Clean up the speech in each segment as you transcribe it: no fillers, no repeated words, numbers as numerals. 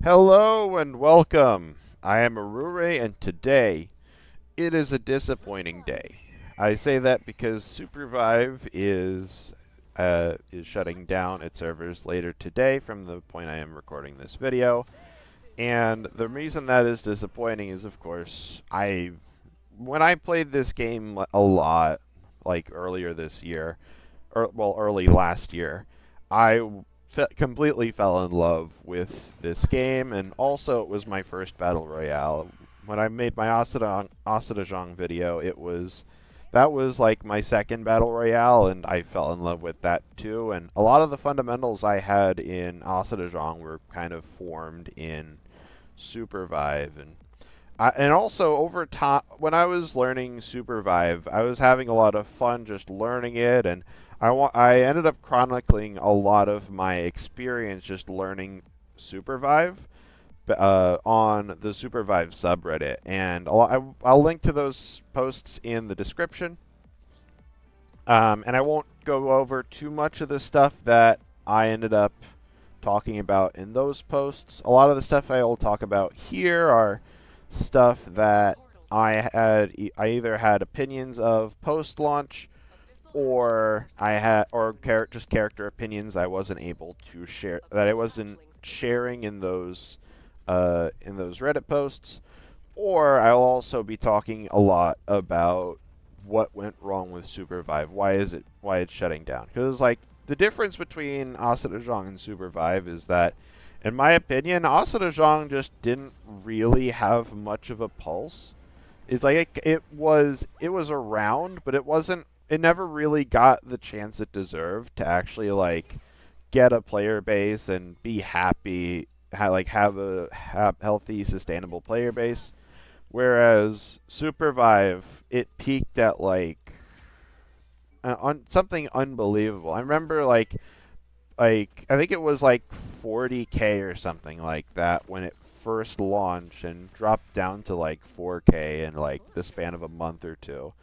Hello and welcome. I am Aru're, and today it is a disappointing day. I say that because Supervive is shutting down its servers later today from the point I am recording this video. And the reason that is disappointing is, of course, when I played this game a lot, like earlier this year, or well, early last year, I completely fell in love with this game, and also it was my first battle royale. When I made my Asadajong video, that was like my second battle royale, and I fell in love with that too. And a lot of the fundamentals I had in Asadajong were kind of formed in Supervive, and also over time, when I was learning Supervive, I was having a lot of fun just learning it, and I ended up chronicling a lot of my experience just learning Supervive on the Supervive subreddit, and I'll link to those posts in the description. And I won't go over too much of the stuff that I ended up talking about in those posts. A lot of the stuff I will talk about here are stuff that I either had opinions of post launch, or just character opinions I wasn't able to share, that I wasn't sharing in those Reddit posts. Or I'll also be talking a lot about what went wrong with Supervive. Why it's shutting down? Because like the difference between Asadajong and Supervive is that, in my opinion, Asadajong just didn't really have much of a pulse. It's like it was around, but it wasn't. It never really got the chance it deserved to actually like get a player base and be happy, have a healthy, sustainable player base. Whereas Supervive, it peaked at like something unbelievable. I remember I think it was like 40K or something like that when it first launched, and dropped down to like 4K in like the span of a month or two.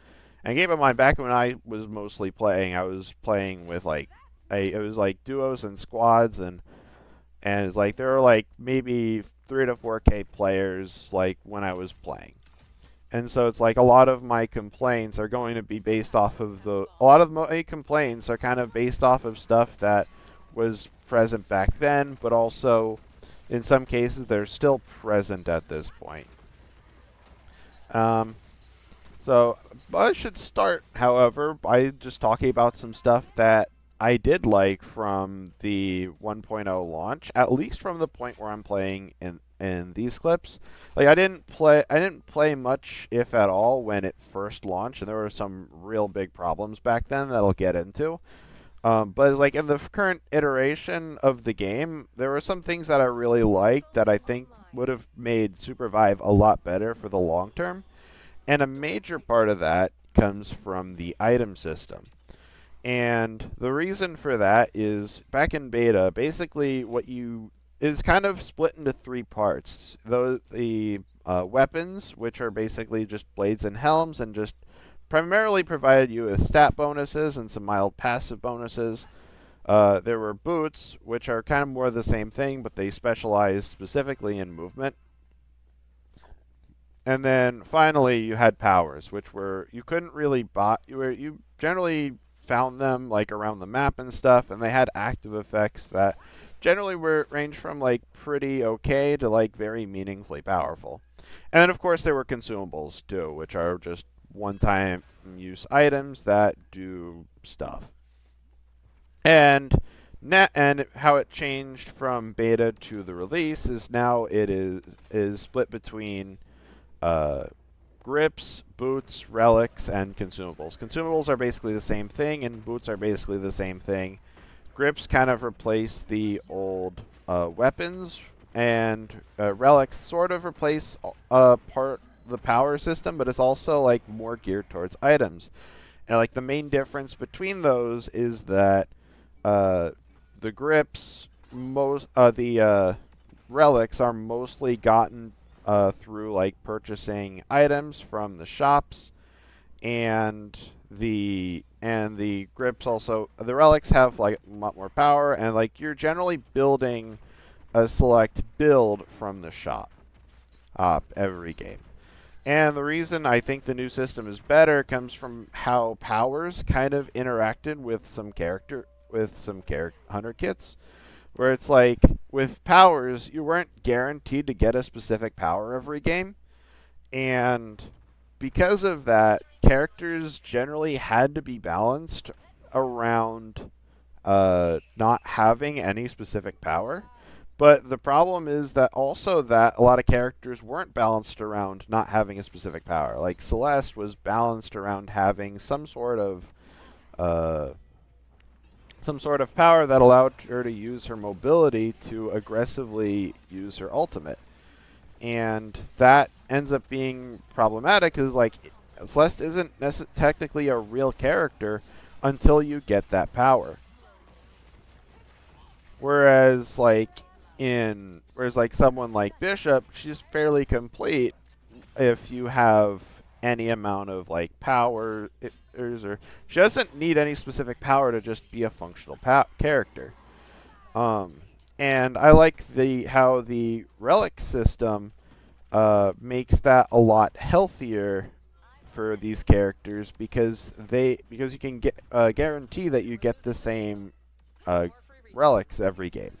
And keep in mind, back when I was mostly playing, I was playing with it was like duos and squads, and it's like there were like maybe 3 to 4K players like when I was playing. And so it's like a lot of my complaints are going to be based off of a lot of my complaints are kind of based off of stuff that was present back then, but also in some cases they're still present at this point. Um, so I should start, however, by just talking about some stuff that I did like from the 1.0 launch, at least from the point where I'm playing in these clips. Like I didn't play much, if at all, when it first launched, and there were some real big problems back then that I'll get into. But like in the current iteration of the game, there were some things that I really liked that I think would have made Supervive a lot better for the long term. And a major part of that comes from the item system. And the reason for that is back in beta, basically what you is kind of split into three parts. The weapons, which are basically just blades and helms, and just primarily provided you with stat bonuses and some mild passive bonuses. There were boots, which are kind of more the same thing, but they specialized specifically in movement. And then finally, you had powers, which were you couldn't really buy. You generally found them like around the map and stuff, and they had active effects that generally were ranged from like pretty okay to like very meaningfully powerful. And then of course there were consumables too, which are just one-time use items that do stuff. And and how it changed from beta to the release is now it is split between uh, grips, boots, relics, and consumables. Consumables are basically the same thing, and boots are basically the same thing. Grips kind of replace the old weapons, and relics sort of replace part the power system, but it's also like more geared towards items. And like the main difference between those is that the grips the relics are mostly gotten through like purchasing items from the shops, and the grips also, the relics have like a lot more power, and like you're generally building select build from the shop every game. And the reason I think the new system is better comes from how powers kind of interacted with some hunter kits, where it's like with powers you weren't guaranteed to get a specific power every game, and because of that, characters generally had to be balanced around not having any specific power. But the problem is that also that a lot of characters weren't balanced around not having a specific power. Like Celeste was balanced around having uh, some sort of power that allowed her to use her mobility to aggressively use her ultimate. And that ends up being problematic because like Celeste isn't technically a real character until you get that power. Whereas someone like Bishop, she's fairly complete if you have any amount of like power, or she doesn't need any specific power to just be a functional character. And I like how the relic system makes that a lot healthier for these characters because you can guarantee that you get the same relics every game.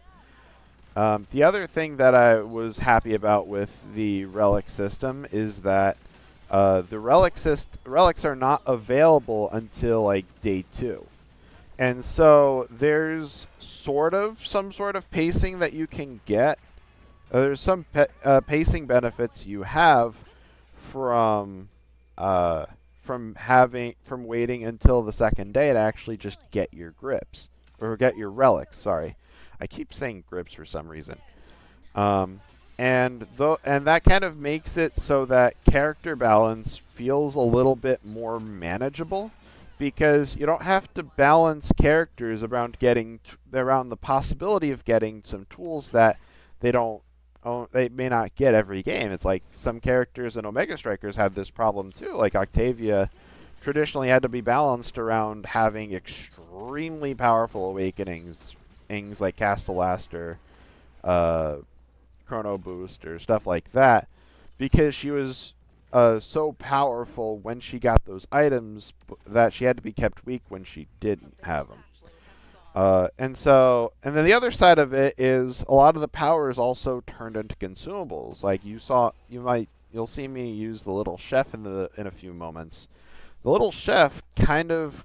The other thing that I was happy about with the relic system is that the relics are not available until like day 2. And so there's some sort of pacing that you can get. There's some pacing benefits you have from waiting until the second day to actually just get your grips or get your relics. Sorry, I keep saying grips for some reason. And that kind of makes it so that character balance feels a little bit more manageable, because you don't have to balance characters around around the possibility of getting some tools that they may not get every game. It's like some characters in Omega Strikers had this problem too. Like Octavia traditionally had to be balanced around having extremely powerful awakenings, things like Castellaster, Chrono Boost, or stuff like that, because she was so powerful when she got those items that she had to be kept weak when she didn't have them. And then the other side of it is a lot of the power is also turned into consumables. Like you'll see me use the little chef in a few moments. The little chef kind of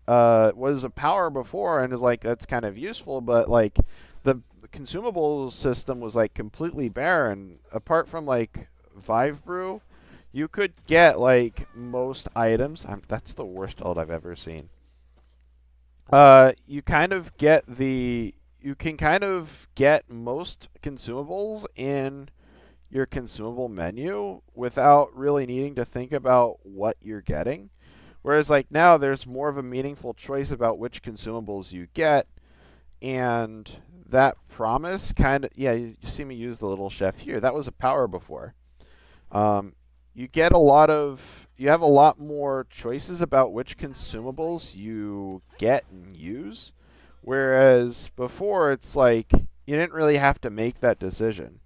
was a power before and is like that's kind of useful, but like the consumable system was like completely barren. Apart from like Vive Brew, you could get like most items. That's the worst ult I've ever seen. You can kind of get most consumables in your consumable menu without really needing to think about what you're getting. Whereas like now there's more of a meaningful choice about which consumables you get, and that promise you see me use the little chef here. That was a power before. You have a lot more choices about which consumables you get and use, whereas before it's like you didn't really have to make that decision.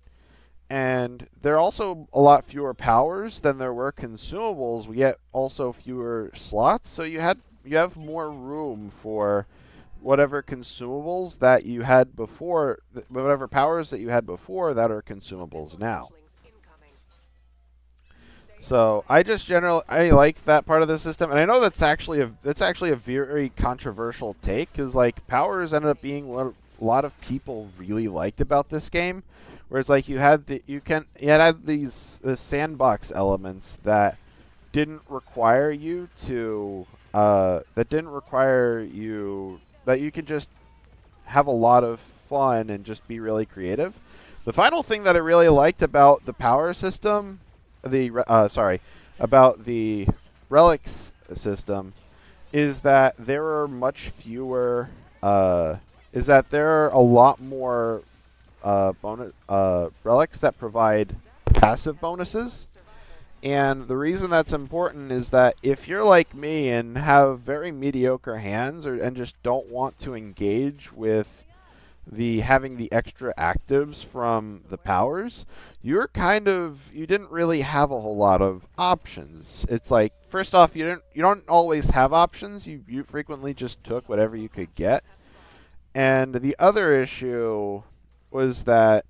And there are also a lot fewer powers than there were consumables. We get also fewer slots, so you have more room for whatever consumables that you had before, whatever powers that you had before that are consumables now. So I like that part of the system, and I know that's actually a very controversial take, because like powers ended up being what a lot of people really liked about this game, where it's like you had these sandbox elements that didn't require you that you could just have a lot of fun and just be really creative. The final thing that I really liked about the power system, about the relics system, is that there are much fewer. Is that there are a lot more bonus relics that provide passive bonuses. And the reason that's important is that if you're like me and have very mediocre hands and just don't want to engage with the having the extra actives from the powers, you didn't really have a whole lot of options. It's like, first off, you don't always have options. You frequently just took whatever you could get. And the other issue was that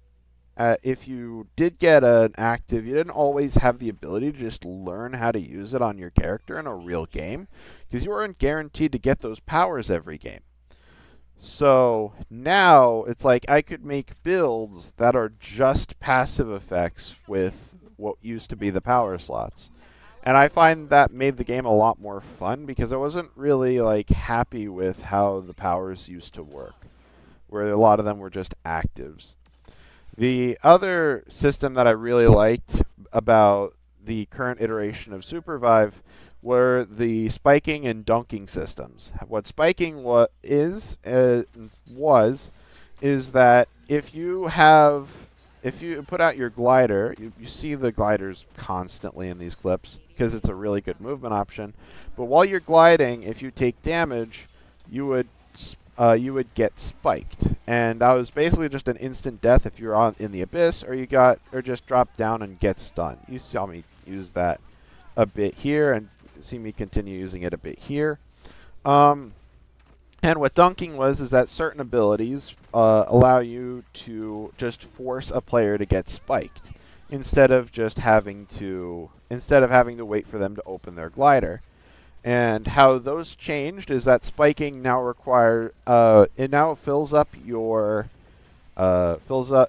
if you did get an active, you didn't always have the ability to just learn how to use it on your character in a real game, because you weren't guaranteed to get those powers every game. So now it's like I could make builds that are just passive effects with what used to be the power slots. And I find that made the game a lot more fun, because I wasn't really like happy with how the powers used to work, where a lot of them were just actives. The other system that I really liked about the current iteration of Supervive were the spiking and dunking systems. What spiking was that if you put out your glider, you see the gliders constantly in these clips because it's a really good movement option. But while you're gliding, if you take damage, you would get spiked, and that was basically just an instant death if you're in the abyss, or just drop down and get stunned. You saw me use that a bit here, and see me continue using it a bit here. And what dunking is that certain abilities allow you to just force a player to get spiked instead of having to wait for them to open their glider. And how those changed is that spiking now it now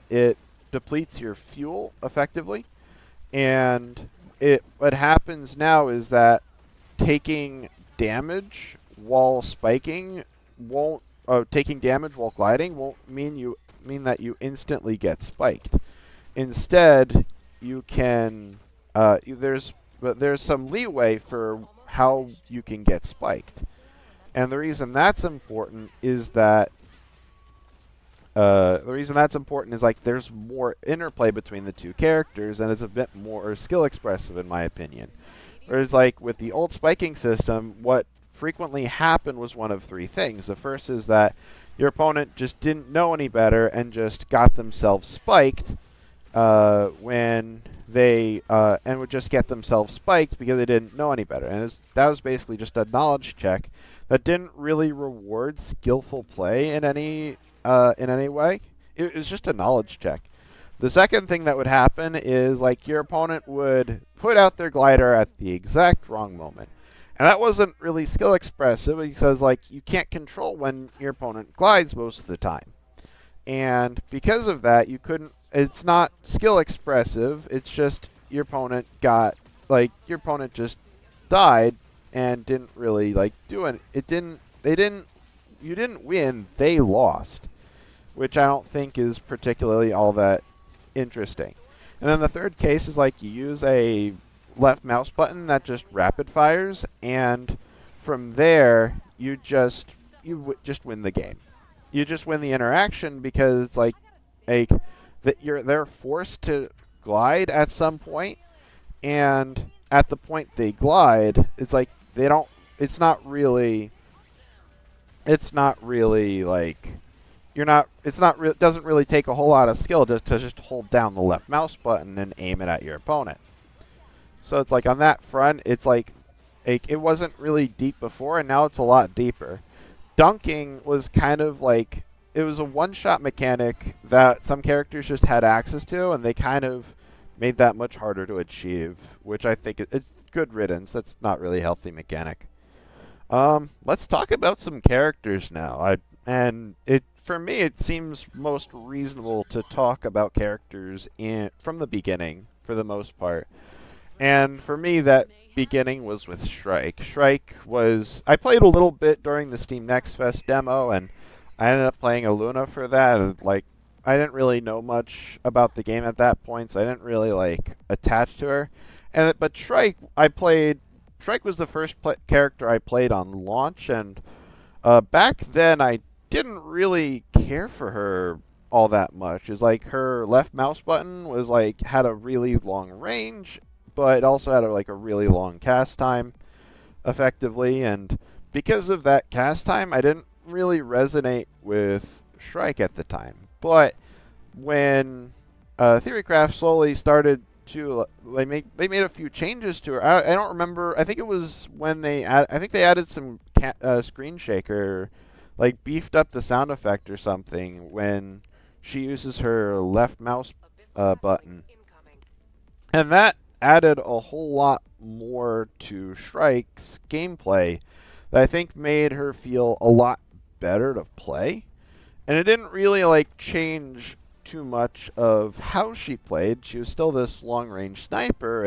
it depletes your fuel effectively, and what happens now is that taking damage while gliding won't mean that you instantly get spiked. Instead, you can there's some leeway for how you can get spiked. And the reason that's important is like there's more interplay between the two characters, and it's a bit more skill expressive in my opinion. Whereas like with the old spiking system, what frequently happened was one of three things. The first is that your opponent just didn't know any better and just got themselves spiked when they would just get themselves spiked because they didn't know any better. And that was basically just a knowledge check that didn't really reward skillful play in any way. It was just a knowledge check. The second thing that would happen is like your opponent would put out their glider at the exact wrong moment. And that wasn't really skill expressive, because like you can't control when your opponent glides most of the time. And because of that, it's not skill expressive. It's just your opponent just died and didn't really like do it. You didn't win, they lost, which I don't think is particularly all that interesting. And then the third case is like you use a left mouse button that just rapid fires, and from there you just win the game. You just win the interaction because they're forced to glide at some point, and at the point they glide, it's like it doesn't really take a whole lot of skill to just hold down the left mouse button and aim it at your opponent. So it's like on that front, it's like it wasn't really deep before, and now it's a lot deeper. Dunking was kind of like, it was a one-shot mechanic that some characters just had access to, and they kind of made that much harder to achieve, which I think it's good riddance. That's not really a healthy mechanic. Let's talk about some characters now. For me, it seems most reasonable to talk about characters from the beginning, for the most part. And for me, that beginning was with Shrike. I played a little bit during the Steam Next Fest demo, and I ended up playing a Luna for that. And, I didn't really know much about the game at that point, so I didn't really attach to her. But Shrike was the first character I played on launch, and back then I didn't really care for her all that much. It's like her left mouse button had a really long range, but it also had a really long cast time, effectively. And because of that cast time, I didn't really resonate with Shrike at the time. But when Theorycraft slowly started to they made a few changes to her. I don't remember. I think it was when I think they added some screen shaker, like beefed up the sound effect or something when she uses her left mouse button, and that added a whole lot more to Shrike's gameplay that I think made her feel a lot better to play. And it didn't really like change too much of how she played. She was still this long range sniper,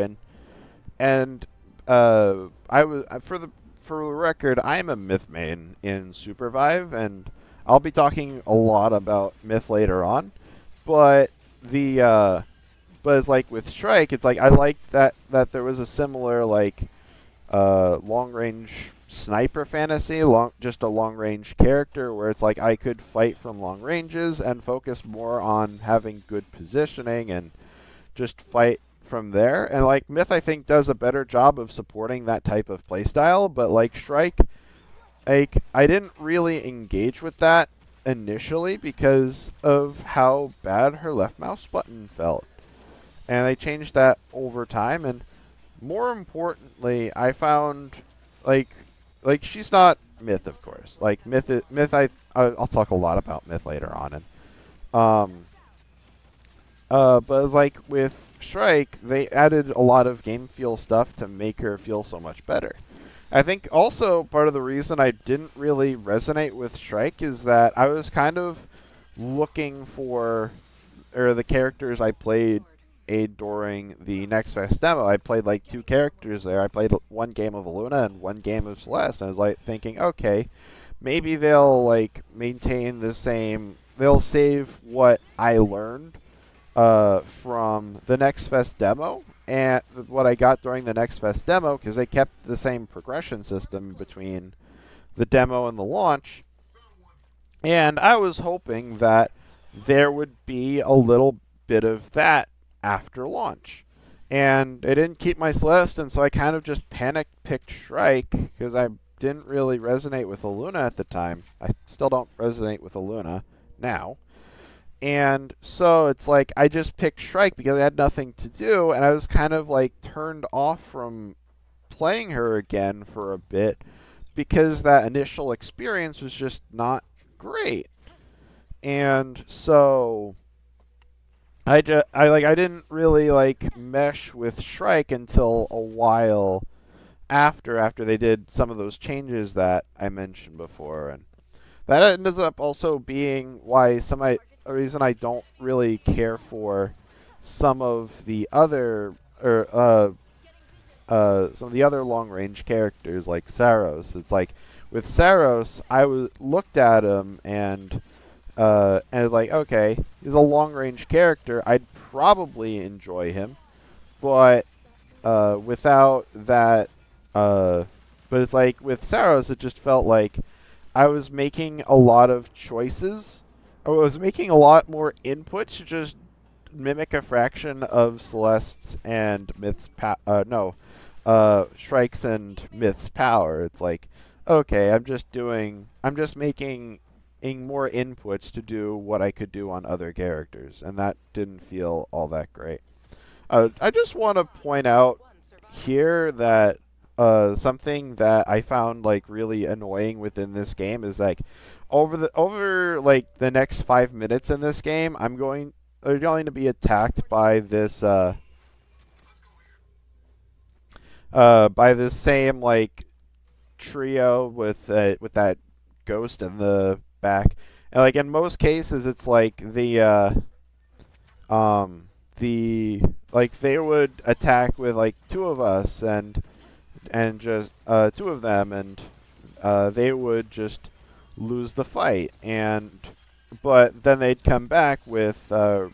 and I was for the record, I am a myth main in Supervive, and I'll be talking a lot about myth later on. But but it's like with Shrike, it's like I liked that there was a similar like long range sniper fantasy, just a long range character where it's like I could fight from long ranges and focus more on having good positioning and just fight from there. And like Myth, I think does a better job of supporting that type of playstyle, but like Shrike, like I didn't really engage with that initially because of how bad her left mouse button felt. And they changed that over time, and more importantly, I found like she's not Myth, of course. Like Myth. I'll talk a lot about Myth later on, and but like with Shrike, they added a lot of game feel stuff to make her feel so much better. I think also part of the reason I didn't really resonate with Shrike is that I was kind of looking for, or the characters I played during the Next Fest demo. I played like 2 characters there. I played 1 game of Luna and 1 game of Celeste. And I was like thinking, okay, maybe they'll like maintain the same. They'll save what I learned from the Next Fest demo and what I got during the Next Fest demo, because they kept the same progression system between the demo and the launch. And I was hoping that there would be a little bit of that after launch. And I didn't keep my Celeste, and so I kind of just panic picked Shrike because I didn't really resonate with Aluna at the time. I still don't resonate with Aluna now. And so it's like I just picked Shrike because I had nothing to do, and I was kind of like turned off from playing her again for a bit because that initial experience was just not great. And so I didn't really like mesh with Shrike until a while after they did some of those changes that I mentioned before, and that ends up also being why a reason I don't really care for some of the other some of the other long range characters like Saros. It's like with Saros, looked at him and like, okay, he's a long range character. I'd probably enjoy him, but without that, but it's like with Saros, it just felt like I was making a lot of choices. I was making a lot more inputs to just mimic a fraction of Celeste's and Myth's Shrike's and Myth's power. It's like, okay, I'm just making more inputs to do what I could do on other characters, and that didn't feel all that great. I just want to point out here that something that I found like really annoying within this game is like over like the next 5 minutes in this game, they're going to be attacked by this by this same like trio with that ghost in the back. And like in most cases, it's like the like they would attack with like 2 of us and just 2 of them, and they would just lose the fight. But then they'd come back with they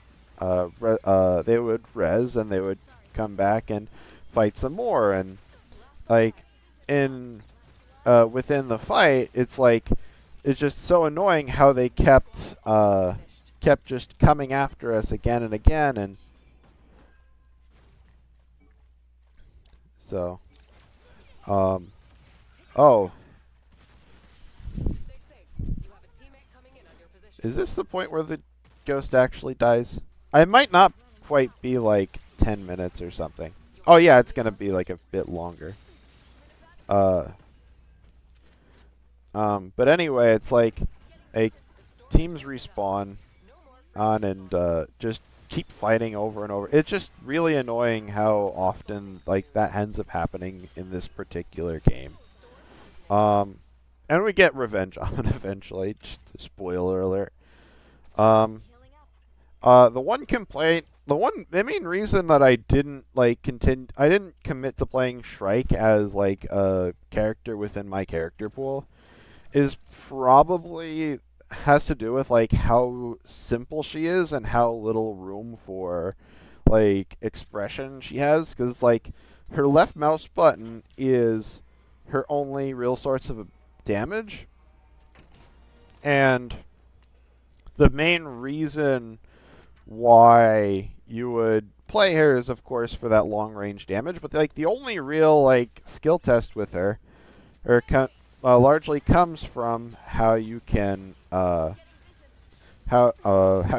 would res, and they would come back and fight some more. And like in within the fight, it's just so annoying how they kept just coming after us again and again. And so oh, Is this the point where the ghost actually dies? I might not quite be like 10 minutes or something. Oh yeah, it's gonna be like a bit longer. Uh, but anyway, it's like a teams respawn on and just keep fighting over and over. It's just really annoying how often like that ends up happening in this particular game. And we get revenge on it eventually. Just a spoiler alert. Um, the main reason that I didn't I didn't commit to playing Shrike as like a character within my character pool is probably has to do with like how simple she is and how little room for like expression she has, because like her left mouse button is her only real source of damage, and the main reason why you would play her is of course for that long range damage, but like the only real like skill test with her or largely comes from how you can how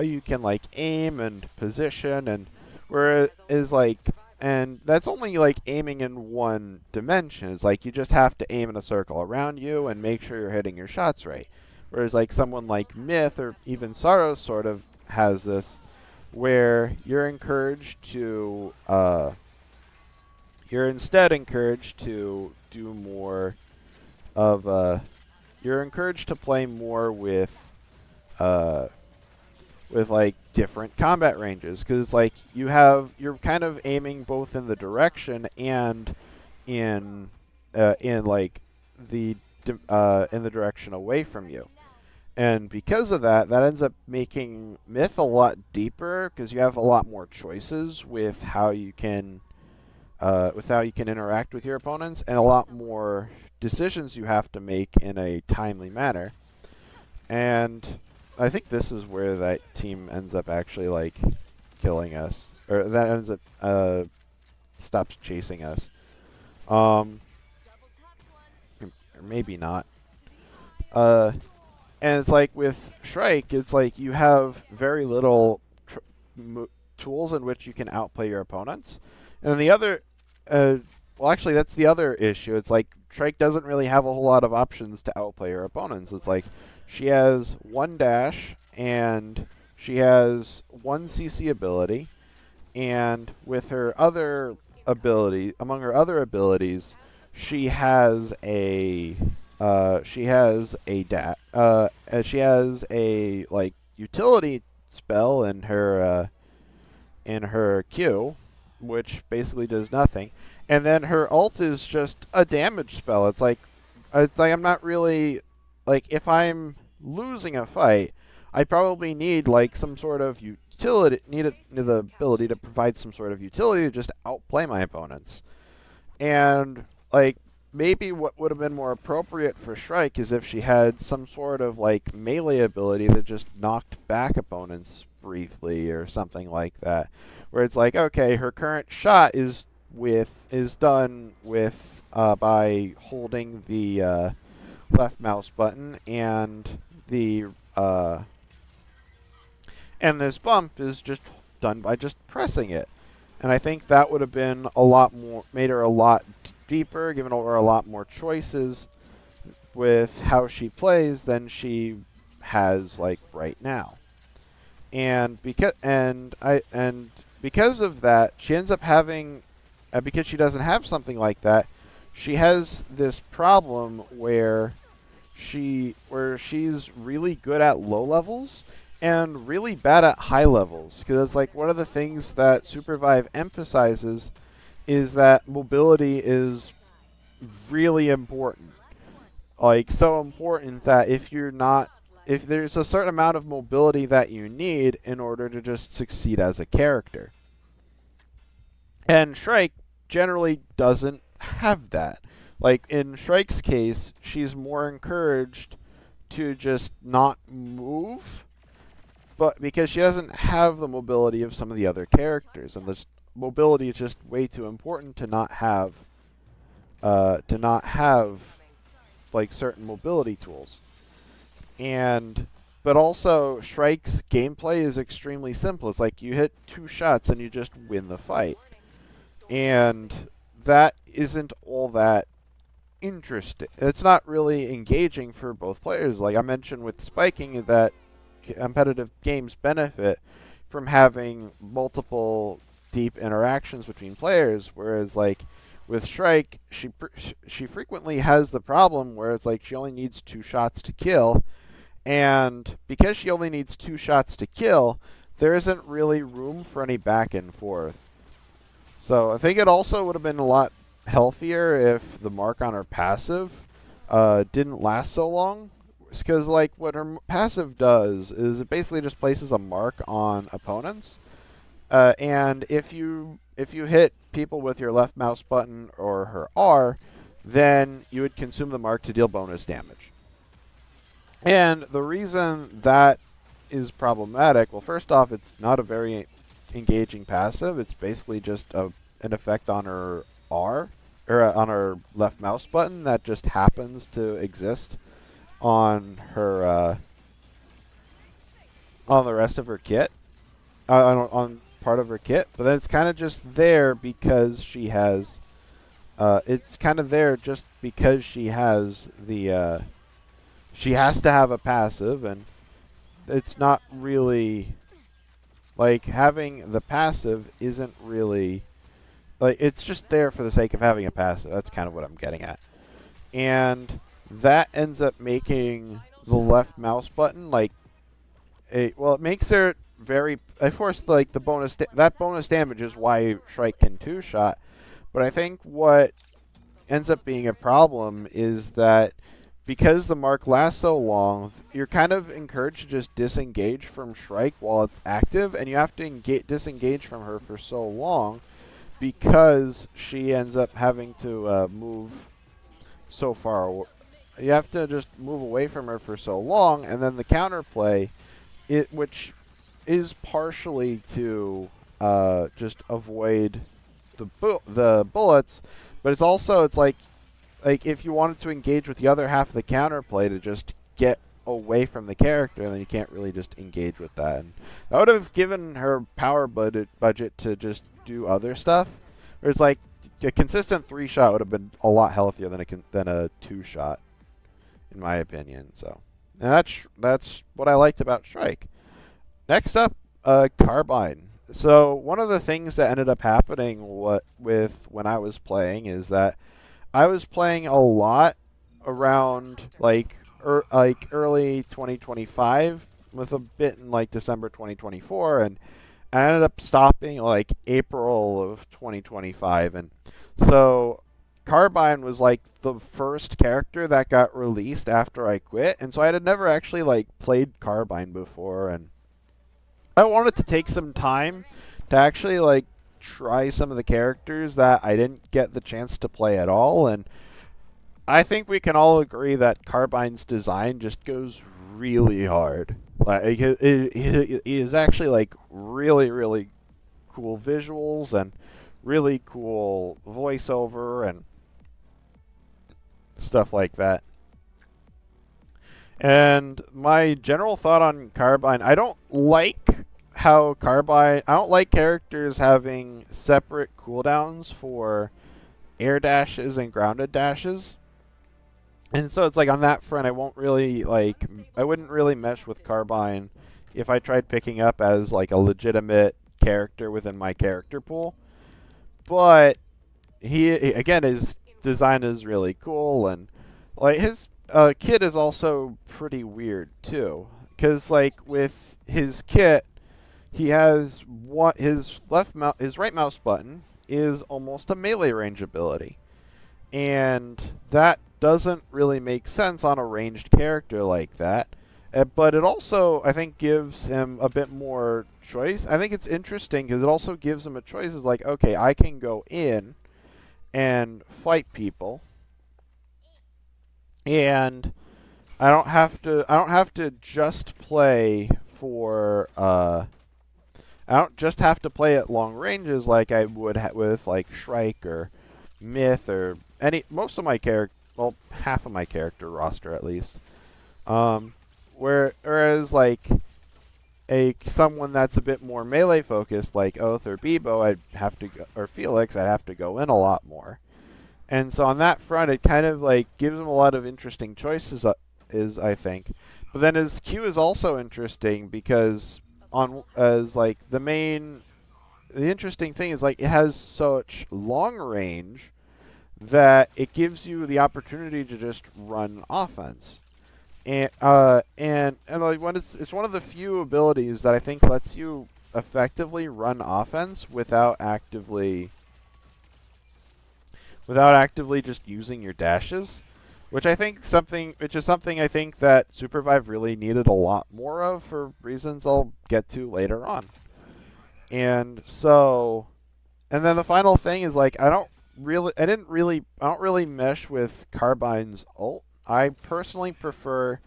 you can like aim and position, and where it is like, and that's only like aiming in one dimension. It's like you just have to aim in a circle around you and make sure you're hitting your shots right. Whereas like someone like Myth or even Saros sort of has this, where you're encouraged to you're instead encouraged to do more of you're encouraged to play more with like different combat ranges, because like you're kind of aiming both in the direction and in like the in the direction away from you. And because of that, that ends up making Myth a lot deeper, because you have a lot more choices with how you can interact with your opponents, and a lot more decisions you have to make in a timely manner. And I think this is where that team ends up actually like killing us, or that ends up stops chasing us. Or maybe not. And it's like with Shrike, it's like you have very little tools in which you can outplay your opponents. And the other, well, actually, that's the other issue. It's like Shrike doesn't really have a whole lot of options to outplay her opponents. It's like she has one dash, and she has one CC ability, and with her other ability, among her other abilities, she has a she has a like utility spell in her Q, which basically does nothing, and then her ult is just a damage spell. It's like I'm not really, like, if I'm losing a fight, I probably need like some sort of utility, need the ability to provide some sort of utility to just outplay my opponents. And like maybe what would have been more appropriate for Shrike is if she had some sort of like melee ability that just knocked back opponents briefly or something like that, where it's like, okay, her current shot is done with by holding the left mouse button, and the and this bump is just done by just pressing it. And I think that would have been a lot more, made her a lot deeper, given her a lot more choices with how she plays than she has like right now. And because of that, she ends up having, because she doesn't have something like that, she has this problem where she's really good at low levels and really bad at high levels. Because it's like one of the things that Supervive emphasizes is that mobility is really important. Like, so important that if there's a certain amount of mobility that you need in order to just succeed as a character. And Shrike generally doesn't have that. Like, in Shrike's case, she's more encouraged to just not move, but because she doesn't have the mobility of some of the other characters, and this mobility is just way too important to not have like certain mobility tools. And but also Shrike's gameplay is extremely simple. It's like you hit 2 shots and you just win the fight. And that isn't all that interesting. It's not really engaging for both players. Like I mentioned with spiking, that competitive games benefit from having multiple deep interactions between players, whereas like with Shrike, she frequently has the problem where it's like she only needs 2 shots to kill, and because she only needs 2 shots to kill, there isn't really room for any back and forth. So I think it also would have been a lot healthier if the mark on her passive didn't last so long. Because like what her passive does is it basically just places a mark on opponents, and if you hit people with your left mouse button or her R, then you would consume the mark to deal bonus damage. And the reason that is problematic, well, first off, it's not a very engaging passive. It's basically just an effect on her R, or on her left mouse button that just happens to exist on her on the rest of her kit, on part of her kit. But then it's kind of just there because she has. It's kind of there just because she has the. She has to have a passive, and it's not really like having the passive isn't really like it's just there for the sake of having a passive. That's kind of what I'm getting at. And that ends up making the left mouse button like it makes it very, of course, like the bonus that bonus damage is why Shrike can 2-shot, but I think what ends up being a problem is that because the mark lasts so long, you're kind of encouraged to just disengage from Shrike while it's active, and you have to disengage from her for so long because she ends up having to move so far. You have to just move away from her for so long, and then the counterplay, which is partially to just avoid the bullets, but it's like if you wanted to engage with the other half of the counterplay to just get away from the character, then you can't really just engage with that. And that would have given her power budget to just do other stuff. Whereas like a consistent 3-shot would have been a lot healthier than a 2-shot, in my opinion. So, and that's what I liked about Shrike. Next up, Carbine. So one of the things that ended up happening with when I was playing is that I was playing a lot around like early 2025 with a bit in like December 2024, and I ended up stopping like April of 2025. And so Carbine was like the first character that got released after I quit, and so I had never actually like played Carbine before, and I wanted to take some time to actually like try some of the characters that I didn't get the chance to play at all. And I think we can all agree that Carbine's design just goes really hard. Like it is actually like really, really cool visuals and really cool voiceover and stuff like that. And my general thought on Carbine, I don't like characters having separate cooldowns for air dashes and grounded dashes. And so it's like on that front, I wouldn't really mesh with Carbine if I tried picking up as like a legitimate character within my character pool. But his design is really cool, and like his kit is also pretty weird too. Because like with his kit, he has his right mouse button is almost a melee range ability, and that doesn't really make sense on a ranged character like that. But it also, I think, gives him a bit more choice. I think it's interesting because it also gives him a choice. It's like, okay, I can go in and fight people, and I don't have to just play for I don't just have to play at long ranges like I would with like Shrike or Myth or half of my character roster at least. Whereas like someone that's a bit more melee focused, like Oath or Bebo, I'd have to go, or Felix, I'd have to go in a lot more. And so on that front, it kind of like gives him a lot of interesting choices. Is I think, but then his Q is also interesting because on as like the interesting thing is like it has such long range that it gives you the opportunity to just run offense. And like it's one of the few abilities that I think lets you effectively run offense without actively just using your dashes, which is something I think that Supervive really needed a lot more of for reasons I'll get to later on. And so, and then the final thing is like I don't really mesh with Carbine's ult. I personally prefer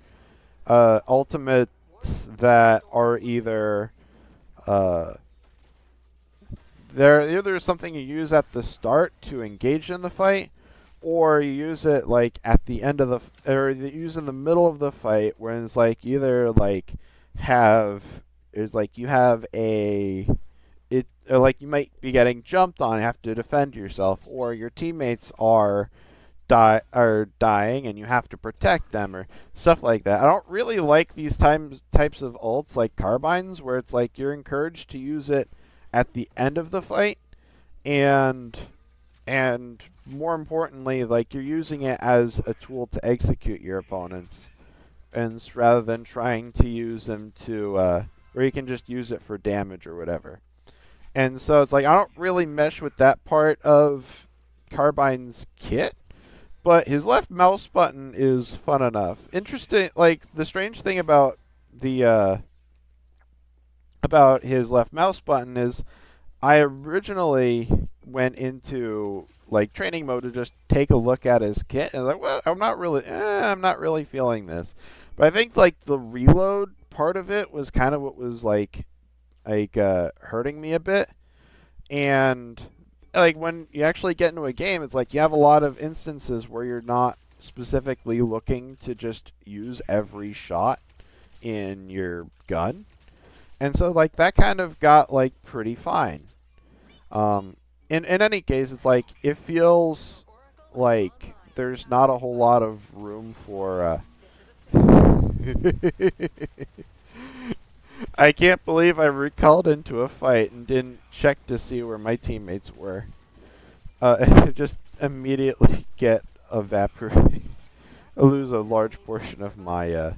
ultimates that are either they're either something you use at the start to engage in the fight, or you use it like at the end of or you use in the middle of the fight, where it's like either like you have or like you might be getting jumped on and have to defend yourself, or your teammates are dying and you have to protect them or stuff like that. I don't really like these types of ults like Carbines, where it's like you're encouraged to use it at the end of the fight, and more importantly, like you're using it as a tool to execute your opponents, and rather than trying to use them to where you can just use it for damage or whatever. And so it's like I don't really mesh with that part of Carbine's kit, but his left mouse button is fun enough. Interesting, like the strange thing about his left mouse button is I originally went into like training mode to just take a look at his kit, and like, well, I'm not really feeling this. But I think like the reload part of it was kind of what was like hurting me a bit. And like when you actually get into a game, it's like you have a lot of instances where you're not specifically looking to just use every shot in your gun. And so like that kind of got like pretty fine. In any case, it's like it feels like there's not a whole lot of room for I can't believe I recalled into a fight and didn't check to see where my teammates were. And just immediately get evaporated. I lose a large portion of my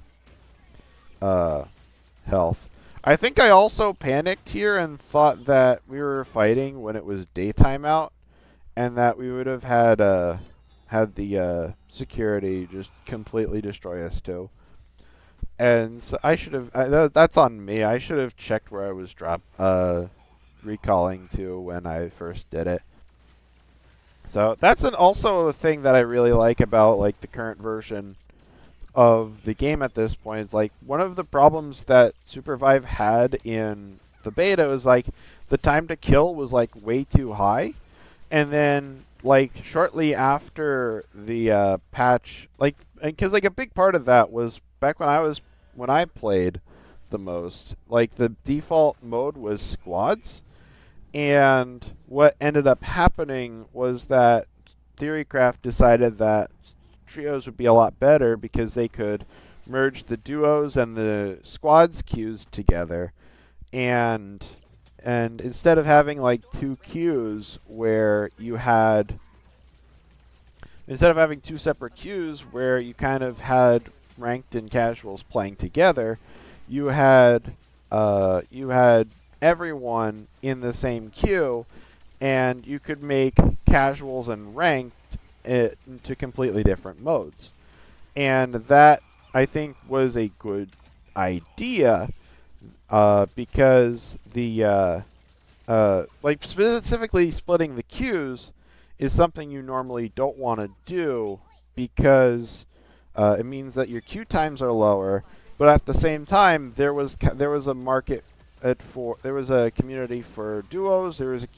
health. I think I also panicked here and thought that we were fighting when it was daytime out, and that we would have had the security just completely destroy us too. And so I should have. That's on me. I should have checked where I was recalling to when I first did it. So that's also a thing that I really like about like the current version of the game at this point. It's like one of the problems that Supervive had in the beta was like the time to kill was like way too high, and then like shortly after the patch, like because like a big part of that was back when I played the most, like the default mode was squads, and what ended up happening was that Theorycraft decided that trios would be a lot better because they could merge the duos and the squads queues together, and instead of having like two queues where you had instead of having two separate queues where you kind of had ranked and casuals playing together, you had everyone in the same queue, and you could make casuals and ranked into completely different modes. And that, I think, was a good idea because the like specifically splitting the queues is something you normally don't want to do because it means that your queue times are lower. But at the same time, there was a market there was a community for duos, there was a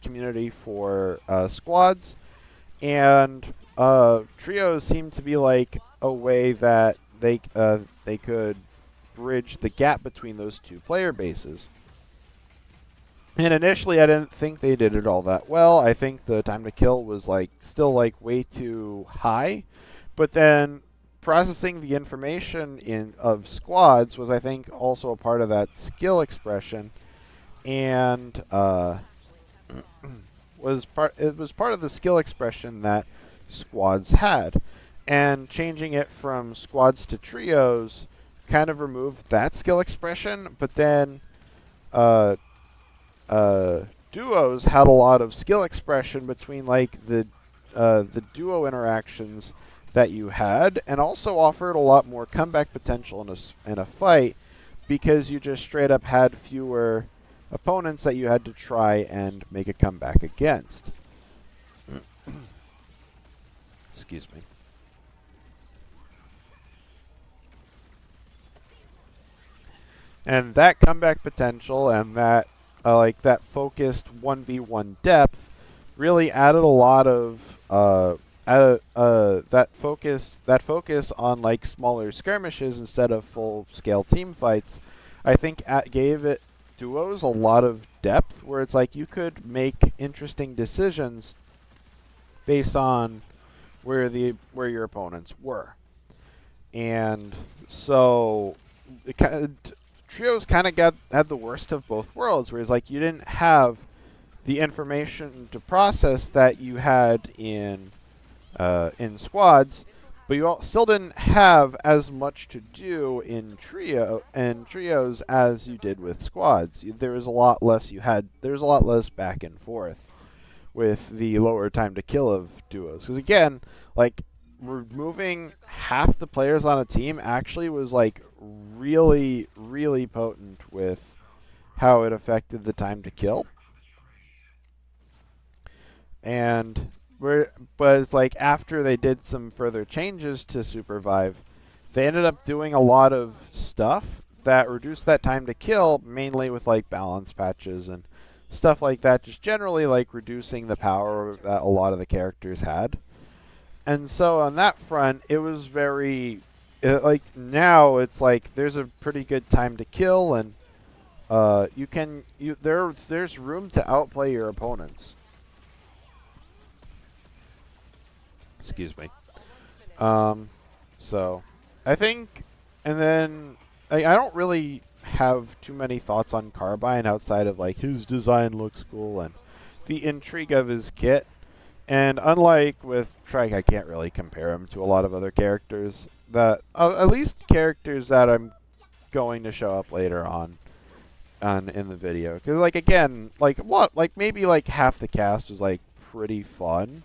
community for squads, and trios seemed to be like a way that they could bridge the gap between those two player bases. And initially, I didn't think they did it all that well. I think the time to kill was like still like way too high. But then processing the information in of squads was, I think, also a part of that skill expression, and it was part of the skill expression that squads had, and changing it from squads to trios kind of removed that skill expression. But then duos had a lot of skill expression between like the duo interactions that you had, and also offered a lot more comeback potential in a fight, because you just straight up had fewer opponents that you had to try and make a comeback against. Excuse me. And that comeback potential and that like that focused 1v1 depth really added a lot of that focus on like smaller skirmishes instead of full scale team fights. I think gave it duos a lot of depth, where it's like you could make interesting decisions based on where your opponents were. And so trios kind of had the worst of both worlds, whereas like you didn't have the information to process that you had in squads, but you still didn't have as much to do in trios as you did with squads. There was a lot less back and forth with the lower time to kill of duos, because again, like removing half the players on a team actually was like really, really potent with how it affected the time to kill. But it's like after they did some further changes to Supervive, they ended up doing a lot of stuff that reduced that time to kill, mainly with like balance patches and stuff like that, just generally like reducing the power that a lot of the characters had. And so on that front, it was very like now it's like there's a pretty good time to kill, and there's room to outplay your opponents. Excuse me. So I think, and then I don't really have too many thoughts on Carbine outside of like his design looks cool and the intrigue of his kit. And unlike with Trike, I can't really compare him to a lot of other characters that, at least characters that I'm going to show up later on in the video. Because like again, like a lot, like maybe like half the cast was like pretty fun.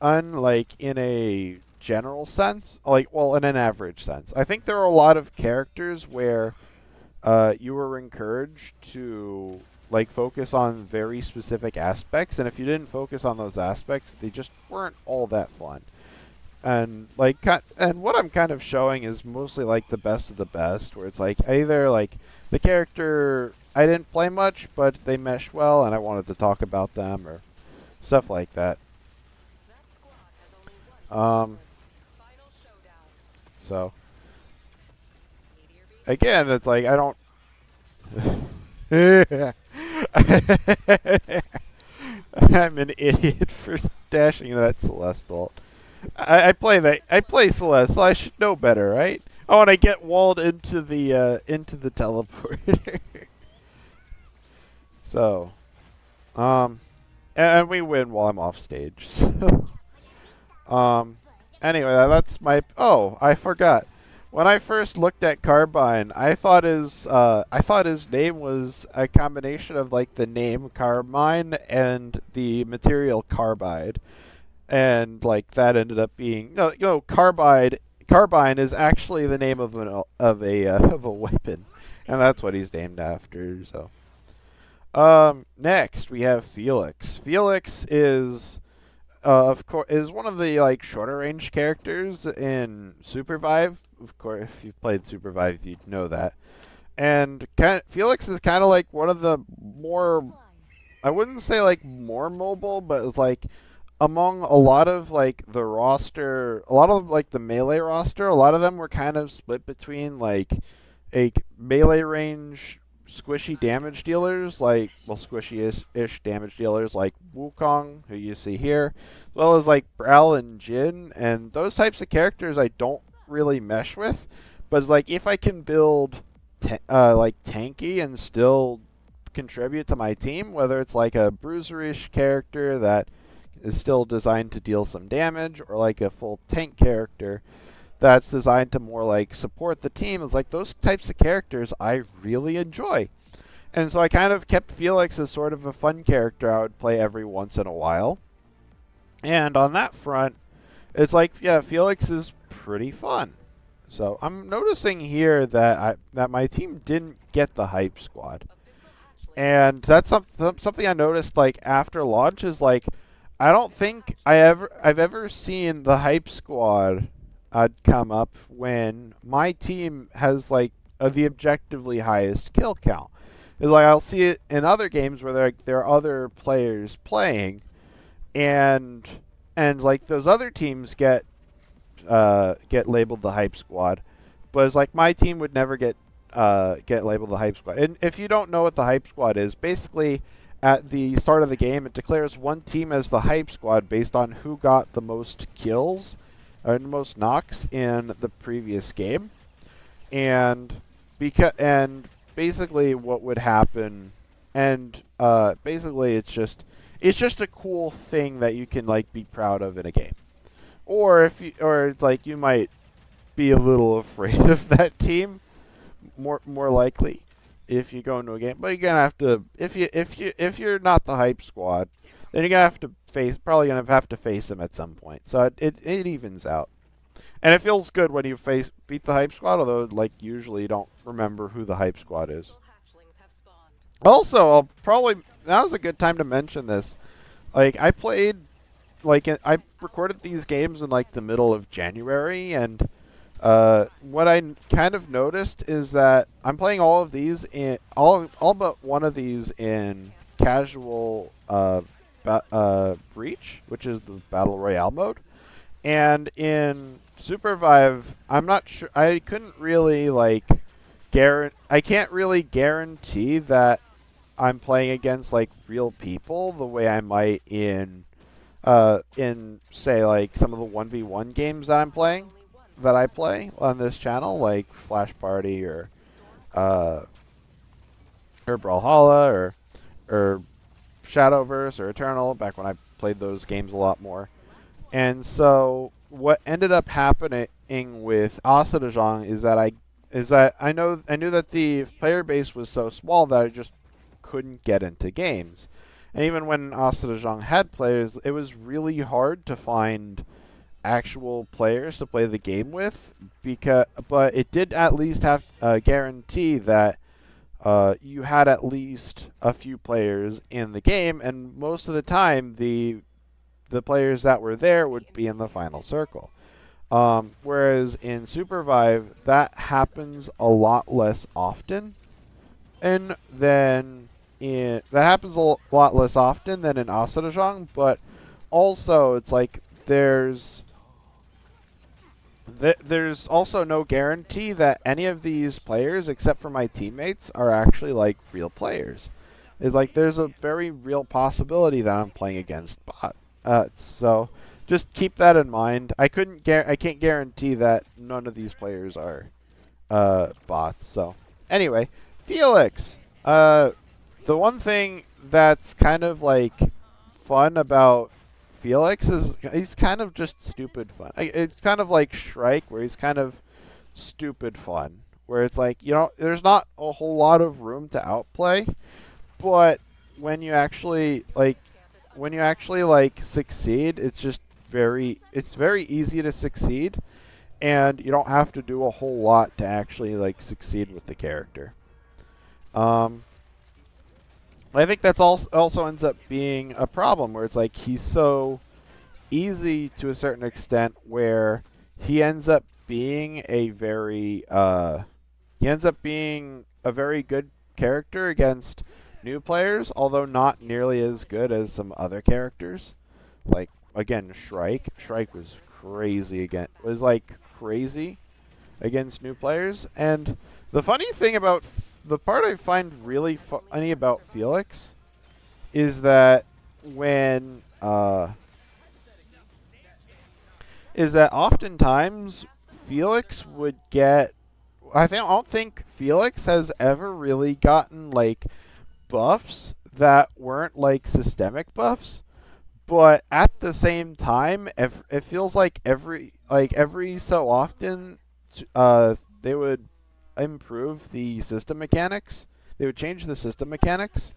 Unlike in a general sense, like, well, in an average sense. I think there are a lot of characters where you were encouraged to like focus on very specific aspects, and if you didn't focus on those aspects, they just weren't all that fun. And like, and what I'm kind of showing is mostly like the best of the best, where it's like either like the character I didn't play much, but they mesh well, and I wanted to talk about them, or stuff like that. So again, it's like I don't. I'm an idiot for stashing that Celeste ult. I play Celeste, so I should know better, right? Oh, and I get walled into the teleporter. So, and we win while I'm off stage. So, anyway, that's my. Oh, I forgot. When I first looked at Carbine, I thought his name was a combination of like the name Carmine and the material carbide, and like that ended up being carbide. Carbine is actually the name of a weapon, and that's what he's named after. So, next we have Felix. Felix is. Of course, is one of the like shorter range characters in Supervive. Of course, if you've played Supervive, you'd know that. And Felix is kind of like one of the more, I wouldn't say like more mobile, but it's like among a lot of like the roster, a lot of like the melee roster, a lot of them were kind of split between like like melee range squishy damage dealers like, well, squishy-ish damage dealers like Wukong, who you see here, as well as like Brawl and Jin, and those types of characters I don't really mesh with. But it's like if I can build like tanky and still contribute to my team, whether it's like a bruiserish character that is still designed to deal some damage, or like a full tank character that's designed to more like support the team, is like those types of characters I really enjoy. And so I kind of kept Felix as sort of a fun character I would play every once in a while. And on that front, it's like, yeah, Felix is pretty fun. So I'm noticing here that my team didn't get the hype squad. And that's something I noticed like after launch is like I don't think I've ever seen the hype squad come up when my team has like the objectively highest kill count. It's like I'll see it in other games where there are other players playing, and like those other teams get labeled the hype squad, but it's like my team would never get labeled the hype squad. And if you don't know what the hype squad is, basically at the start of the game it declares one team as the hype squad based on who got the most kills or the most knocks in the previous game, and basically what would happen, and basically it's just a cool thing that you can like be proud of in a game. Or it's like you might be a little afraid of that team, more likely if you go into a game. But you're gonna have to, if you're not the hype squad, then you're gonna have to probably gonna have to face them at some point. So it evens out, and it feels good when you beat the hype squad. Although like usually you don't remember who the hype squad is. Also, now's a good time to mention this. Like I played, I recorded these games in like the middle of January, and what I kind of noticed is that I'm playing all of these in all but one of these in casual Breach, which is the battle royale mode, and in Supervive, I'm not sure. I couldn't really I can't really guarantee that I'm playing against like real people the way I might in say like some of the 1v1 games that I play on this channel, like Flash Party or Brawlhalla or Shadowverse or Eternal, back when I played those games a lot more. And so what ended up happening with Asadajong is that I knew that the player base was so small that I just couldn't get into games. And even when Asadajong had players, it was really hard to find actual players to play the game with, but it did at least have a guarantee that you had at least a few players in the game, and most of the time the players that were there would be in the final circle. Whereas in Supervive, that happens a lot less often, and that happens a lot less often than in Asadajong, but also it's like there's also no guarantee that any of these players, except for my teammates, are actually like real players. It's like there's a very real possibility that I'm playing against bots. So just keep that in mind. I can't guarantee that none of these players are bots. So anyway, Felix. The one thing that's kind of like fun about Felix is he's kind of just stupid fun. It's kind of like Shrike, where he's kind of stupid fun, where it's like, there's not a whole lot of room to outplay, but when you actually succeed, it's very easy to succeed, and you don't have to do a whole lot to actually like succeed with the character. I think that's also ends up being a problem, where it's like he's so easy to a certain extent, where he ends up being a very good character against new players, although not nearly as good as some other characters. Like again, Shrike. Shrike was crazy against new players, and The funny thing about the part I find really funny about Felix is that when is that oftentimes Felix would get. I don't think Felix has ever really gotten like buffs that weren't like systemic buffs, but at the same time, it feels like every so often, they would improve the system mechanics. They would change the system mechanics,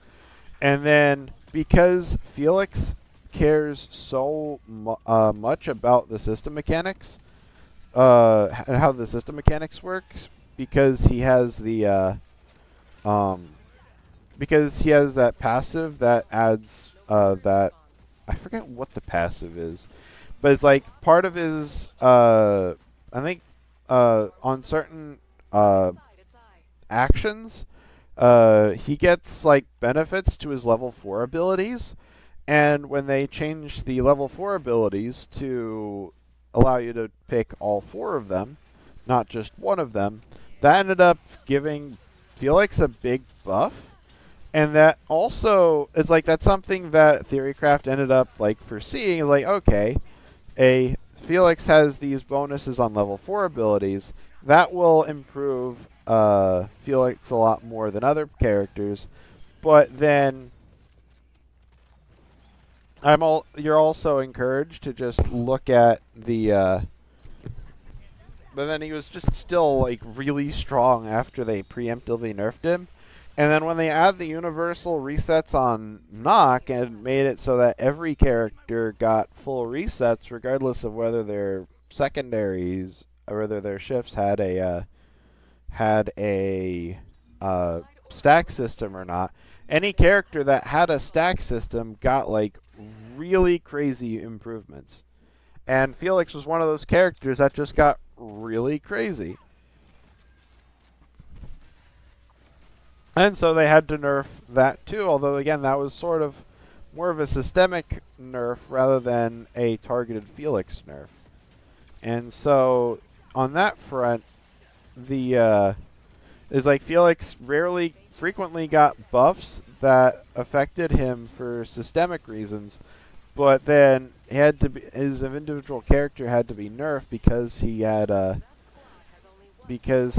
and then because Felix cares so much about the system mechanics, and how the system mechanics works, because he has the um, because he has that passive that adds that I forget what the passive is, but it's like part of his I think on certain uh, actions, he gets like benefits to his level 4 abilities, and when they changed the level 4 abilities to allow you to pick all 4 of them, not just one of them, that ended up giving Felix a big buff. And that also, it's like that's something that Theorycraft ended up like foreseeing. Like, okay, a Felix has these bonuses on level 4 abilities that will improve Felix a lot more than other characters. But then you're also encouraged to just look at the but then he was just still like really strong after they preemptively nerfed him. And then when they add the universal resets on Nock and made it so that every character got full resets regardless of whether their secondaries or whether their shifts had a stack system or not, any character that had a stack system got like really crazy improvements. And Felix was one of those characters that just got really crazy. And so they had to nerf that too, although again that was sort of more of a systemic nerf rather than a targeted Felix nerf. And so on that front, the is like Felix frequently got buffs that affected him for systemic reasons, but then his individual character had to be nerfed because he had because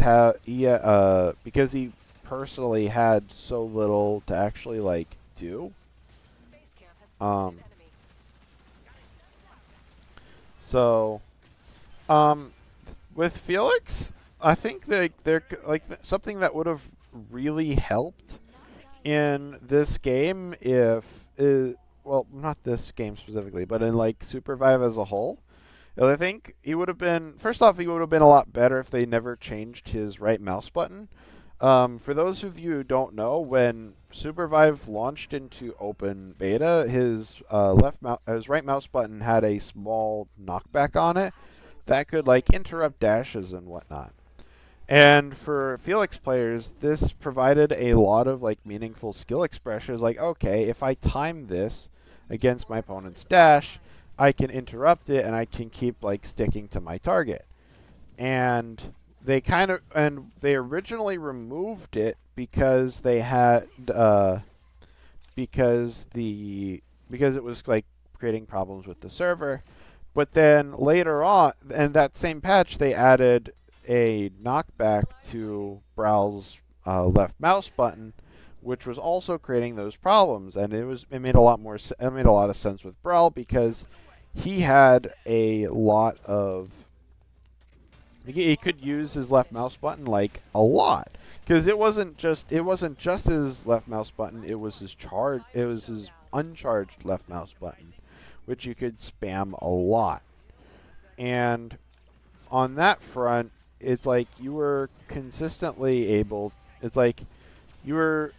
he personally had so little to actually like do. Um, so with Felix, I think that they're like something that would have really helped in this game if well, not this game specifically, but in like Supervive as a whole. I think he would have been first off, he would have been a lot better if they never changed his right mouse button. For those of you who don't know, when Supervive launched into open beta, his his right mouse button had a small knockback on it that could like interrupt dashes and whatnot. And for Felix players, this provided a lot of like meaningful skill expressions. Like, okay, if I time this against my opponent's dash, I can interrupt it and I can keep like sticking to my target. And they originally removed it because they had because it was like creating problems with the server. But then later on, in that same patch, they added a knockback to Browl's left mouse button, which was also creating those problems. And it made a lot of sense with Brawl because he had a lot of he could use his left mouse button like a lot because it wasn't just his left mouse button. It was his uncharged left mouse button, which you could spam a lot. And on that front, it's like you were consistently able. It's like you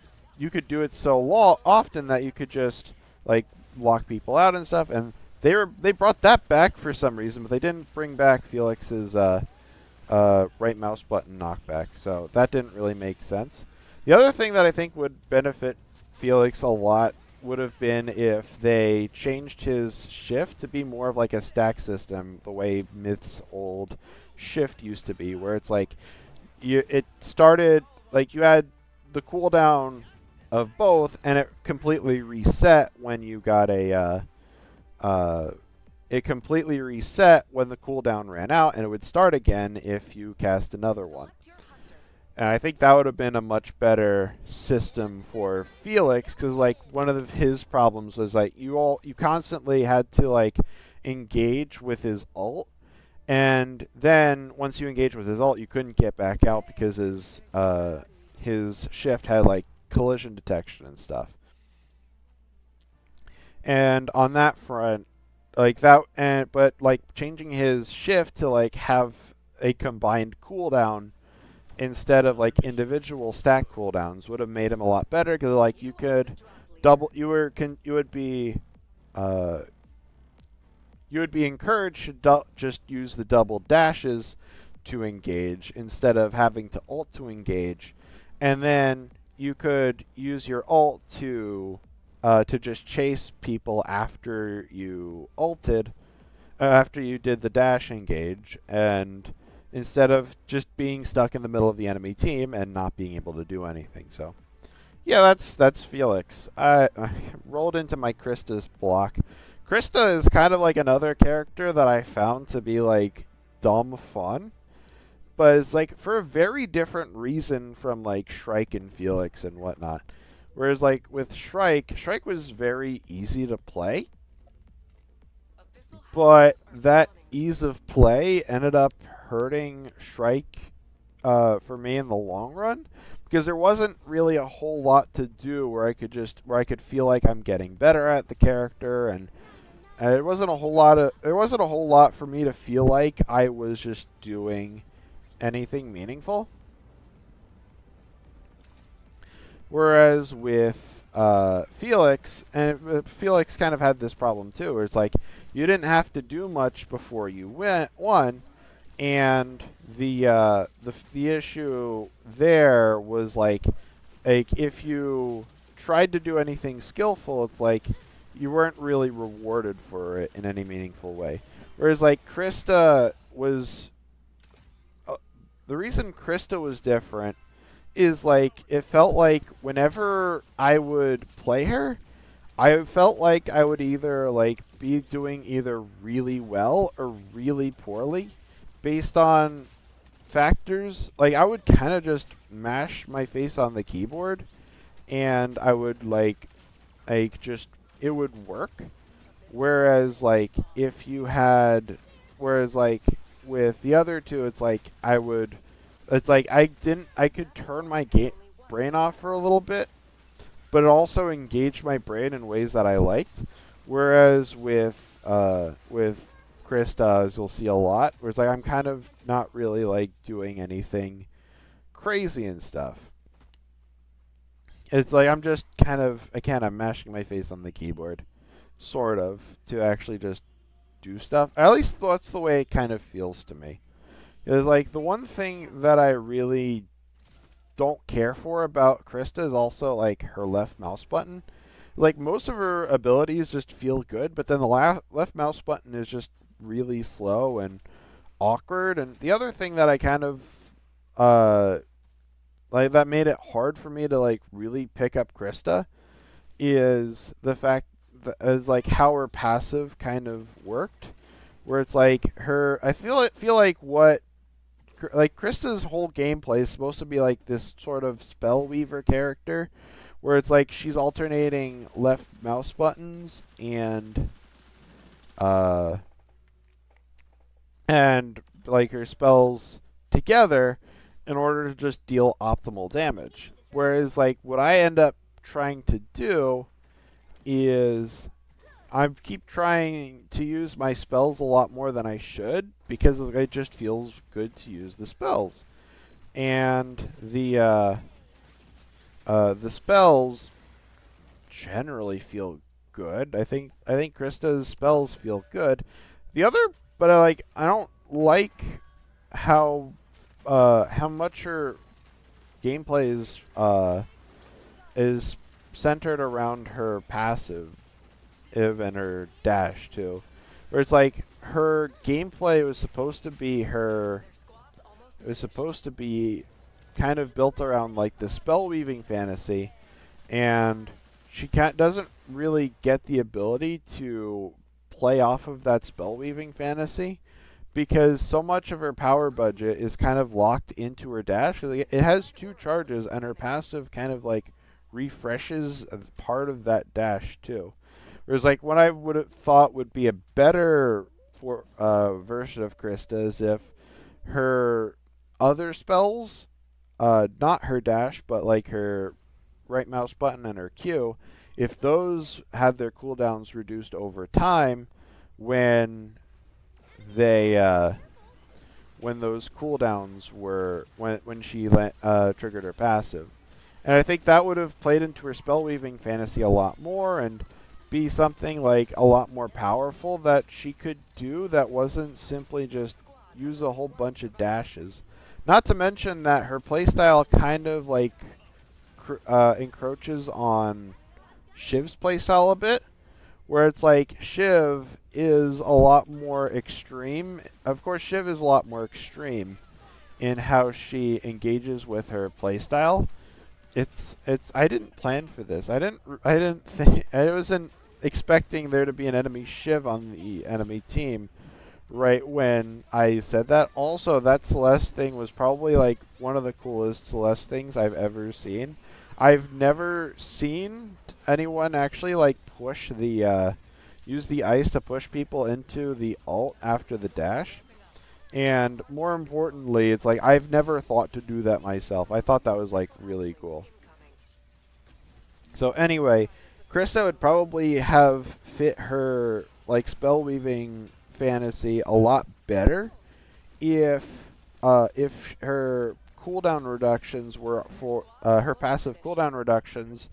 could do it so often that you could just like lock people out and stuff. And they brought that back for some reason, but they didn't bring back Felix's right mouse button knockback. So that didn't really make sense. The other thing that I think would benefit Felix a lot would have been if they changed his shift to be more of like a stack system, the way Myth's old shift used to be, where it's like it started like you had the cooldown of both, and it completely reset when you got it completely reset when the cooldown ran out, and it would start again if you cast another one. And I think that would have been a much better system for Felix, because like one of his problems was like you constantly had to like engage with his ult, and then once you engage with his ult, you couldn't get back out because his shift had like collision detection and stuff. And on that front, like that, and but like changing his shift to like have a combined cooldown instead of like individual stack cooldowns would have made him a lot better, because like you could uh, you would be encouraged to just use the double dashes to engage instead of having to ult to engage, and then you could use your ult to just chase people after you ulted, after you did the dash engage, and instead of just being stuck in the middle of the enemy team and not being able to do anything. So, yeah, that's Felix. I rolled into my Krista's block. Krista is kind of like another character that I found to be like dumb fun, but it's like for a very different reason from like Shrike and Felix and whatnot. Whereas like with Shrike was very easy to play, but that ease of play ended up hurting Shrike for me in the long run, because there wasn't really a whole lot to do where I could feel like I'm getting better at the character, and there wasn't a whole lot for me to feel like I was just doing anything meaningful. Whereas with Felix, and Felix kind of had this problem too, where it's like you didn't have to do much before you won, and the issue there was like if you tried to do anything skillful, it's like you weren't really rewarded for it in any meaningful way. Whereas like Krista was, the reason Krista was different is like it felt like whenever I would play her, I felt like I would either like be doing either really well or really poorly based on factors. Like I would kind of just mash my face on the keyboard and I would like just it would work. Whereas like if you had whereas like with the other two, it's like I could turn my brain off for a little bit, but it also engaged my brain in ways that I liked. Whereas with Krista, as you'll see a lot, where it's like I'm kind of not really like doing anything crazy and stuff. It's like I'm just I'm mashing my face on the keyboard, sort of, to actually just do stuff. At least that's the way it kind of feels to me. It's like the one thing that I really don't care for about Krista is also like her left mouse button. Like most of her abilities just feel good, but then the left mouse button is just really slow and awkward. And the other thing that I kind of like that made it hard for me to like really pick up Krista is the fact that is like how her passive kind of worked, where it's like I feel like what like Krista's whole gameplay is supposed to be like this sort of spell weaver character, where it's like she's alternating left mouse buttons and like her spells together in order to just deal optimal damage. Whereas like what I end up trying to do is I keep trying to use my spells a lot more than I should, because it just feels good to use the spells. And the spells generally feel good. I think Krista's spells feel good. But I don't like how much her gameplay is centered around her passive and her dash too, where it's like her gameplay was supposed to be kind of built around like the spell weaving fantasy, and she doesn't really get the ability to play off of that spell weaving fantasy because so much of her power budget is kind of locked into her dash. It has 2 charges, and her passive kind of like refreshes part of that dash too. Whereas like what I would have thought would be a better version of Krista is if her other spells, not her dash, but like her right mouse button and her Q, if those had their cooldowns reduced over time, when they when those cooldowns were when she triggered her passive, and I think that would have played into her spell weaving fantasy a lot more and be something like a lot more powerful that she could do that wasn't simply just use a whole bunch of dashes. Not to mention that her playstyle kind of like encroaches on Shiv's playstyle a bit, where it's like Shiv is a lot more extreme. Of course, Shiv is a lot more extreme in how she engages with her playstyle. It's I didn't plan for this. I didn't think I wasn't expecting there to be an enemy Shiv on the enemy team right when I said that. Also, that Celeste thing was probably like one of the coolest Celeste things I've ever seen. I've never seen anyone actually like push the use the ice to push people into the ult after the dash. And more importantly, it's like I've never thought to do that myself. I thought that was like really cool. So anyway, Krista would probably have fit her like spell weaving fantasy a lot better if her cooldown reductions were for her passive cooldown reductions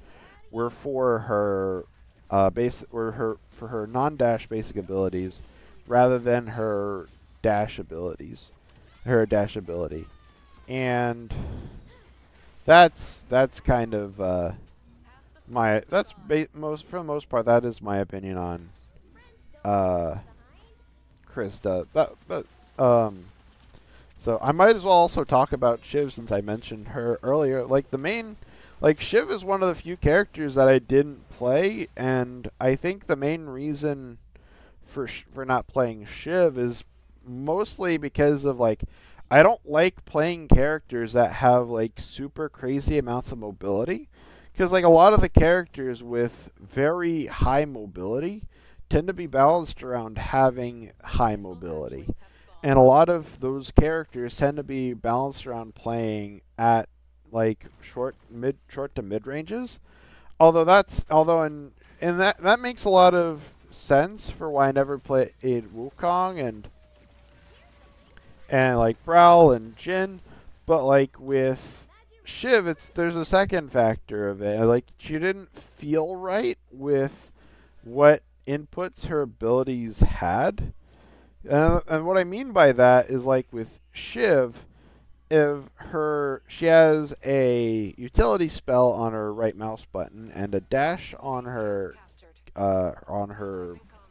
were for her for her non-dash basic abilities rather than her dash abilities, her dash ability, and that's kind of for the most part that is my opinion on Krista. So I might as well also talk about Shiv since I mentioned her earlier. Shiv is one of the few characters that I didn't play, and I think the main reason for not playing Shiv is mostly because of like I don't like playing characters that have like super crazy amounts of mobility, because like a lot of the characters with very high mobility tend to be balanced around having high mobility. And a lot of those characters tend to be balanced around playing at like short to mid ranges. And that makes a lot of sense for why I never played Wukong and like Brawl and Jin, but like with Shiv, there's a second factor of it. Like she didn't feel right with what inputs her abilities had. And what I mean by that is like with Shiv, she has a utility spell on her right mouse button and a dash on her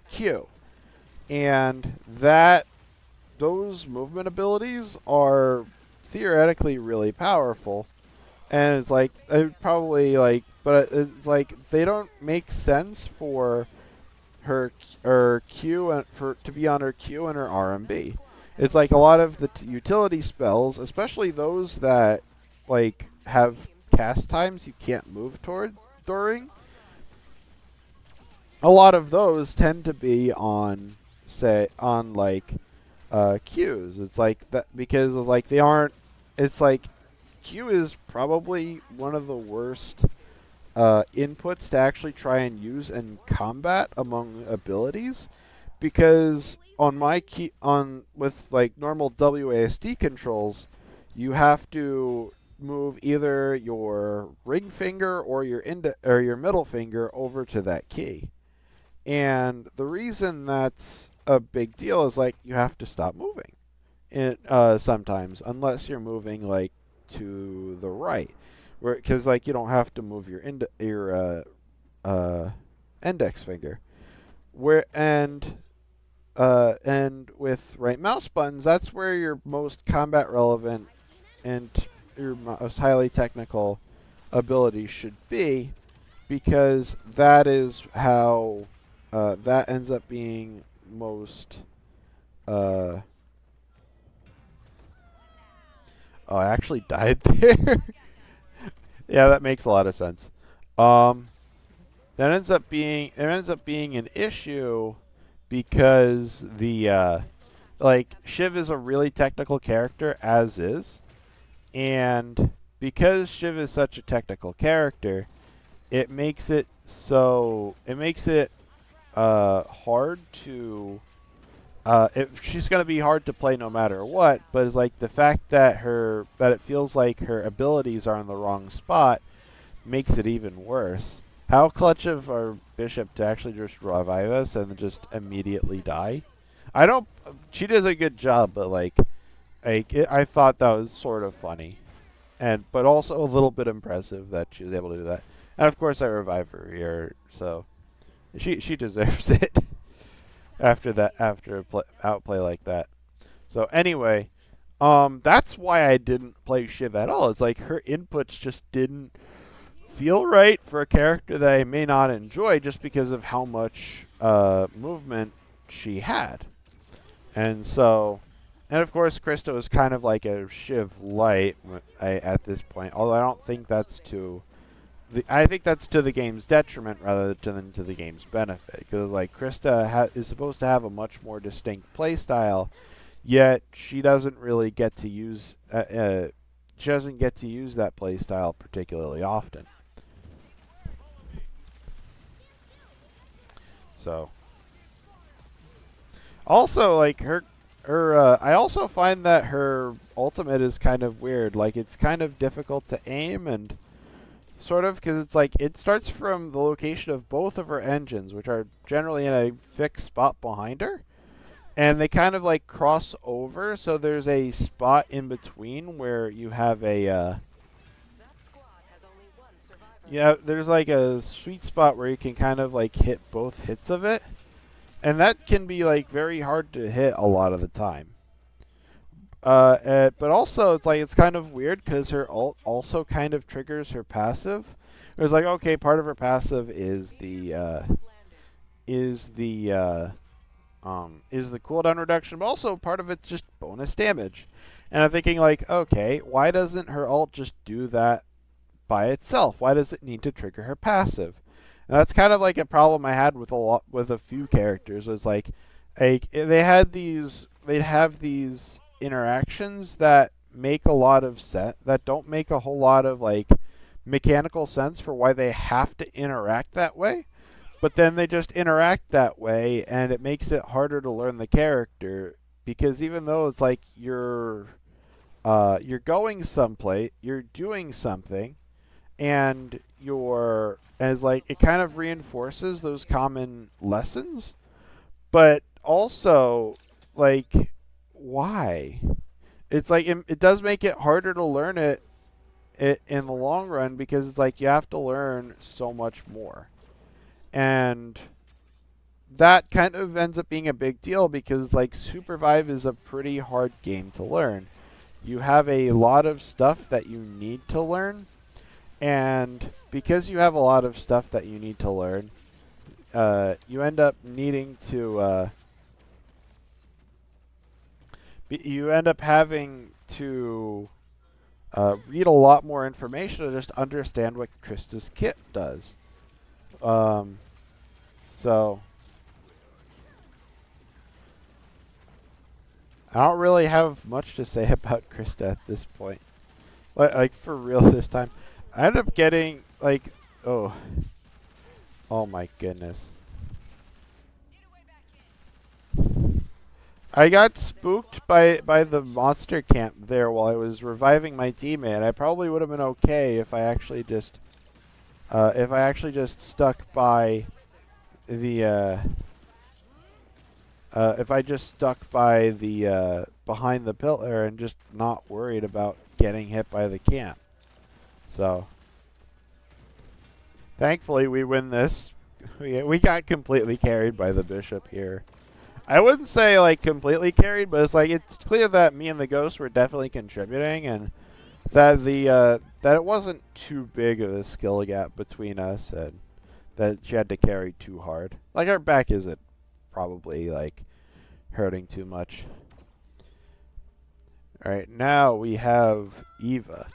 Q, and those movement abilities are theoretically really powerful, and it's like but it's like they don't make sense for her Q and to be on her Q and her RMB. It's like a lot of the utility spells, especially those that like have cast times you can't move during. A lot of those tend to be on Qs. It's like that because like they aren't. It's like Q is probably one of the worst inputs to actually try and use in combat among abilities, because with like normal WASD controls, you have to move either your ring finger or your middle finger over to that key. And the reason that's a big deal is like you have to stop moving sometimes, unless you're moving like to the right, because like you don't have to move your index finger. And with right mouse buttons, that's where you're most combat relevant and your most highly technical ability should be, because that is how that ends up being most. Oh, I actually died there. Yeah, that makes a lot of sense. That ends up being an issue because the like Shiv is a really technical character as is, and because Shiv is such a technical character, it makes it hard to she's going to be hard to play no matter what, but it's like the fact that it feels like her abilities are in the wrong spot makes it even worse. How clutch of our bishop to actually just revive us and just immediately die. I don't. She does a good job, but I thought that was sort of funny, but also a little bit impressive that she was able to do that. And of course, I revive her here, so she deserves it after a outplay like that. So anyway, that's why I didn't play Shiv at all. It's like her inputs just didn't feel right for a character that I may not enjoy just because of how much movement she had. And so, and of course, Krista is kind of like a Shiv light at this point, although I don't think that's I think that's to the game's detriment rather than to the game's benefit, because like Krista is supposed to have a much more distinct play style, yet she doesn't really get to use she doesn't get to use that play style particularly often. So, also like her I also find that her ultimate is kind of weird. Like it's kind of difficult to aim and sort of, because it's like it starts from the location of both of her engines, which are generally in a fixed spot behind her, and they kind of like cross over, so there's a spot in between where you have there's like a sweet spot where you can kind of like hit both hits of it, and that can be like very hard to hit a lot of the time. But also, it's like it's kind of weird because her ult also kind of triggers her passive. It's like, okay, part of her passive is the cooldown reduction, but also part of it's just bonus damage. And I'm thinking like, okay, why doesn't her ult just do that by itself? Why does it need to trigger her passive? And that's kind of like a problem I had with a few characters. Was like they'd have these interactions that make a lot of sense, that don't make a whole lot of like mechanical sense for why they have to interact that way, but then they just interact that way, and it makes it harder to learn the character, because even though it's like you're going someplace, you're doing something, and as like it kind of reinforces those common lessons, but also like why? It's like it does make it harder to learn it in the long run, because it's like you have to learn so much more. And that kind of ends up being a big deal, because like Supervive is a pretty hard game to learn. You have a lot of stuff that you need to learn, and because you have a lot of stuff that you need to learn, you end up needing to you end up having to read a lot more information to just understand what Krista's kit does. So I don't really have much to say about Krista at this point. Like for real this time. I ended up getting like, oh my goodness. I got spooked by the monster camp there while I was reviving my teammate. I probably would have been okay if I actually just stuck by the behind the pillar and just not worried about getting hit by the camp. So thankfully we win this. We got completely carried by the bishop here. I wouldn't say like completely carried, but it's like it's clear that me and the ghost were definitely contributing, and that it wasn't too big of a skill gap between us, and that she had to carry too hard. Like her back isn't probably like hurting too much. All right, now we have Eva.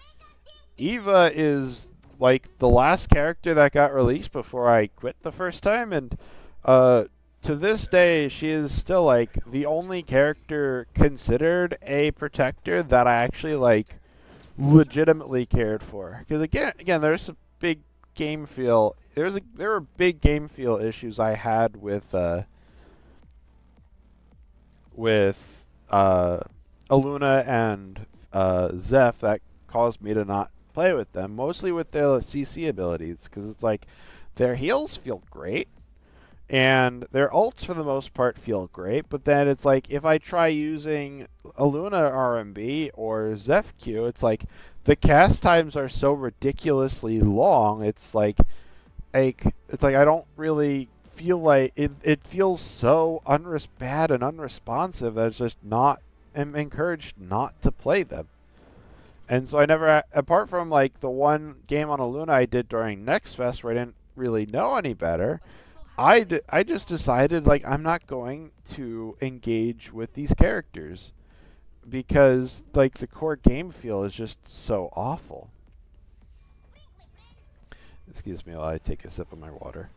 Eva is like the last character that got released before I quit the first time, and to this day, she is still like the only character considered a protector that I actually like legitimately cared for. Because again, there's a big game feel. There were big game feel issues I had with Aluna and Zeph that caused me to not play with them, mostly with their CC abilities, because it's like their heals feel great and their ults for the most part feel great, but then it's like if I try using Aluna RMB or Zeph Q, it's like the cast times are so ridiculously long. It's like I don't really feel like it feels so bad and unresponsive that it's just not am encouraged not to play them. And so I never, apart from like the one game on Aluna I did during Next Fest where I didn't really know any better, I just decided like I'm not going to engage with these characters because like the core game feel is just so awful. Excuse me while I take a sip of my water.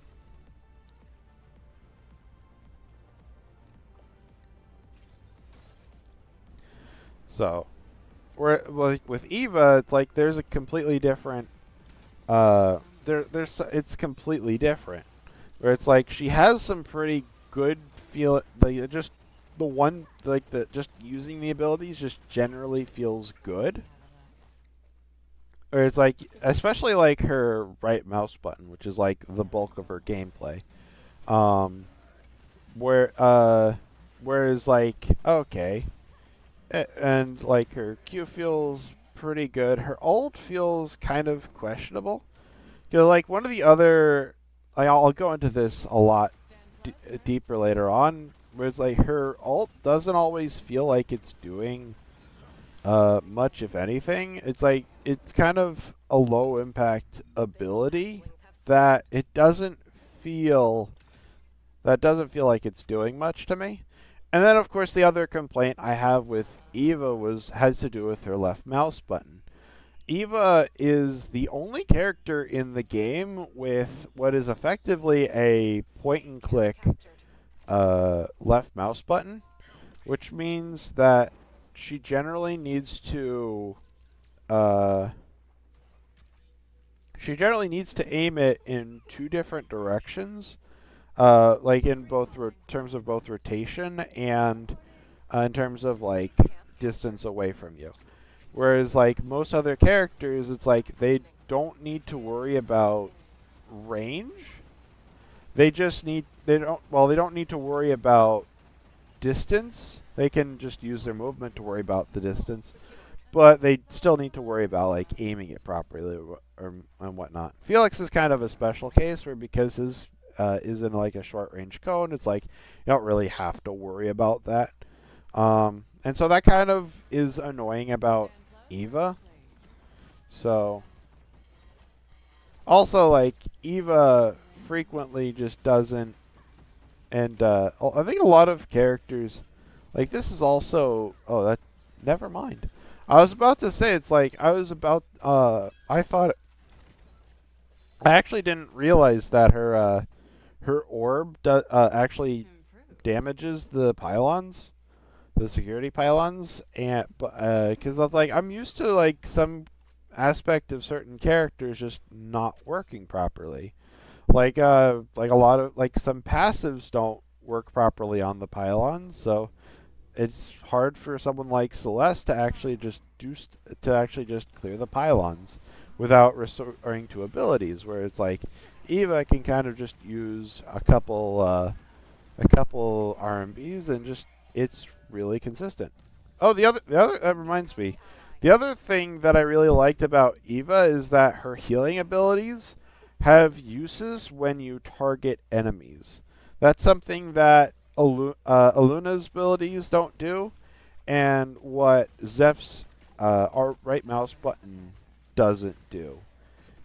So, like with Eva, it's like there's a completely different. It's completely different. Where it's like she has some pretty good feel. Like just the one like the just using the abilities just generally feels good. Or it's like especially like her right mouse button, which is like the bulk of her gameplay. Um, where whereas like okay, and like her Q feels pretty good. Her ult feels kind of questionable. You know, like one of the other, like I'll go into this a lot deeper later on. Where it's like her ult doesn't always feel like it's doing much, if anything. It's like it's kind of a low impact ability that it doesn't feel like it's doing much to me. And then, of course, the other complaint I have with Eva has to do with her left mouse button. Eva is the only character in the game with what is effectively a point and click left mouse button, which means that she generally needs to aim it in two different directions, like in both terms of both rotation and in terms of like distance away from you. Whereas like most other characters, it's like they don't need to worry about range. They don't need to worry about distance. They can just use their movement to worry about the distance, but they still need to worry about like aiming it properly and whatnot. Felix is kind of a special case where because his is in like a short range cone, it's like you don't really have to worry about that. And so that kind of is annoying about Eva. So also like Eva frequently just doesn't, and I think a lot of characters like this is also that never mind. I was about to say it's like I thought I actually didn't realize that her orb actually damages the pylons, the security pylons, and because I'm used to like some aspect of certain characters just not working properly, like a lot of like some passives don't work properly on the pylons, so it's hard for someone like Celeste to actually just clear the pylons without resorting to abilities. Where it's like Eva can kind of just use a couple RMBs and just it's really consistent. Oh, the other that reminds me. The other thing that I really liked about Eva is that her healing abilities have uses when you target enemies. That's something that Aluna's abilities don't do, and what Zeph's our right mouse button doesn't do.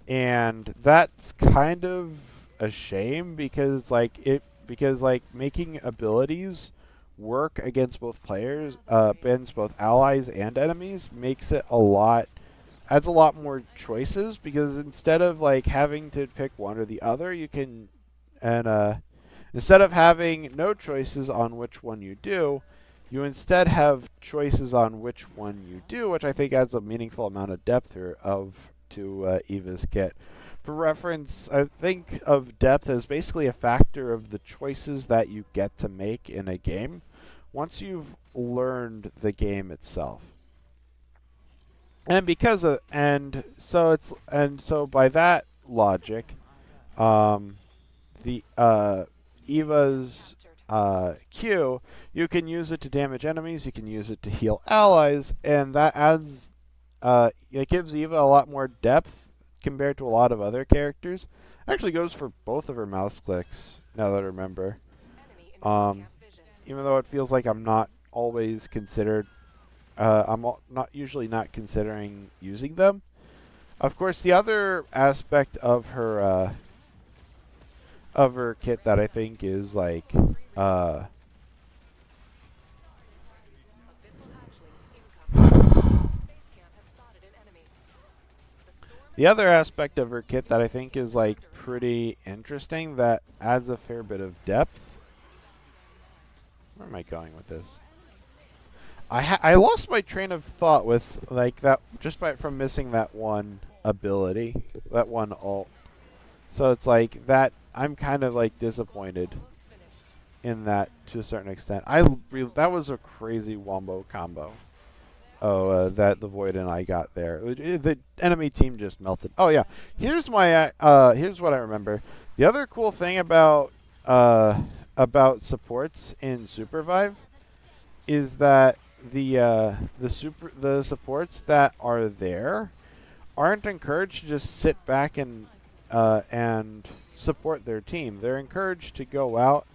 And that's kind of a shame because like making abilities work against both players, against both allies and enemies makes it adds a lot more choices, because instead of like having to pick one or the other, you can and instead of having no choices on which one you do, you instead have choices on which one you do, which I think adds a meaningful amount of depth here to Eva's kit. For reference, I think of depth as basically a factor of the choices that you get to make in a game once you've learned the game itself. And because of and so by that logic, um, the Eva's Q, you can use it to damage enemies, you can use it to heal allies, and that adds it gives Eva a lot more depth compared to a lot of other characters. Actually goes for both of her mouse clicks, now that I remember. Even though it feels like I'm not always considered, not usually not considering using them. Of course, the other aspect of her kit that I think is like the other aspect of her kit that I think is like pretty interesting, that adds a fair bit of depth. Where am I going with this? I lost my train of thought with like that just from missing that one ability, that one ult. So it's like that I'm kind of like disappointed in that to a certain extent. That was a crazy wombo combo. Oh, that the Void and I got there. The enemy team just melted. Oh yeah, here's what I remember. The other cool thing about supports in Supervive is that the supports that are there aren't encouraged to just sit back and support their team. They're encouraged to go out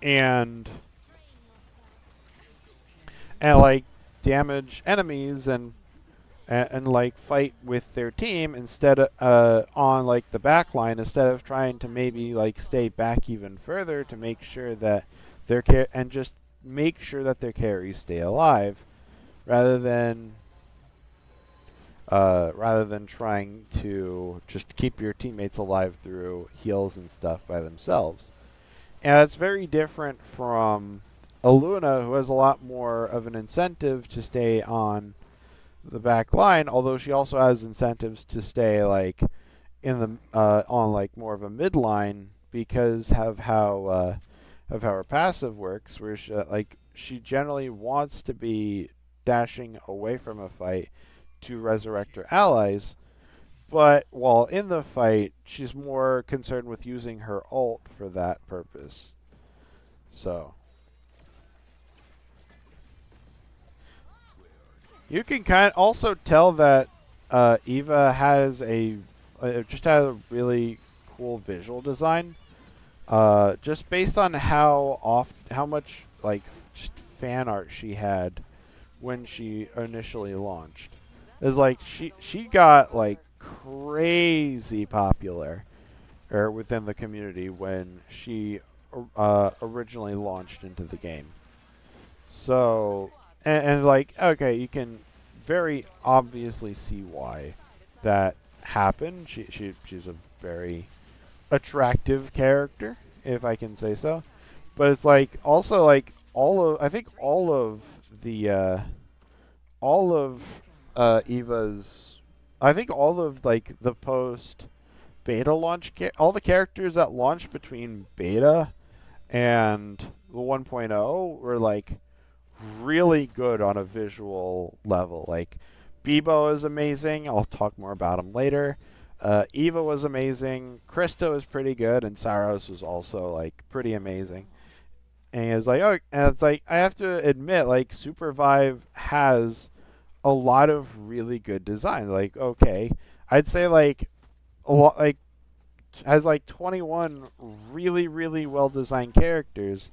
and like damage enemies and like fight with their team instead of on like the back line, instead of trying to maybe like stay back even further to make sure that and just make sure that their carries stay alive, rather than trying to just keep your teammates alive through heals and stuff by themselves. And it's very different from Aluna, who has a lot more of an incentive to stay on the back line, although she also has incentives to stay like in the on like more of a mid line because of how her passive works, where she generally wants to be dashing away from a fight to resurrect her allies, but while in the fight, she's more concerned with using her ult for that purpose. So you can kind of also tell that Eva has just has a really cool visual design, just based on how much like fan art she had when she initially launched. It's like she got like crazy popular within the community when she originally launched into the game. So and like, okay, you can very obviously see why that happened. She's a very attractive character, if I can say so. But it's like also like I think all of Eva's, I think all of like the post beta launch all the characters that launched between beta and the 1.0 were like really good on a visual level. Like Bebo is amazing. I'll talk more about him later. Eva was amazing. Krista was pretty good, and Saros was also like pretty amazing. And it's like, oh, and it's like I have to admit, like Supervive has a lot of really good design. Like, okay, I'd say like a lot, like has like 21 really really well designed characters,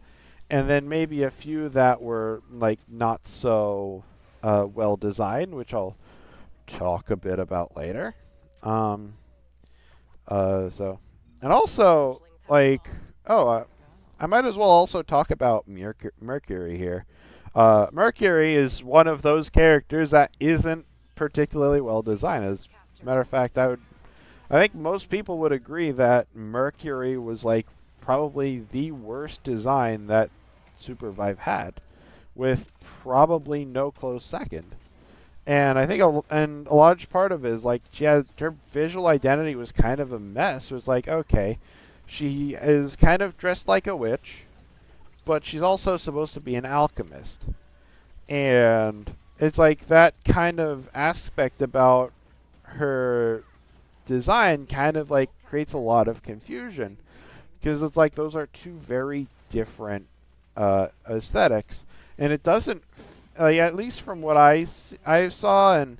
and then maybe a few that were like not so well designed, which I'll talk a bit about later. Um, and also, like, I might as well also talk about Mercury here. Mercury is one of those characters that isn't particularly well designed. As a matter of fact, I think most people would agree that Mercury was like probably the worst design that Supervive had, with probably no close second. And I think and a large part of it is like her visual identity was kind of a mess. It was like, okay, she is kind of dressed like a witch, but she's also supposed to be an alchemist. And it's like that kind of aspect about her design kind of like creates a lot of confusion, because it's like those are two very different aesthetics, and it doesn't, at least from what I saw and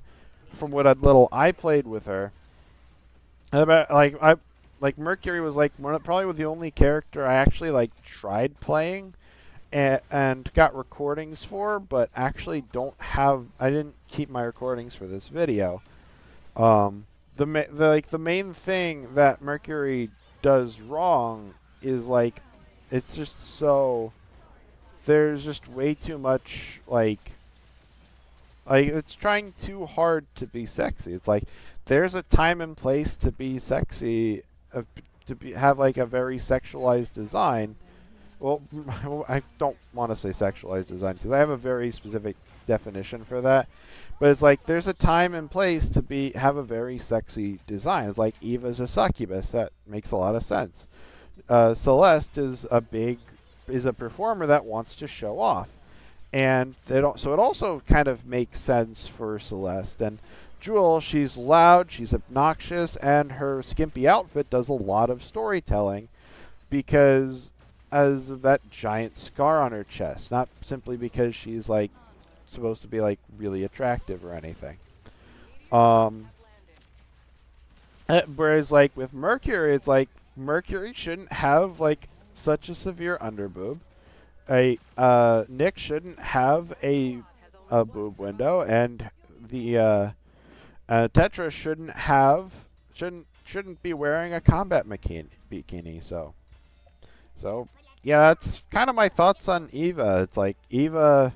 from what little I played with her. Like Mercury was like probably the only character I actually like tried playing and got recordings for, but actually I didn't keep my recordings for this video. The main thing that Mercury does wrong is like it's just so there's just way too much like it's trying too hard to be sexy. It's like there's a time and place to be sexy, have like a very sexualized design. Well, I don't want to say sexualized design because I have a very specific definition for that. But it's like there's a time and place to have a very sexy design. It's like Eva's a succubus. That makes a lot of sense. Celeste is a performer that wants to show off, and so it also kind of makes sense for Celeste. And Jewel, she's loud, she's obnoxious, and her skimpy outfit does a lot of storytelling because as of that giant scar on her chest, not simply because she's like supposed to be like really attractive or anything. Whereas like with Mercury, it's like Mercury shouldn't have like such a severe underboob. Nick shouldn't have a boob window, and the Tetra shouldn't be wearing a combat bikini. So yeah, that's kind of my thoughts on Eva. It's like Eva,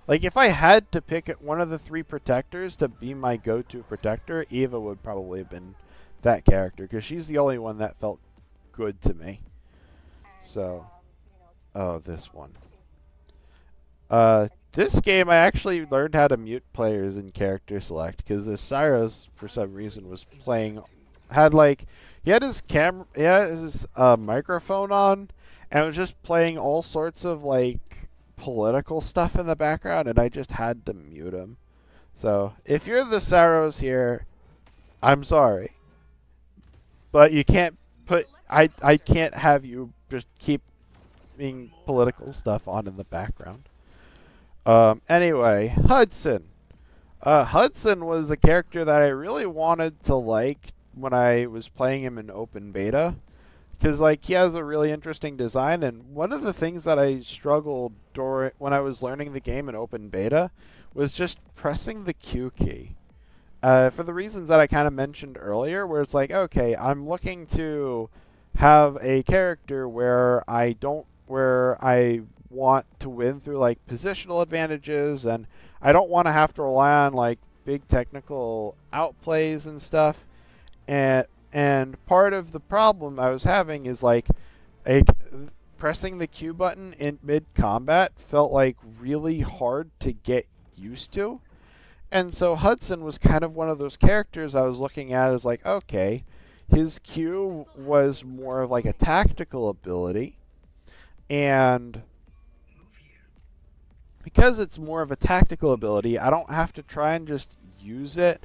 like if I had to pick one of the three protectors to be my go-to protector, Eva would probably have been that character because she's the only one that felt good to me. So, this one. This game I actually learned how to mute players in character select because the Cyrus for some reason was he had his microphone on and was just playing all sorts of like political stuff in the background, and I just had to mute him. So if you're the Saros here, I'm sorry, but you can't I can't have you just keep being political stuff on in the background. Anyway, Hudson. Hudson was a character that I really wanted to like when I was playing him in open beta, because like he has a really interesting design, and one of the things that I struggled when I was learning the game in open beta was just pressing the Q key. For the reasons that I kind of mentioned earlier, where it's like, okay, I'm looking to have a character where I want to win through like positional advantages, and I don't want to have to rely on like big technical outplays and stuff. And part of the problem I was having is like pressing the Q button in mid combat felt like really hard to get used to. And so Hudson was kind of one of those characters I was looking at as like, okay, his Q was more of like a tactical ability, and because it's more of a tactical ability, I don't have to try and just use it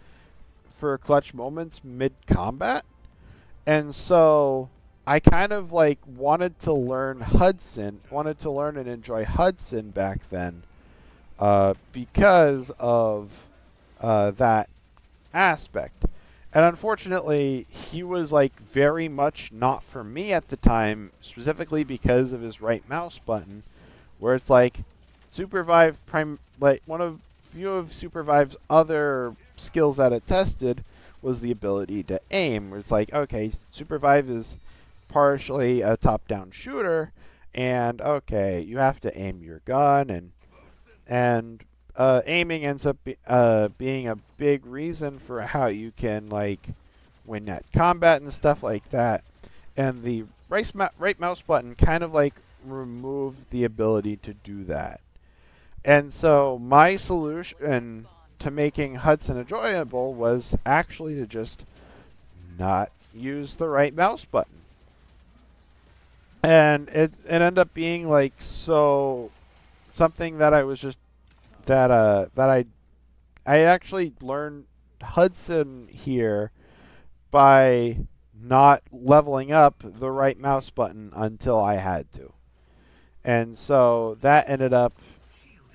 for clutch moments mid-combat. And so I kind of like wanted to learn and enjoy Hudson back then because of that aspect. And unfortunately, he was like very much not for me at the time, specifically because of his right mouse button, where it's like Supervive one of few of Supervive's other skills that it tested was the ability to aim. Where it's like, okay, Supervive is partially a top-down shooter, and okay, you have to aim your gun, and aiming ends up being a big reason for how you can like win at combat and stuff like that. And the right mouse button kind of like removed the ability to do that. And so my solution to making Hudson enjoyable was actually to just not use the right mouse button. And it ended up being like so something that I was just that I actually learned Hudson here by not leveling up the right mouse button until I had to. And so that ended up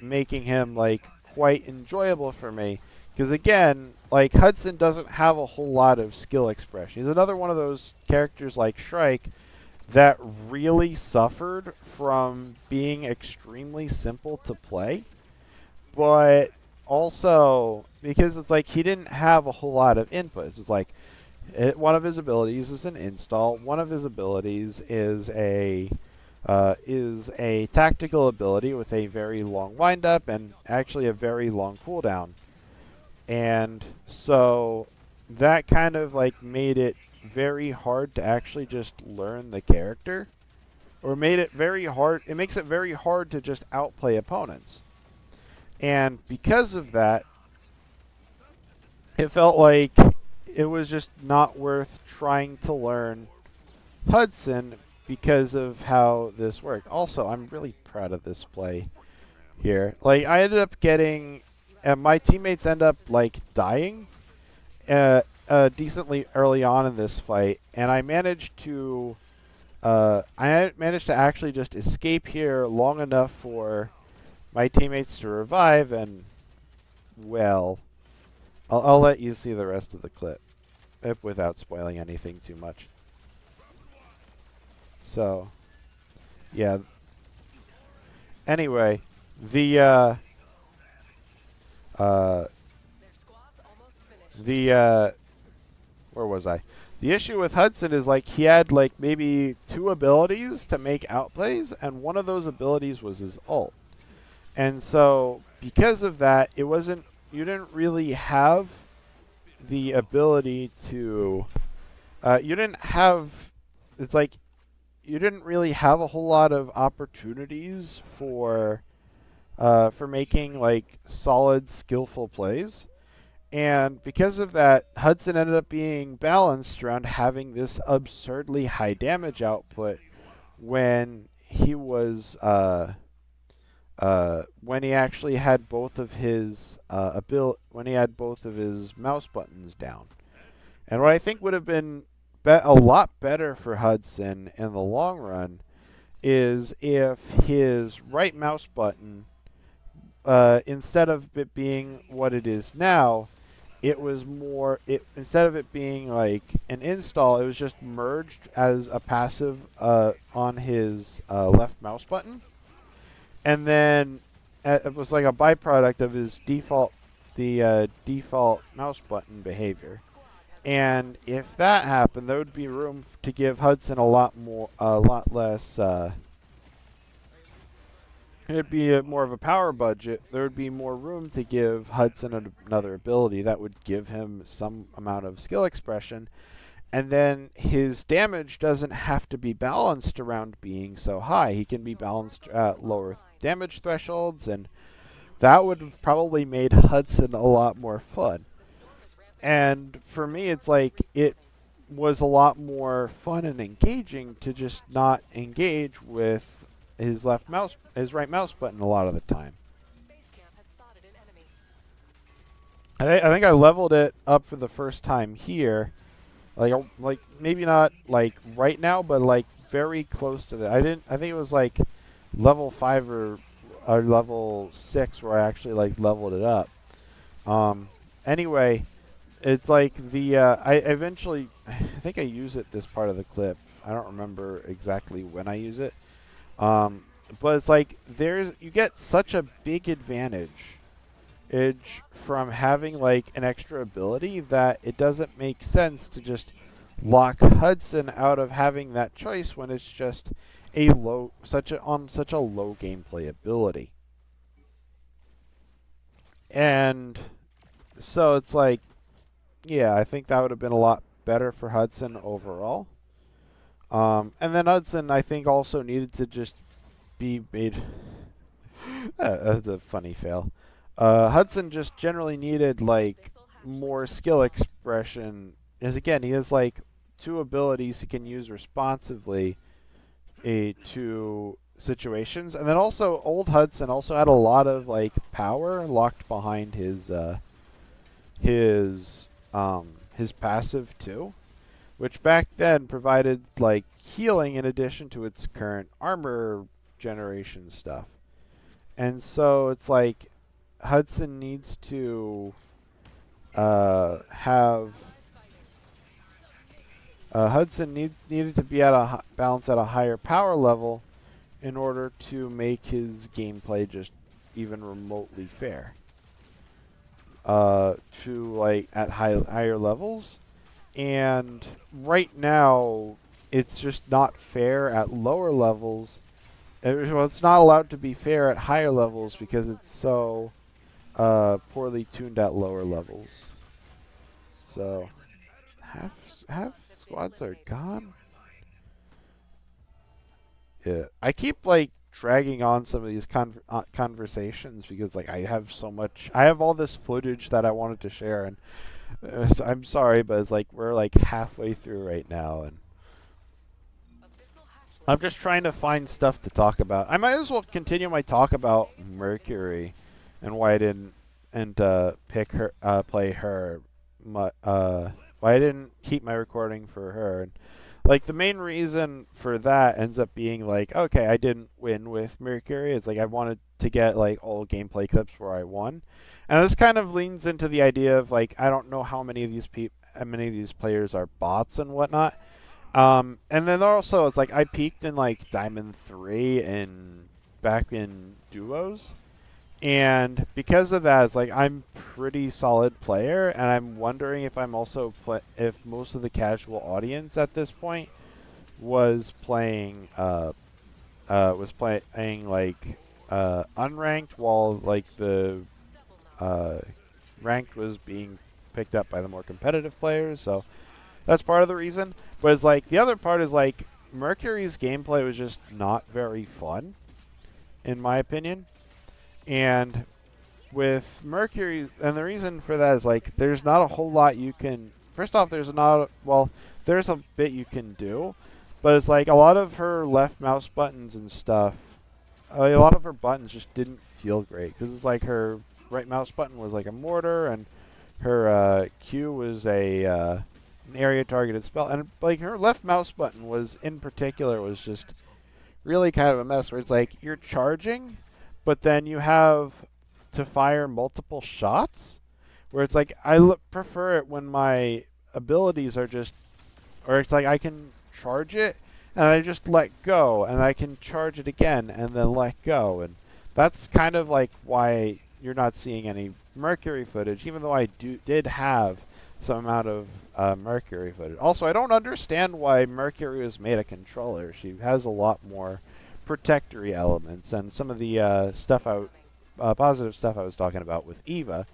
making him like quite enjoyable for me because again, like Hudson doesn't have a whole lot of skill expression. He's another one of those characters like Shrike that really suffered from being extremely simple to play, but also because it's like he didn't have a whole lot of inputs. It's like one of his abilities is an install. One of his abilities is a tactical ability with a very long windup and actually a very long cooldown. And so that kind of like made it very hard to actually just learn the character, or made it very hard. It makes it very hard to just outplay opponents. And because of that, it felt like it was just not worth trying to learn Hudson because of how this worked. Also, I'm really proud of this play here. Like, I ended up getting, my teammates end up like dying decently early on in this fight, and I managed to actually just escape here long enough for my teammates to revive, and well, I'll let you see the rest of the clip without spoiling anything too much. So, yeah. Anyway, the where was I? The issue with Hudson is like he had like maybe 2 abilities to make outplays, and one of those abilities was his ult. And so because of that, it wasn't, you didn't really have the ability to you didn't have, it's like you didn't really have a whole lot of opportunities for making like solid, skillful plays. And because of that, Hudson ended up being balanced around having this absurdly high damage output when he was when he actually had both of his when he had both of his mouse buttons down. And what I think would have been a lot better for Hudson in the long run is if his right mouse button, instead of it being what it is now, it was more, instead of it being like an install, it was just merged as a passive on his left mouse button. And then it was like a byproduct of his default mouse button behavior. And if that happened, there would be room to give Hudson a lot less. It'd be more of a power budget. There would be more room to give Hudson another ability that would give him some amount of skill expression. And then his damage doesn't have to be balanced around being so high. He can be balanced at lower damage thresholds, and that would have probably made Hudson a lot more fun. And for me, it's like it was a lot more fun and engaging to just not engage with his right mouse button a lot of the time. I think I leveled it up for the first time here, like maybe not like right now, but like very close to that. I think it was like level 5 or level 6 where I actually like leveled it up. Anyway, it's like I think I use it this part of the clip. I don't remember exactly when I use it. But it's like you get such a big advantage. from having like an extra ability that it doesn't make sense to just lock Hudson out of having that choice when it's just such a low gameplay ability. And so it's like, yeah, I think that would have been a lot better for Hudson overall. And then Hudson, I think, also needed to just be made. That's a funny fail. Hudson just generally needed like more skill expression. Because again, he has like two abilities he can use responsively to situations, and then also old Hudson also had a lot of like power locked behind his passive too, which back then provided like healing in addition to its current armor generation stuff. And so it's like Hudson needs to have needed to be at a balance at a higher power level in order to make his gameplay just even remotely fair. To like at higher levels, and right now it's just not fair at lower levels. Well, it's not allowed to be fair at higher levels because it's so poorly tuned at lower levels. So half squads are gone. Yeah, I keep like dragging on some of these conversations because like I have all this footage that I wanted to share, and I'm sorry, but it's like we're like halfway through right now, and I'm just trying to find stuff to talk about. I might as well continue my talk about Mercury and why I didn't play her. Why I didn't keep my recording for her. And like the main reason for that ends up being like, okay, I didn't win with Mercury. It's like I wanted to get like all gameplay clips where I won, and this kind of leans into the idea of like I don't know how many of these players are bots and whatnot. And then also it's like I peaked in like Diamond 3 back in duos. And because of that, it's like I'm pretty solid player, and I'm wondering if I'm also if most of the casual audience at this point was playing like unranked, while like the ranked was being picked up by the more competitive players. So that's part of the reason. But it's like the other part is like Mercury's gameplay was just not very fun, in my opinion. And with Mercury, and the reason for that is like there's not a whole lot you can. First off, there's a bit you can do, but it's like a lot of her left mouse buttons and stuff. A lot of her buttons just didn't feel great because it's like her right mouse button was like a mortar, and her Q was an area targeted spell, and like her left mouse button was in particular was just really kind of a mess. Where it's like you're charging, but then you have to fire multiple shots, where it's like I prefer it when my abilities are just, or it's like I can charge it and I just let go, and I can charge it again and then let go, and that's kind of like why you're not seeing any Mercury footage, even though I did have some amount of Mercury footage. Also, I don't understand why Mercury was made a controller. She has a lot more protectory elements, and some of the positive stuff I was talking about with Eva,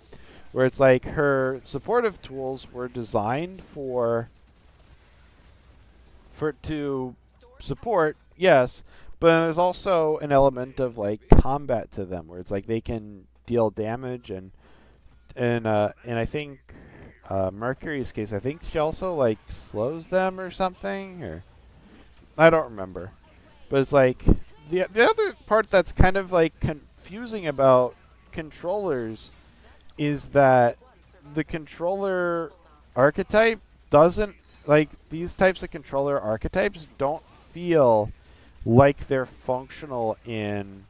where it's like her supportive tools were designed to support, yes, but then there's also an element of like combat to them, where it's like they can deal damage, and I think Mercury's case, I think she also like slows them or something, or I don't remember. But it's like the other part that's kind of like confusing about controllers is that the controller archetype doesn't, like, these types of controller archetypes don't feel like they're functional in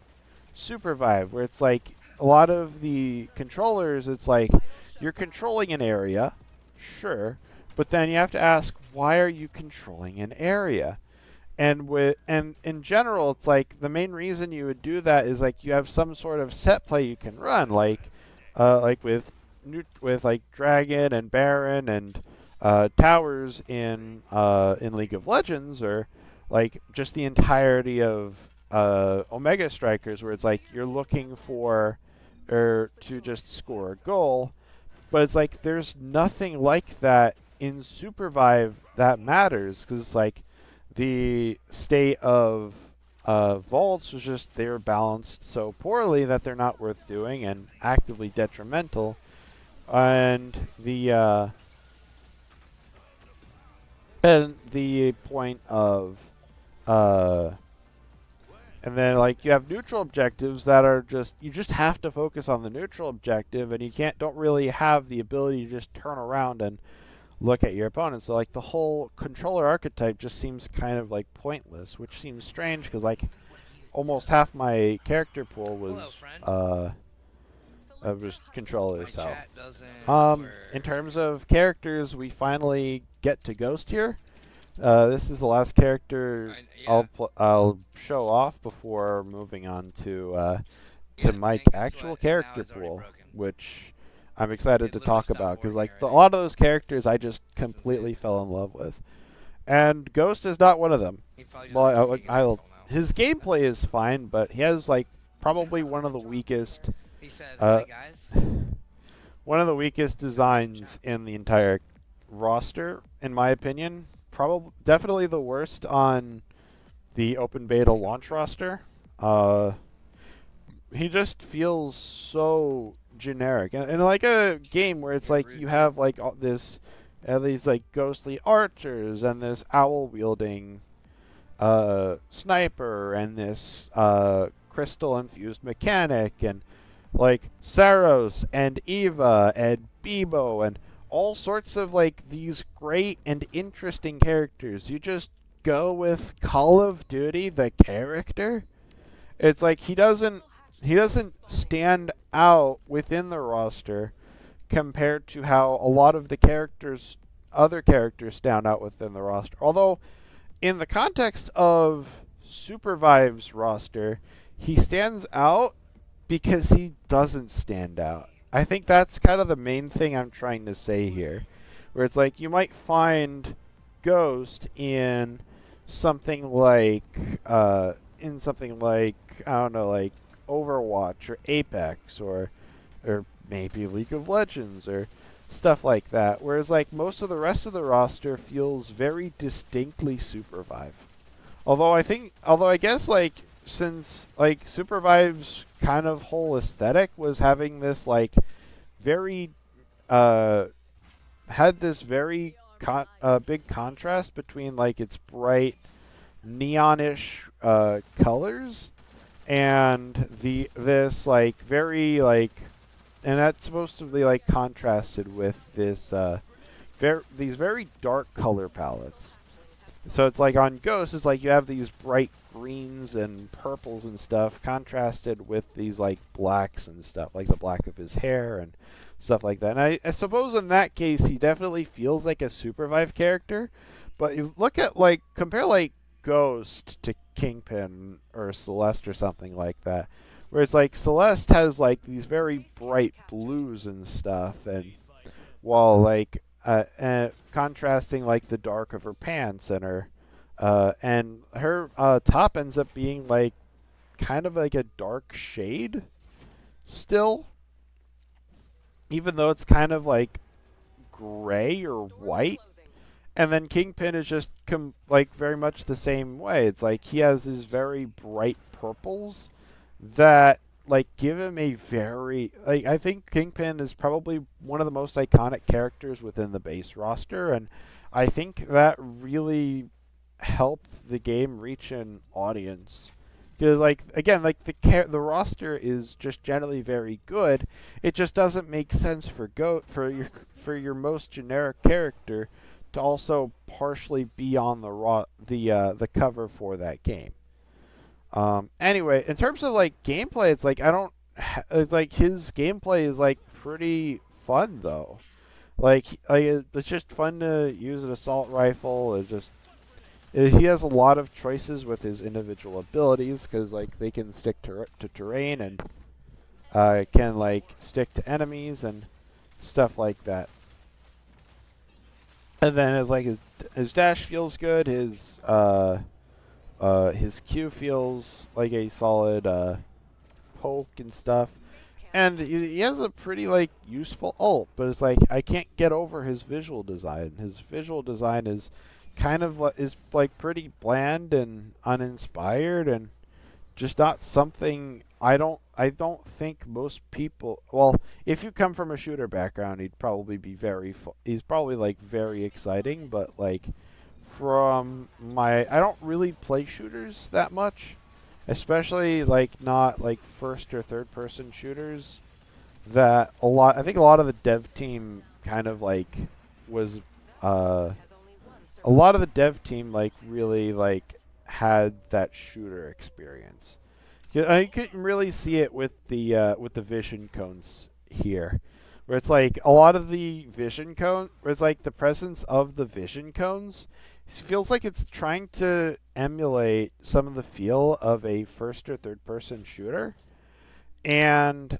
Supervive, where it's like a lot of the controllers, it's like you're controlling an area, sure, but then you have to ask, why are you controlling an area? And in general, it's like the main reason you would do that is like you have some sort of set play you can run. Like like with like Dragon and Baron and towers in League of Legends, or like just the entirety of Omega Strikers, where it's like you're looking for or to just score a goal, but it's like there's nothing like that in Supervive that matters, because it's like the state of vaults was just they were balanced so poorly that they're not worth doing and actively detrimental. And the point of uh, and then like you have neutral objectives that are just you just have to focus on the neutral objective, and you don't really have the ability to just turn around and look at your opponent. So like the whole controller archetype just seems kind of like pointless, which seems strange because like almost half my character pool was just controllers. So in terms of characters, we finally get to Ghost here. This is the last character I'll show off before moving on to my actual character pool, which I'm excited to talk about, because like a lot of those characters I just completely fell in love with, and Ghost is not one of them. Well, his gameplay is fine, but he has like probably one of the weakest uh, one of the weakest designs in the entire roster, in my opinion. Probably, definitely the worst on the open beta launch roster. Uh, he just feels so generic, and like a game where it's like you have like all these like ghostly archers and this owl wielding sniper and this crystal infused mechanic, and like Saros and Eva and Bebo and all sorts of like these great and interesting characters. You just go with Call of Duty the character. It's like he doesn't stand out within the roster compared to how a lot of the other characters stand out within the roster. Although in the context of Supervive's roster, he stands out because he doesn't stand out. I think that's kind of the main thing I'm trying to say here. Where it's like you might find Ghost in something like I don't know, like Overwatch or Apex or maybe League of Legends or stuff like that. Whereas like most of the rest of the roster feels very distinctly Supervive. Although I guess like since like Supervive's kind of whole aesthetic was having this like very uh had this very big contrast between like its bright neonish colors and this like very like, and that's supposed to be like contrasted with this these very dark color palettes. So it's like on Ghost, it's like you have these bright greens and purples and stuff contrasted with these like blacks and stuff, like the black of his hair and stuff like that. And I suppose in that case, he definitely feels like a Supervive character. But you look at like compare like Ghost to Kingpin or Celeste or something like that, where it's like Celeste has like these very bright blues and stuff, and while like contrasting like the dark of her pants and her top ends up being like kind of like a dark shade still, even though it's kind of like gray or white. And then Kingpin is just like very much the same way. It's like he has these very bright purples that like give him a very like I think Kingpin is probably one of the most iconic characters within the base roster, and I think that really helped the game reach an audience. Because like again, like the roster is just generally very good. It just doesn't make sense for your most generic character to also partially be on the cover for that game. Anyway, in terms of like gameplay, it's like I don't. It's like his gameplay is like pretty fun though. It's just fun to use an assault rifle. He has a lot of choices with his individual abilities because like they can stick to terrain, and can like stick to enemies and stuff like that. And then his dash feels good. His Q feels like a solid poke and stuff. And he has a pretty like useful ult, but it's like I can't get over his visual design. His visual design is kind of is like pretty bland and uninspired, and just not something I don't think most people. Well, if you come from a shooter background, he'd probably be he's probably like very exciting, but like from my I don't really play shooters that much, especially like not like first or third person shooters. That a lot I think a lot of the dev team kind of like was a lot of the dev team like really like had that shooter experience. You can really see it with the vision cones here, where it's like a lot of the vision cone, where it's like the presence of the vision cones feels like it's trying to emulate some of the feel of a first or third person shooter, and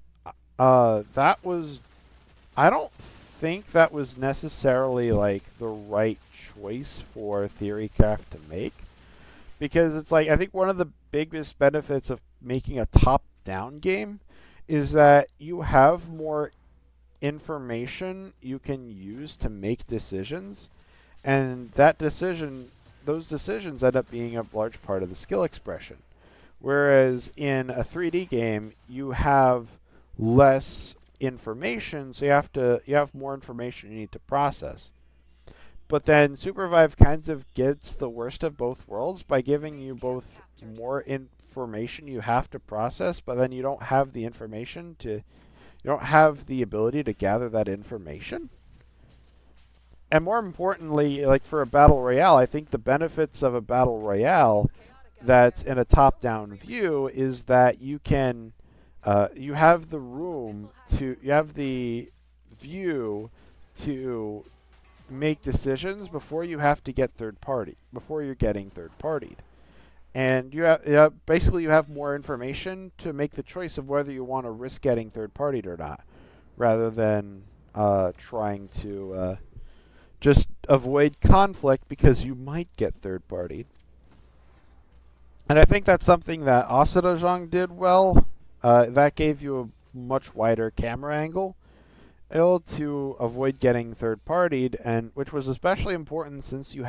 that was I don't think that was necessarily like the right choice for Theorycraft to make, because it's like I think one of the biggest benefits of making a top-down game is that you have more information you can use to make decisions, and those decisions end up being a large part of the skill expression. Whereas in a 3D game, you have less information, so you have more information you need to process. But then Supervive kind of gets the worst of both worlds by giving you both more information you have to process, but then you don't have the ability to gather that information. And more importantly, like for a battle royale, I think the benefits of a battle royale that's in a top-down view is that you have you have the view to make decisions before you have to get before you're getting third partied. And basically you have more information to make the choice of whether you want to risk getting third partied or not, rather than trying to just avoid conflict because you might get third partied. And I think that's something that Asadojong did well. That gave you a much wider camera angle to avoid getting third partied, and which was especially important since you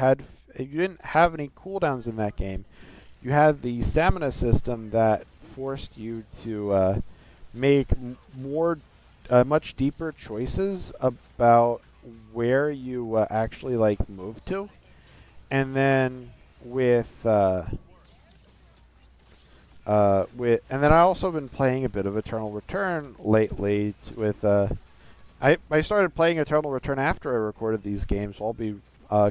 didn't have any cooldowns in that game. You had the stamina system that forced you to make much deeper choices about where you actually like move to, and then and then I also been playing a bit of Eternal Return lately I started playing Eternal Return after I recorded these games, so I'll be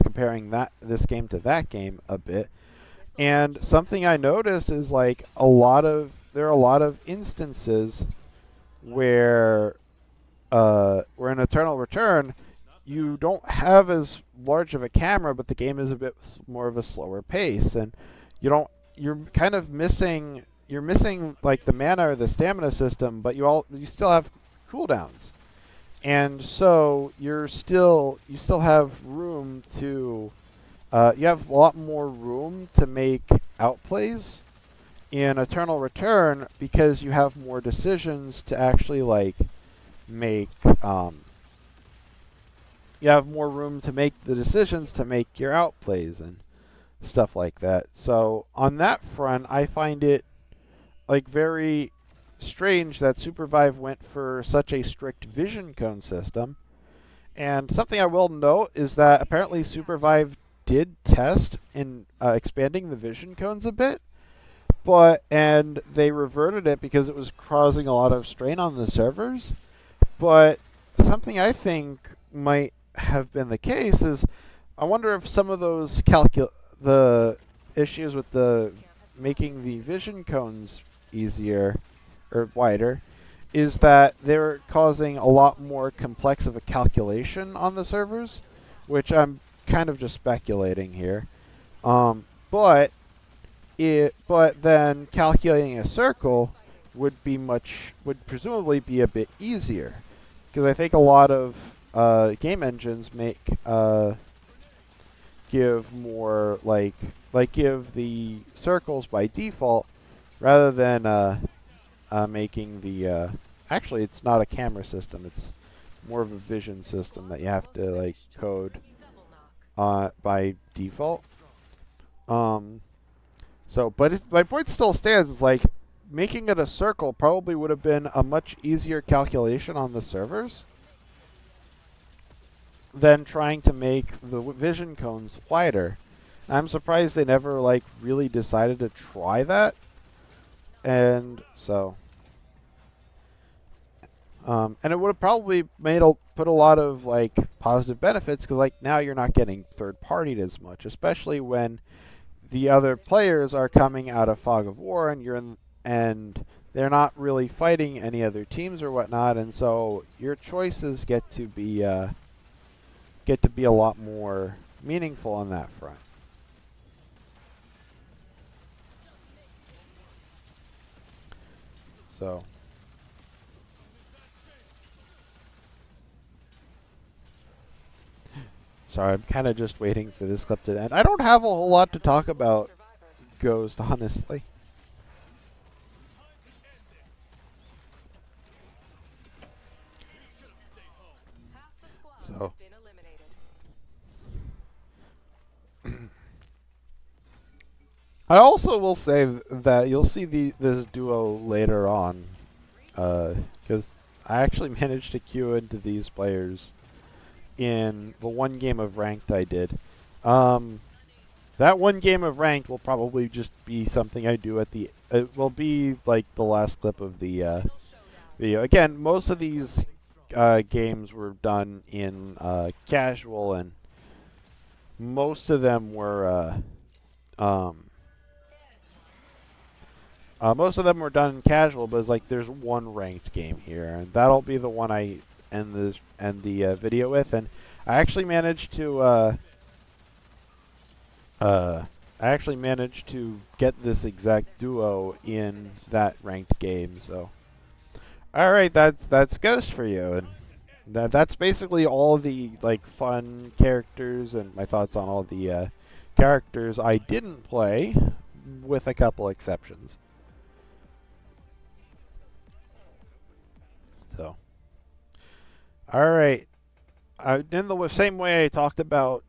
comparing this game to that game a bit. And something I noticed is like there are a lot of instances where in Eternal Return you don't have as large of a camera, but the game is a bit more of a slower pace, and you're kind of missing like the mana or the stamina system, but you still have cooldowns. And so you still have room to you have a lot more room to make outplays in Eternal Return because you have more decisions to actually like make you have more room to make the decisions to make your outplays and stuff like that. So on that front, I find it like very strange that Supervive went for such a strict vision cone system. And something I will note is that apparently Supervive did test in expanding the vision cones a bit, and they reverted it because it was causing a lot of strain on the servers. But something I think might have been the case is I wonder if some of those the issues with the making the vision cones easier or wider is that they're causing a lot more complex of a calculation on the servers, which I'm kind of just speculating here. But then calculating a circle would presumably be a bit easier, because I think a lot of game engines give more give the circles by default rather than making the actually it's not a camera system, it's more of a vision system that you have to code by default. But my point still stands. It's like making it a circle probably would have been a much easier calculation on the servers than trying to make the vision cones wider. And I'm surprised they never really decided to try that. And so, and it would have probably put a lot of positive benefits, because now you're not getting third partied as much, especially when the other players are coming out of Fog of War and they're not really fighting any other teams or whatnot, and so your choices get to be a lot more meaningful on that front. So. Sorry, I'm kind of just waiting for this clip to end. I don't have a whole lot to talk about Ghost, honestly. So. I also will say that you'll see this duo later on, because I actually managed to queue into these players in the one game of ranked I did. That one game of ranked will probably just be something I do at the. It will be the last clip of the video. Again, most of these games were done in casual, and most of them were done in casual. But it's there's one ranked game here, and that'll be the one I end the video with. And I actually managed to get this exact duo in that ranked game. So, all right, that's Ghost for you, and that's basically all the fun characters and my thoughts on all the characters I didn't play, with a couple exceptions. So. All right. In the same way I talked about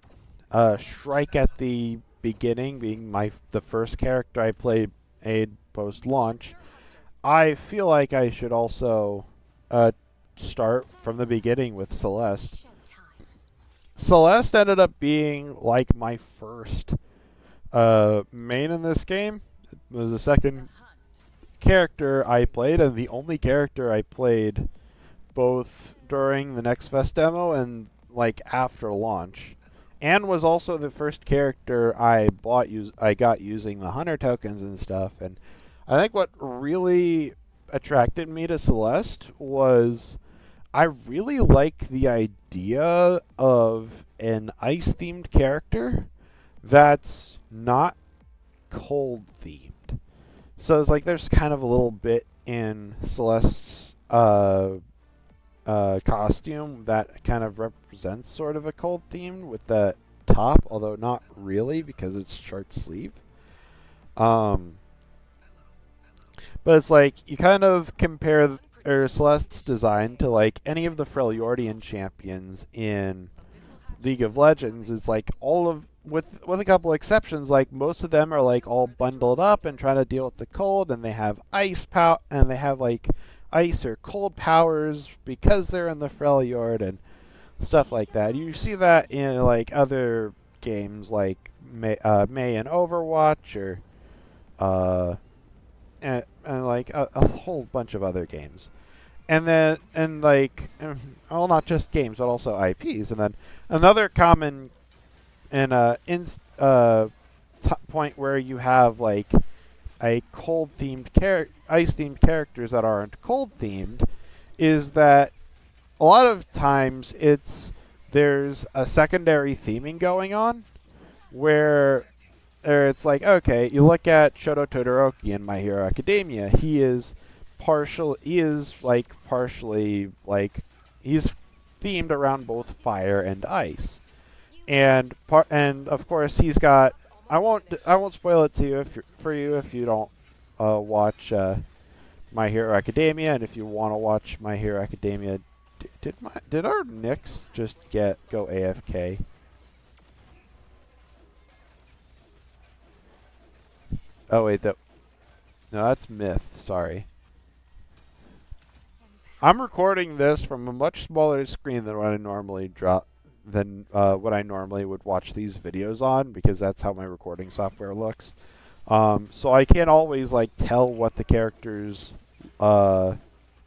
Shrike at the beginning being the first character I played post-launch, I feel like I should also start from the beginning with Celeste. Celeste ended up being my first main in this game. It was the second character I played, and the only character I played both during the Next Fest demo and after launch, and was also the first character I got using the hunter tokens and stuff. And I think what really attracted me to Celeste was I really like the idea of an ice themed character that's not cold themed. So it's there's kind of a little bit in Celeste's costume that kind of represents sort of a cold theme with the top, although not really because it's short sleeve. But it's you kind of compare Celeste's design to any of the Freljordian champions in League of Legends. It's all of with a couple exceptions, most of them are all bundled up and trying to deal with the cold, and they have and they have ice or cold powers because they're in the Freljord and stuff like that. You see that in other games May and Overwatch, or and a whole bunch of other games. And then well, not just games but also IPs. And then another common point where you have a cold themed ice themed characters that aren't cold themed is that a lot of times there's a secondary theming going on where it's okay, you look at Shoto Todoroki in My Hero Academia. He is partially like he's themed around both fire and ice, and of course he's got. I won't spoil it to you for you if you don't watch My Hero Academia, and if you want to watch My Hero Academia, did our Nyx just go AFK? Oh wait, no, that's Myth. Sorry. I'm recording this from a much smaller screen than what I normally would watch these videos on, because that's how my recording software looks. So I can't always like tell what the characters,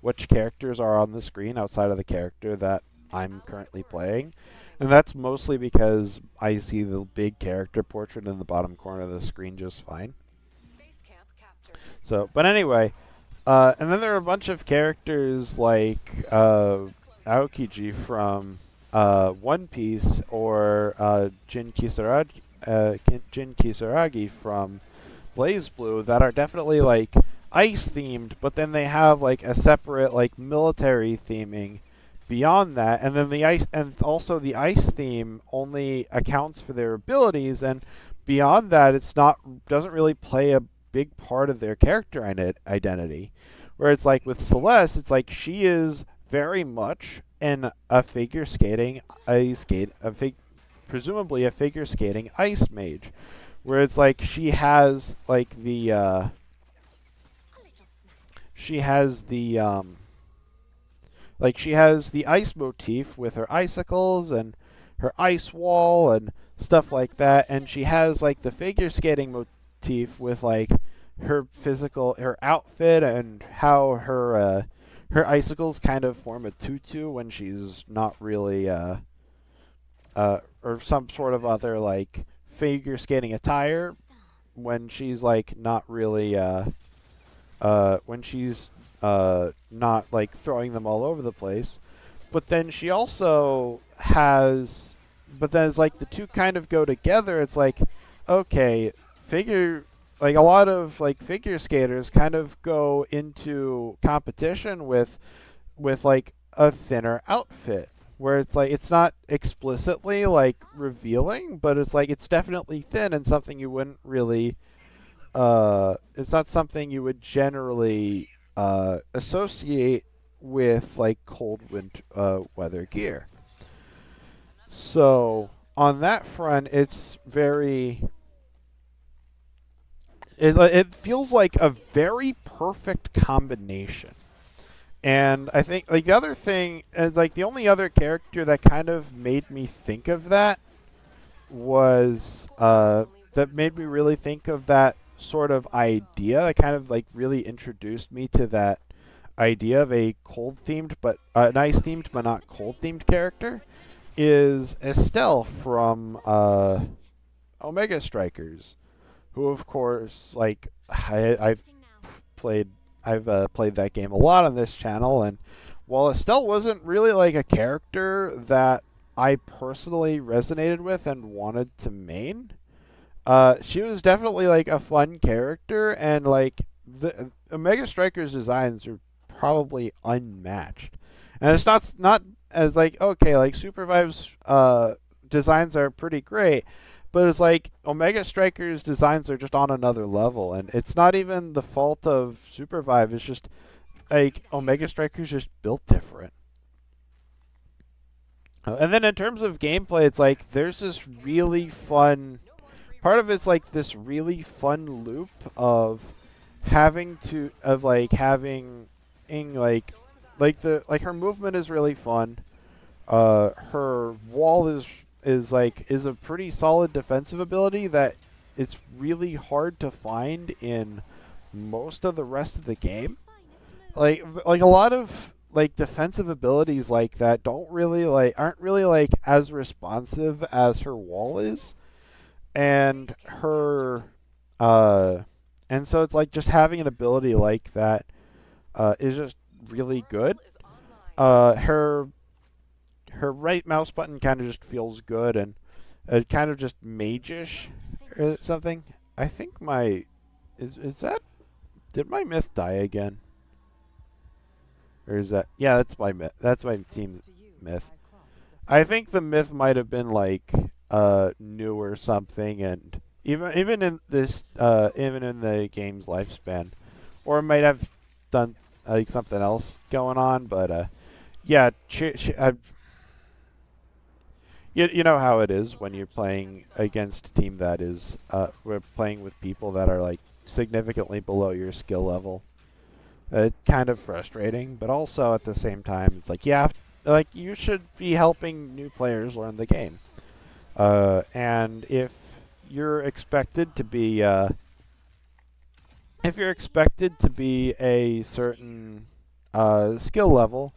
which characters are on the screen outside of the character that I'm currently playing, and that's mostly because I see the big character portrait in the bottom corner of the screen just fine. So, but anyway. And then there are a bunch of characters like Aokiji from One Piece, or Jin Kisaragi from Blaze Blue, that are definitely like ice themed, but then they have like a separate like military theming beyond that, and then the ice theme only accounts for their abilities, and beyond that doesn't really play a big part of their character identity. Where it's like with Celeste, it's like she is very much presumably a figure skating ice mage, where it's like she has the ice motif with her icicles and her ice wall and stuff like that, and she has like the figure skating motif with like her outfit, and how her icicles kind of form a tutu when she's not really or some sort of other like figure skating attire when she's like not really when she's not like throwing them all over the place. But then she also has, but then it's like the two kind of go together. It's like, okay, a lot of like figure skaters kind of go into competition with like a thinner outfit, where it's like it's not explicitly like revealing, but it's like it's definitely thin, and something you wouldn't really it's not something you would generally associate with like cold winter weather gear. So on that front, it feels like a very perfect combination. And I think like the other thing is like the only other character that kind of made me think of that was that made me really think of that sort of idea. That kind of like really introduced me to that idea of a cold themed but an ice themed but not cold themed character is Estelle from Omega Strikers, who of course like played played that game a lot on this channel, and while Estelle wasn't really like a character that I personally resonated with and wanted to main, she was definitely like a fun character, and like the Omega Strikers designs are probably unmatched. And it's not as like, okay, like Supervive's designs are pretty great, but it's like Omega Strikers designs are just on another level, and it's not even the fault of Supervive. It's just like Omega Strikers just built different. And then in terms of gameplay, it's like there's this really fun part of it's like this really fun loop of having like her movement is really fun. Her wall is a pretty solid defensive ability that it's really hard to find in most of the rest of the game. Like a lot of like defensive abilities like that aren't really like as responsive as her wall is, and her and so it's like just having an ability like that is just really good. Her right mouse button kind of just feels good, and it kind of just mage-ish or something. I think my is that did my myth die again? Or is that? Yeah, that's my myth. That's my team myth. I think the myth might have been like new or something, and even in this even in the game's lifespan, or it might have done like something else going on. But yeah, you know how it is when you're playing against a team that is we're playing with people that are like significantly below your skill level. It's kind of frustrating, but also at the same time, it's like, yeah, like you should be helping new players learn the game. And you're expected to be, if you're expected to be a certain skill level,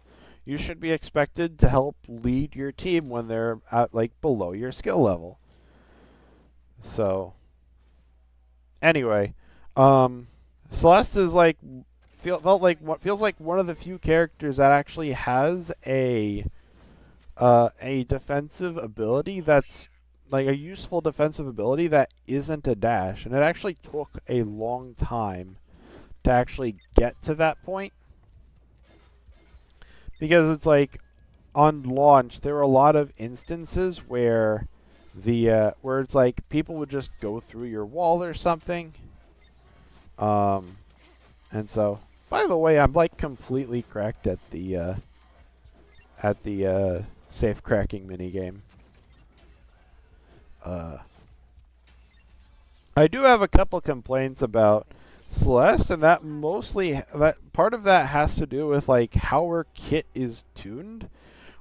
you should be expected to help lead your team when they're at like below your skill level. So anyway, Celeste is like felt like what feels like one of the few characters that actually has a defensive ability that's like a useful defensive ability that isn't a dash, and it actually took a long time to actually get to that point because it's like on launch there were a lot of instances where where it's like people would just go through your wall or something. Um, and so, by the way, I'm like completely cracked at the safe cracking minigame. Uh, I do have a couple complaints about Celeste, and that part of that has to do with like how her kit is tuned,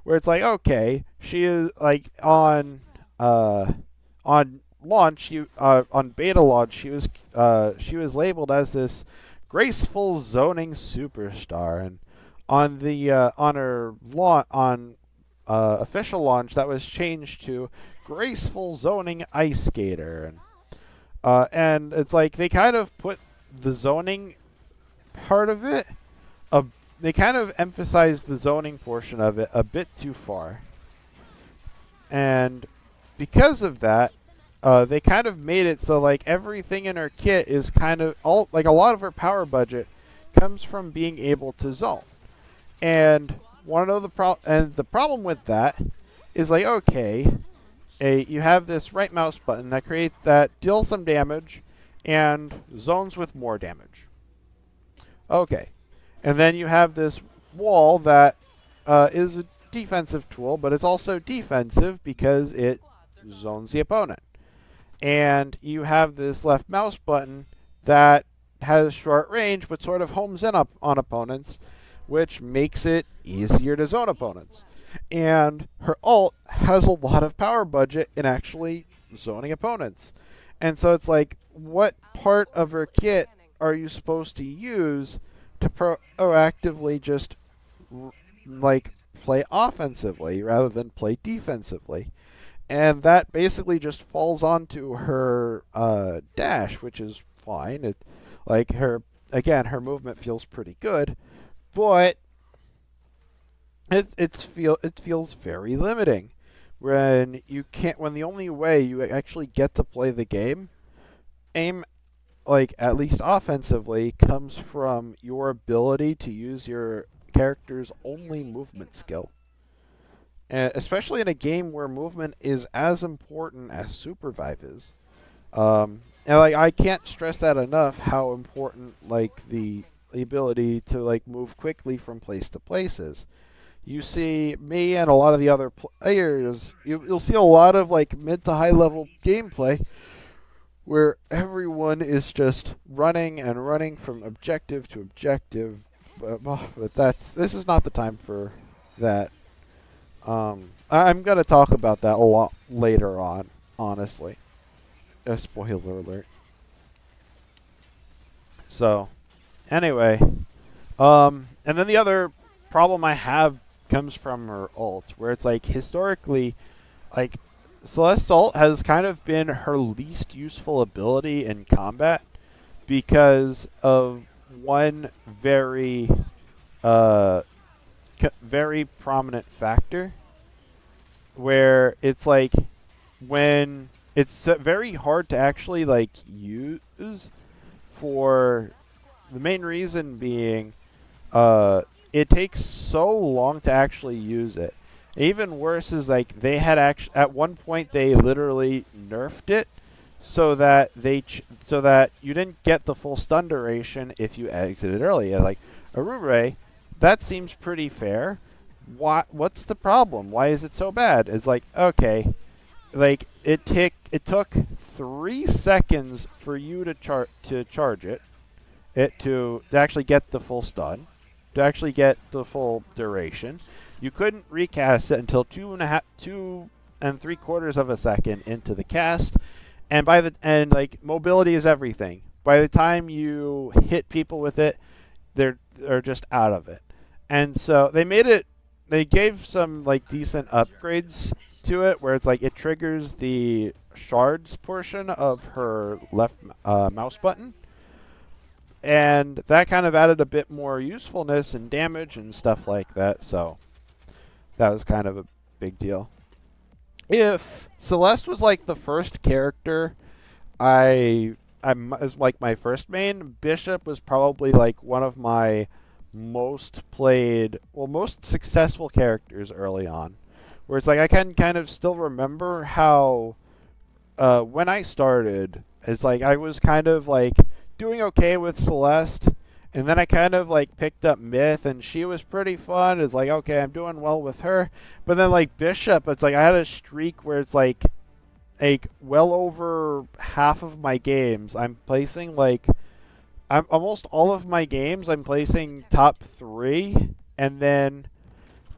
where it's like, okay, she is like on launch, on beta launch, she was labeled as this graceful zoning superstar, and on her on official launch, that was changed to graceful zoning ice skater, and it's like they kind of put the zoning part of it, uh, they kind of emphasized the zoning portion of it a bit too far, and because of that, they kind of made it so like everything in her kit is kind of all like a lot of her power budget comes from being able to zone. And want to know the problem with that is like, okay, you have this right mouse button that deals some damage and zones with more damage. Okay, and then you have this wall that is a defensive tool, but it's also defensive because it zones the opponent. And you have this left mouse button that has short range but sort of homes in up on opponents, which makes it easier to zone opponents. And her ult has a lot of power budget in actually zoning opponents. And so it's like, what part of her kit are you supposed to use to proactively just like play offensively rather than play defensively? And that basically just falls onto her dash, which is fine. Like her again, her movement feels pretty good, but it feels very limiting when the only way you actually get to play the game, aim like at least offensively, comes from your ability to use your character's only movement skill. And especially in a game where movement is as important as Supervive is. And like I can't stress that enough how important like the ability to like move quickly from place to place is. You see me and a lot of the other players. You'll see a lot of like mid to high level gameplay where everyone is just running and running from objective to objective. But this is not the time for that. I'm gonna talk about that a lot later on. Honestly, a spoiler alert. So, anyway, and then the other problem I have comes from her ult, where it's like historically, like Celeste ult has kind of been her least useful ability in combat because of one uh, very prominent factor, where it's like when it's very hard to actually like use for the main reason being it takes so long to actually use it. Even worse is like they had at one point they literally nerfed it so that so that you didn't get the full stun duration if you exited early. Like Aru're, that seems pretty fair. What's the problem? Why is it so bad? It's like, okay, like it took 3 seconds for you to charge it to actually get the full stun, to actually get the full duration. You couldn't recast it until 2.75 of a second into the cast, and like mobility is everything. By the time you hit people with it, they're just out of it. And so they gave some like decent upgrades to it, where it's like it triggers the shards portion of her left mouse button, and that kind of added a bit more usefulness and damage and stuff like that. So that was kind of a big deal. If Celeste was like the first character I'm as like my first main, Bishop was probably like one of my most played, well, most successful characters early on. Where it's like I can kind of still remember how when I started, it's like I was kind of like doing okay with Celeste, and then I kind of like picked up Myth, and she was pretty fun. It's like, okay, I'm doing well with her. But then like Bishop, it's like I had a streak where it's like well over half of my games I'm placing I'm almost all of my games I'm placing top 3, and then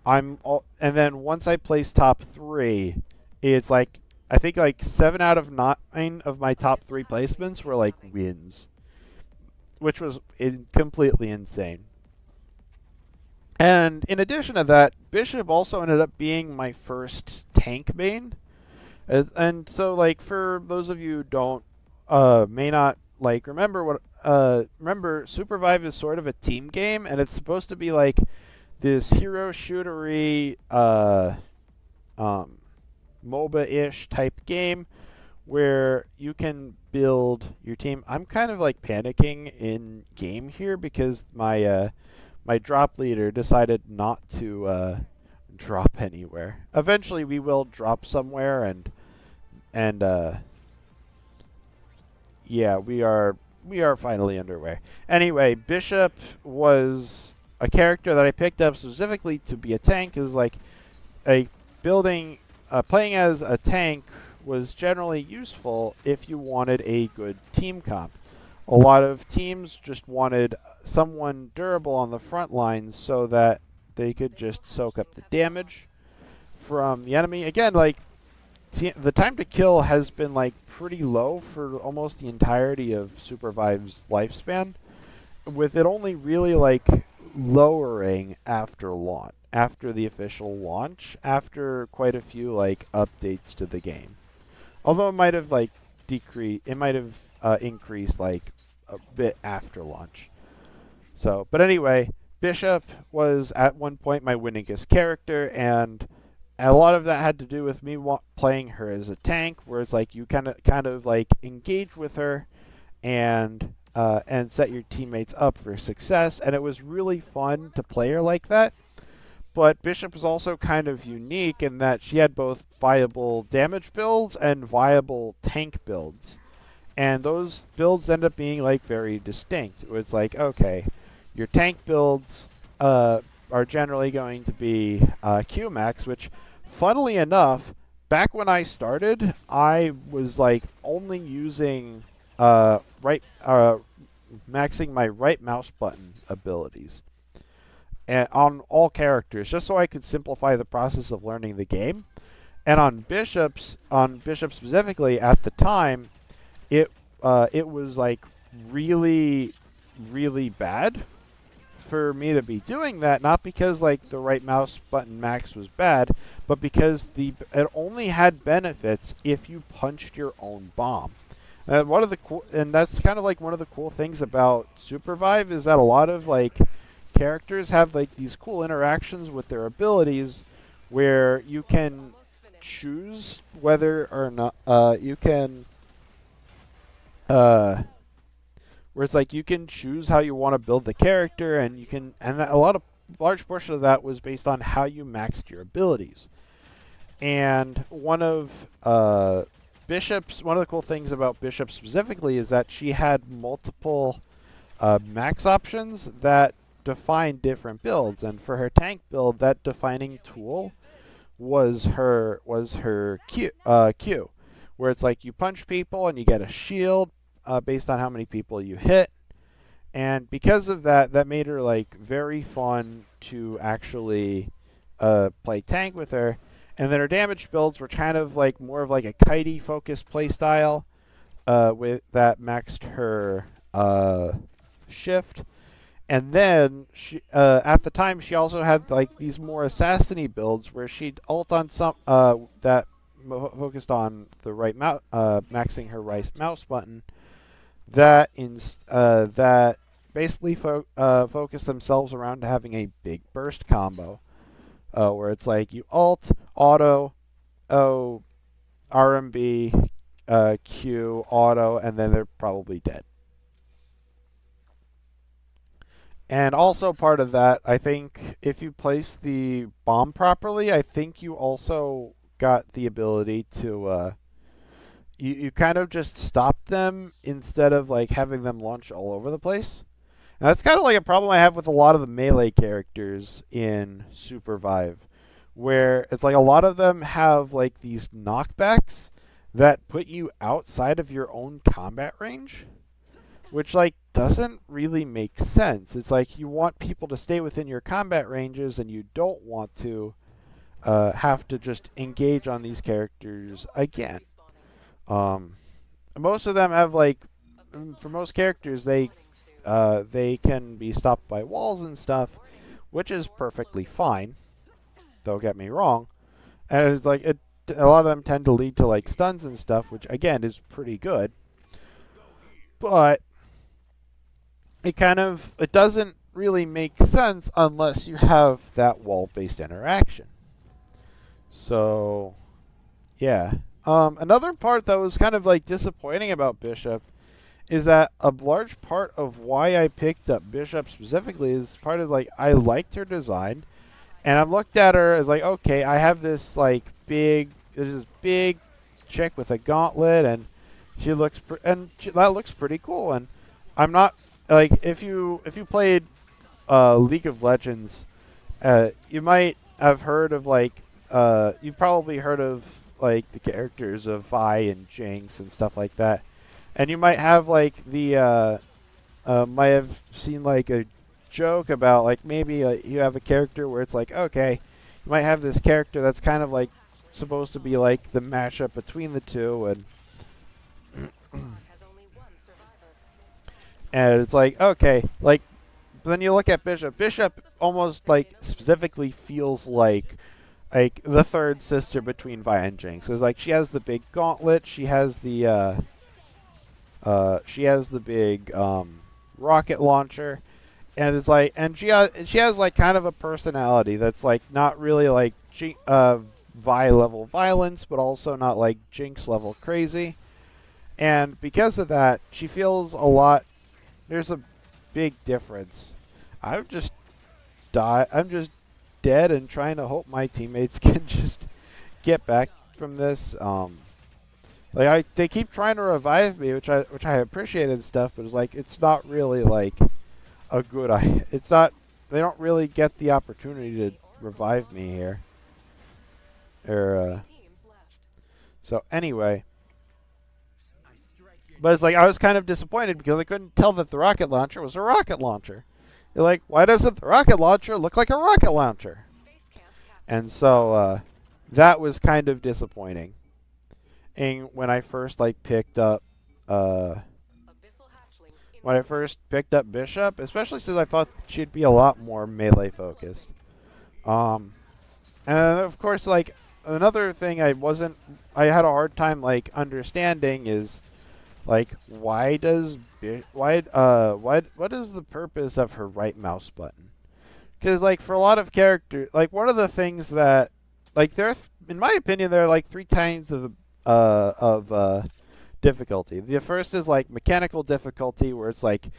and then once I place top 3, it's like I think like 7 out of 9 of my top 3 placements were like wins, which was completely insane. And in addition to that, Bishop also ended up being my first tank main. And so, like, for those of you who don't, may not, like, remember Supervive is sort of a team game, and it's supposed to be, like, this hero shootery, MOBA-ish type game where you can build your team. I'm kind of, like, panicking in game here because my drop leader decided not to, drop anywhere. Eventually we will drop somewhere, and yeah, we are finally underway. Anyway, Bishop was a character that I picked up specifically to be a tank. Is like a building playing as a tank was generally useful if you wanted a good team comp. A lot of teams just wanted someone durable on the front lines so that they could just soak up the damage from the enemy. Again, like the time to kill has been like pretty low for almost the entirety of Supervive's lifespan, with it only really like lowering after launch, after the official launch, after quite a few like updates to the game. Although it might have like increased like a bit after launch. So, but anyway, Bishop was at one point my winningest character, and a lot of that had to do with me playing her as a tank, where it's like you kind of like engage with her and set your teammates up for success, and it was really fun to play her like that. But Bishop was also kind of unique in that she had both viable damage builds and viable tank builds. And those builds end up being like very distinct. It's like, okay, your tank builds are generally going to be Qmax, which, funnily enough, back when I started, I was like only using maxing my right mouse button abilities on all characters, just so I could simplify the process of learning the game. And on Bishop specifically at the time, it was like really, really bad for me to be doing that, not because like the right mouse button max was bad, but because it only had benefits if you punched your own bomb. And that's kind of like one of the cool things about Supervive is that a lot of like characters have like these cool interactions with their abilities, where you can choose whether or not where it's like you can choose how you want to build the character, and a lot of large portion of that was based on how you maxed your abilities. And one of one of the cool things about Bishop specifically is that she had multiple max options that define different builds. And for her tank build, that defining tool was her Q, where it's like you punch people and you get a shield based on how many people you hit. And because of that, that made her like very fun to actually play tank with her. And then her damage builds were kind of like more of like a kitey focused playstyle with that maxed her shift. And then she at the time she also had like these more assassin-y builds where she'd ult on some that focused on the right mouse, maxing her right mouse button. That basically focus themselves around having a big burst combo, where it's like you ult, auto, RMB, Q, auto, and then they're probably dead. And also part of that, I think if you place the bomb properly, I think you also got the ability to you kind of just stop them instead of like having them launch all over the place. And that's kind of like a problem I have with a lot of the melee characters in Supervive, where it's like a lot of them have like these knockbacks that put you outside of your own combat range, which like doesn't really make sense. It's like you want people to stay within your combat ranges and you don't want to have to just engage on these characters again. Most of them have like, for most characters, they can be stopped by walls and stuff, which is perfectly fine. Don't get me wrong. And it's like a lot of them tend to lead to like stuns and stuff, which again is pretty good. But it doesn't really make sense unless you have that wall-based interaction. So, yeah. Another part that was kind of like disappointing about Bishop is that a large part of why I picked up Bishop specifically is part of like I liked her design, and I looked at her as like, okay, I have this like there's this big chick with a gauntlet, and she looks that looks pretty cool. And I'm not like if you played League of Legends, you might have heard of like you've probably heard of like the characters of Vi and Jinx and stuff like that. And you might have like might have seen like a joke about like maybe you have a character where it's like, okay, you might have this character that's kind of like supposed to be like the mashup between the two, and and it's like, okay, like then you look at Bishop. Bishop almost like specifically feels like the third sister between Vi and Jinx. It's like she has the big gauntlet, she has the big rocket launcher, and it's like, and she has like kind of a personality that's like not really like Vi level violence, but also not like Jinx level crazy. And because of that, she feels a lot. There's a big difference. I'm just dead and trying to hope my teammates can just get back from this. They keep trying to revive me, which I appreciate and stuff, but it's like it's not really like a good idea. It's not. They don't really get the opportunity to revive me here. So anyway, but it's like I was kind of disappointed because I couldn't tell that the rocket launcher was a rocket launcher. You're like, why doesn't the rocket launcher look like a rocket launcher? And so that was kind of disappointing. And when I first like picked up Bishop, especially since I thought she'd be a lot more melee focused. And of course, like another thing I had a hard time like understanding is like what is the purpose of her right mouse button? Because like for a lot of characters, like one of the things that like in my opinion there are like three kinds of difficulty. The first is like mechanical difficulty, where it's like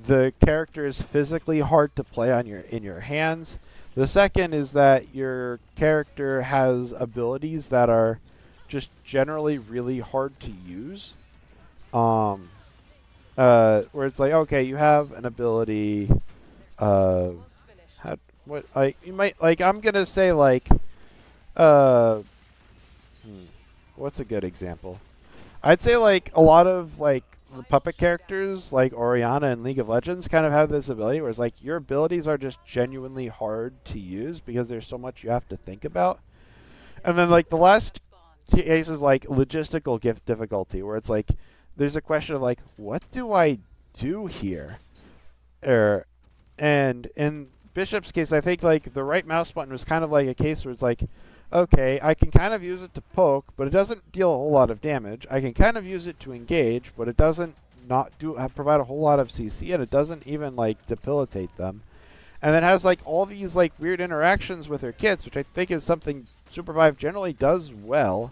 the character is physically hard to play on in your hands. The second is that your character has abilities that are just generally really hard to use. Um, where it's like, okay, you have an ability. Uh, how, what like you might like? I'm gonna say like, uh, hmm, what's a good example? I'd say like a lot of like the puppet characters like Oriana in League of Legends kind of have this ability where it's like your abilities are just genuinely hard to use because there's so much you have to think about. And then like the last case is like logistical gift difficulty where it's like there's a question of like what do I do here? Er, and in Bishop's case, I think like the right mouse button was kind of like a case where it's like, okay, I can kind of use it to poke, but it doesn't deal a whole lot of damage. I can kind of use it to engage, but it doesn't not do provide a whole lot of CC, and it doesn't even like debilitate them. And then has like all these like weird interactions with her kits, which I think is something Supervive generally does well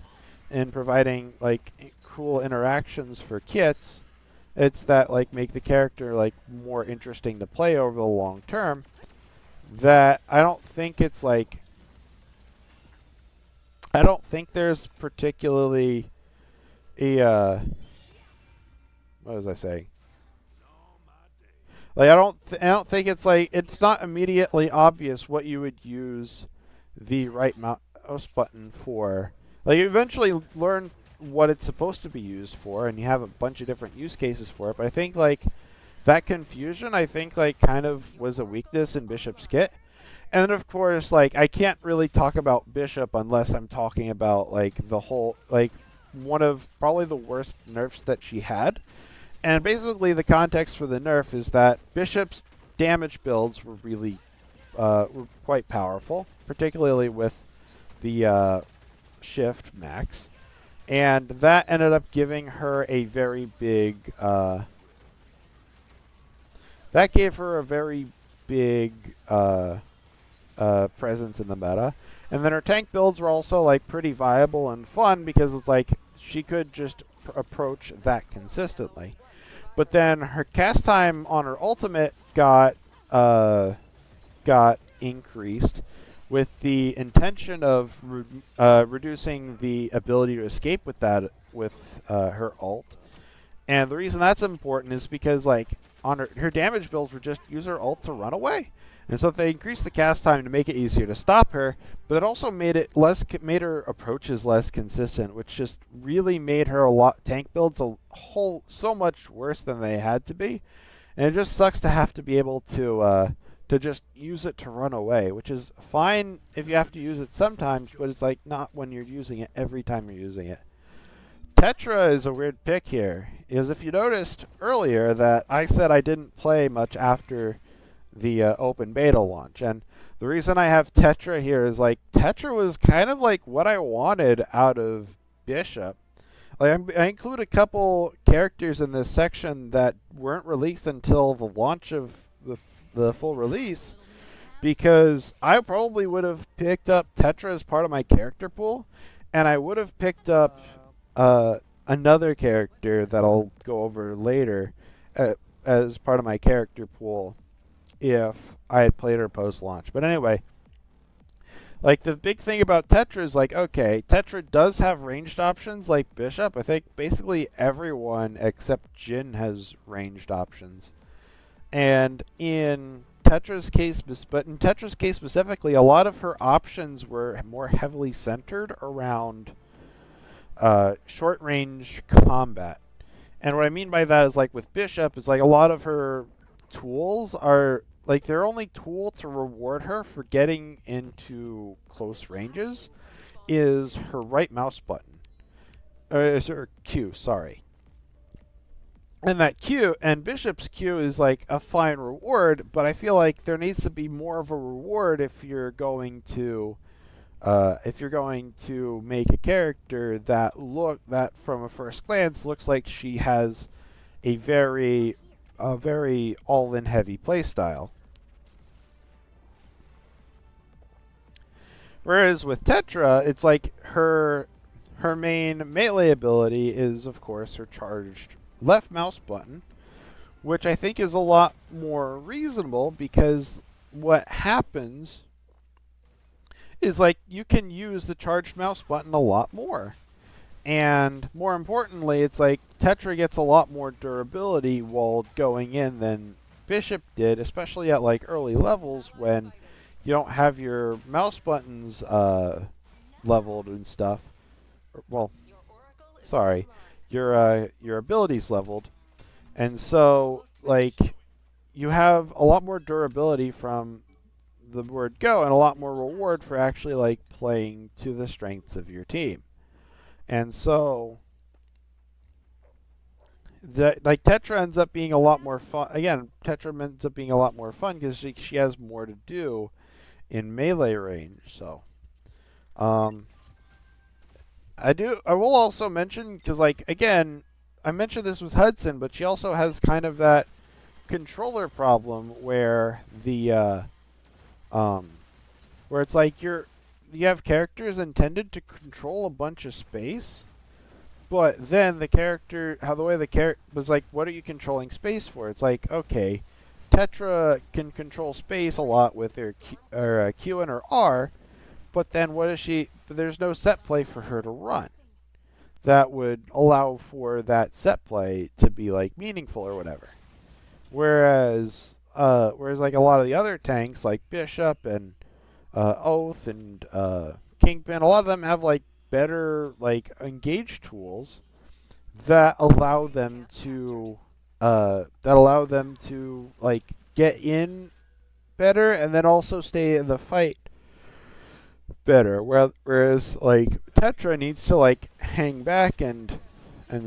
in providing like cool interactions for kits. It's that like make the character like more interesting to play over the long term. That I don't think it's like I don't think there's particularly a what was I saying? Like I don't think it's like it's not immediately obvious what you would use the right mouse button for. Like you eventually learn what it's supposed to be used for, and you have a bunch of different use cases for it. But I think like that confusion, I think like kind of was a weakness in Bishop's kit. And then of course, like I can't really talk about Bishop unless I'm talking about like the whole like one of probably the worst nerfs that she had. And basically, the context for the nerf is that Bishop's damage builds were really were quite powerful, particularly with the shift max, and that ended up giving her a very big that gave her a very big presence in the meta. And then her tank builds were also like pretty viable and fun because it's like she could just approach that consistently. But then her cast time on her ultimate got increased with the intention of reducing the ability to escape with that with her ult. And the reason that's important is because like on her damage builds were just use her ult to run away. And so they increased the cast time to make it easier to stop her, but it also made her approaches less consistent, which just really made her tank builds so much worse than they had to be. And it just sucks to have to be able to just use it to run away, which is fine if you have to use it sometimes, but it's like not when you're using it every time you're using it. Tetra is a weird pick here, because if you noticed earlier that I said I didn't play much after the open beta launch, and the reason I have Tetra here is like Tetra was kind of like what I wanted out of Bishop. Like I include a couple characters in this section that weren't released until the launch of the full release, because I probably would have picked up Tetra as part of my character pool, and I would have picked up another character that I'll go over later as part of my character pool if I had played her post-launch. But anyway, like the big thing about Tetra is like, okay, Tetra does have ranged options like Bishop. I think basically everyone except Jhin has ranged options. And in Tetra's case, but in Tetra's case specifically, a lot of her options were more heavily centered around short-range combat. And what I mean by that is like with Bishop, is like a lot of her tools are like their only tool to reward her for getting into close ranges is her right mouse button. Is her Q, sorry. And that Q and Bishop's Q is like a fine reward, but I feel like there needs to be more of a reward if you're going to make a character that from a first glance looks like she has a very all-in heavy playstyle. Whereas with Tetra, it's like her main melee ability is of course her charged left mouse button, which I think is a lot more reasonable because what happens is like you can use the charged mouse button a lot more. And more importantly, it's like Tetra gets a lot more durability while going in than Bishop did, especially at like early levels when you don't have your mouse buttons leveled and stuff. Well, sorry, your abilities leveled, and so like you have a lot more durability from the word go and a lot more reward for actually like playing to the strengths of your team. And so the like Tetra ends up being a lot more fun. Again, Tetra ends up being a lot more fun because she has more to do in melee range. So, um, I will also mention because like again, I mentioned this with Hudson, but she also has kind of that controller problem where the um, where it's like you have characters intended to control a bunch of space, but then the way the character was like, what are you controlling space for? It's like, okay, Tetra can control space a lot with her Q and her R, but then what is she? There's no set play for her to run that would allow for that set play to be like meaningful or whatever. Whereas like a lot of the other tanks like Bishop and Oath and Kingpin, a lot of them have like better like engage tools that allow them to like get in better and then also stay in the fight better. Whereas like Tetra needs to like hang back and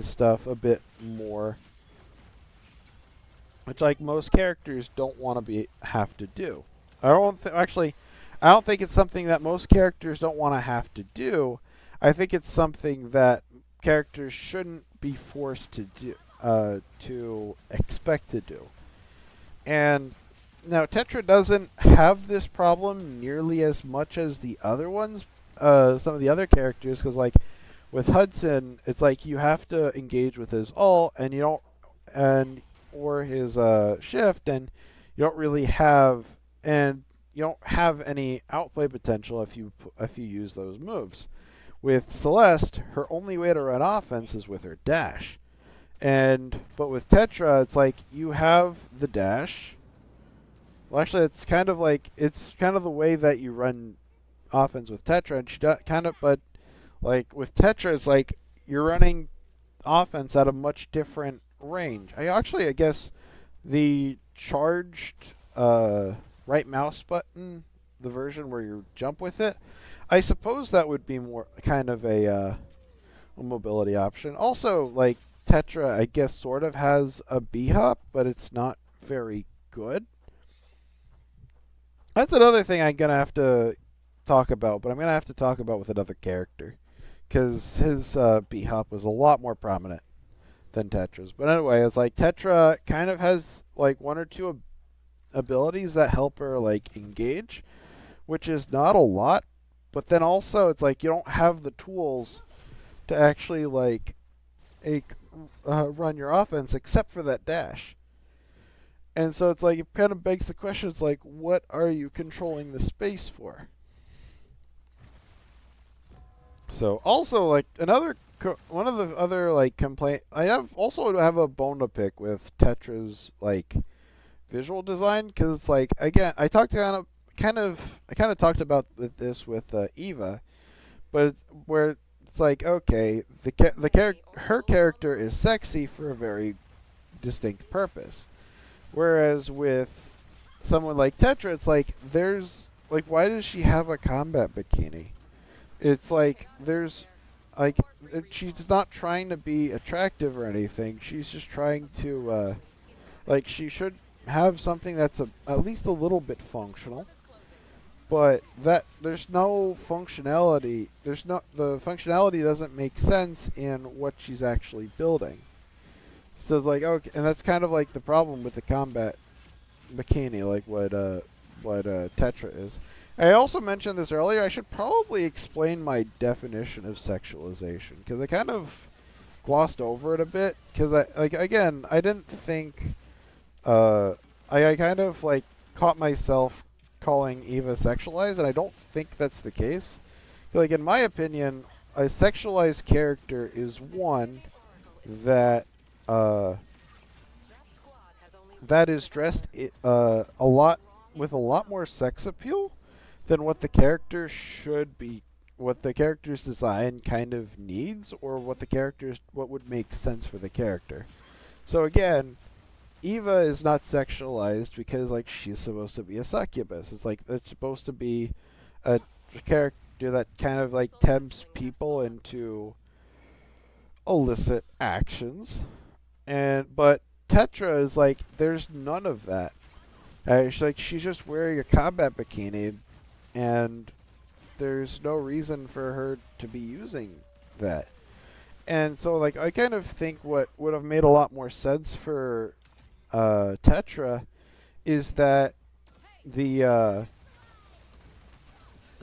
stuff a bit more, which like most characters don't want to have to do. I don't think it's something that most characters don't want to have to do. I think it's something that characters shouldn't be forced to do, to expect to do. And now Tetra doesn't have this problem nearly as much as the other ones, some of the other characters, because like with Hudson, it's like you have to engage with his ult, and you don't, and or his shift, and you don't really have, and you don't have any outplay potential if you use those moves. With Celeste, her only way to run offense is with her dash. But with Tetra, it's like you have the dash. Well, actually, it's kind of the way that you run offense with Tetra, and she does kind of, but like with Tetra, it's like you're running offense at a much different range. I guess the charged right mouse button, the version where you jump with it, I suppose that would be more kind of a mobility option. Also, like Tetra, I guess sort of has a B hop, but it's not very good. That's another thing I'm gonna have to talk about, but I'm gonna have to talk about with another character because his B hop was a lot more prominent than Tetra's. But anyway, it's like Tetra kind of has like one or two abilities that help her like engage, which is not a lot. But then also, it's like you don't have the tools to actually like run your offense except for that dash. And so it's like it kind of begs the question. It's like, what are you controlling the space for? So also like one of the other like complaint I have a bone to pick with Tetra's like visual design because it's like again I kind of talked about this with Eva, but it's like okay her character is sexy for a very distinct purpose, whereas with someone like Tetra it's like there's like why does she have a combat bikini? It's like there's like she's not trying to be attractive or anything. She's just trying to like she should have something that's at least a little bit functional. But that there's no functionality. The functionality doesn't make sense in what she's actually building. So it's like okay, and that's kind of like the problem with the combat bikini, like what Tetra is. I also mentioned this earlier. I should probably explain my definition of sexualization because I kind of glossed over it a bit. Because I didn't think uh, I kind of like caught myself calling Eva sexualized, and I don't think that's the case. Like in my opinion, a sexualized character is one that uh, that is dressed a lot with a lot more sex appeal than what the character should be, what the character's design kind of needs, or what would make sense for the character. So again, Eva is not sexualized because like she's supposed to be a succubus. It's like it's supposed to be a character that kind of like tempts people into illicit actions. And but Tetra is like there's none of that. She's just wearing a combat bikini, and there's no reason for her to be using that. And so like I kind of think what would have made a lot more sense for Tetra is that the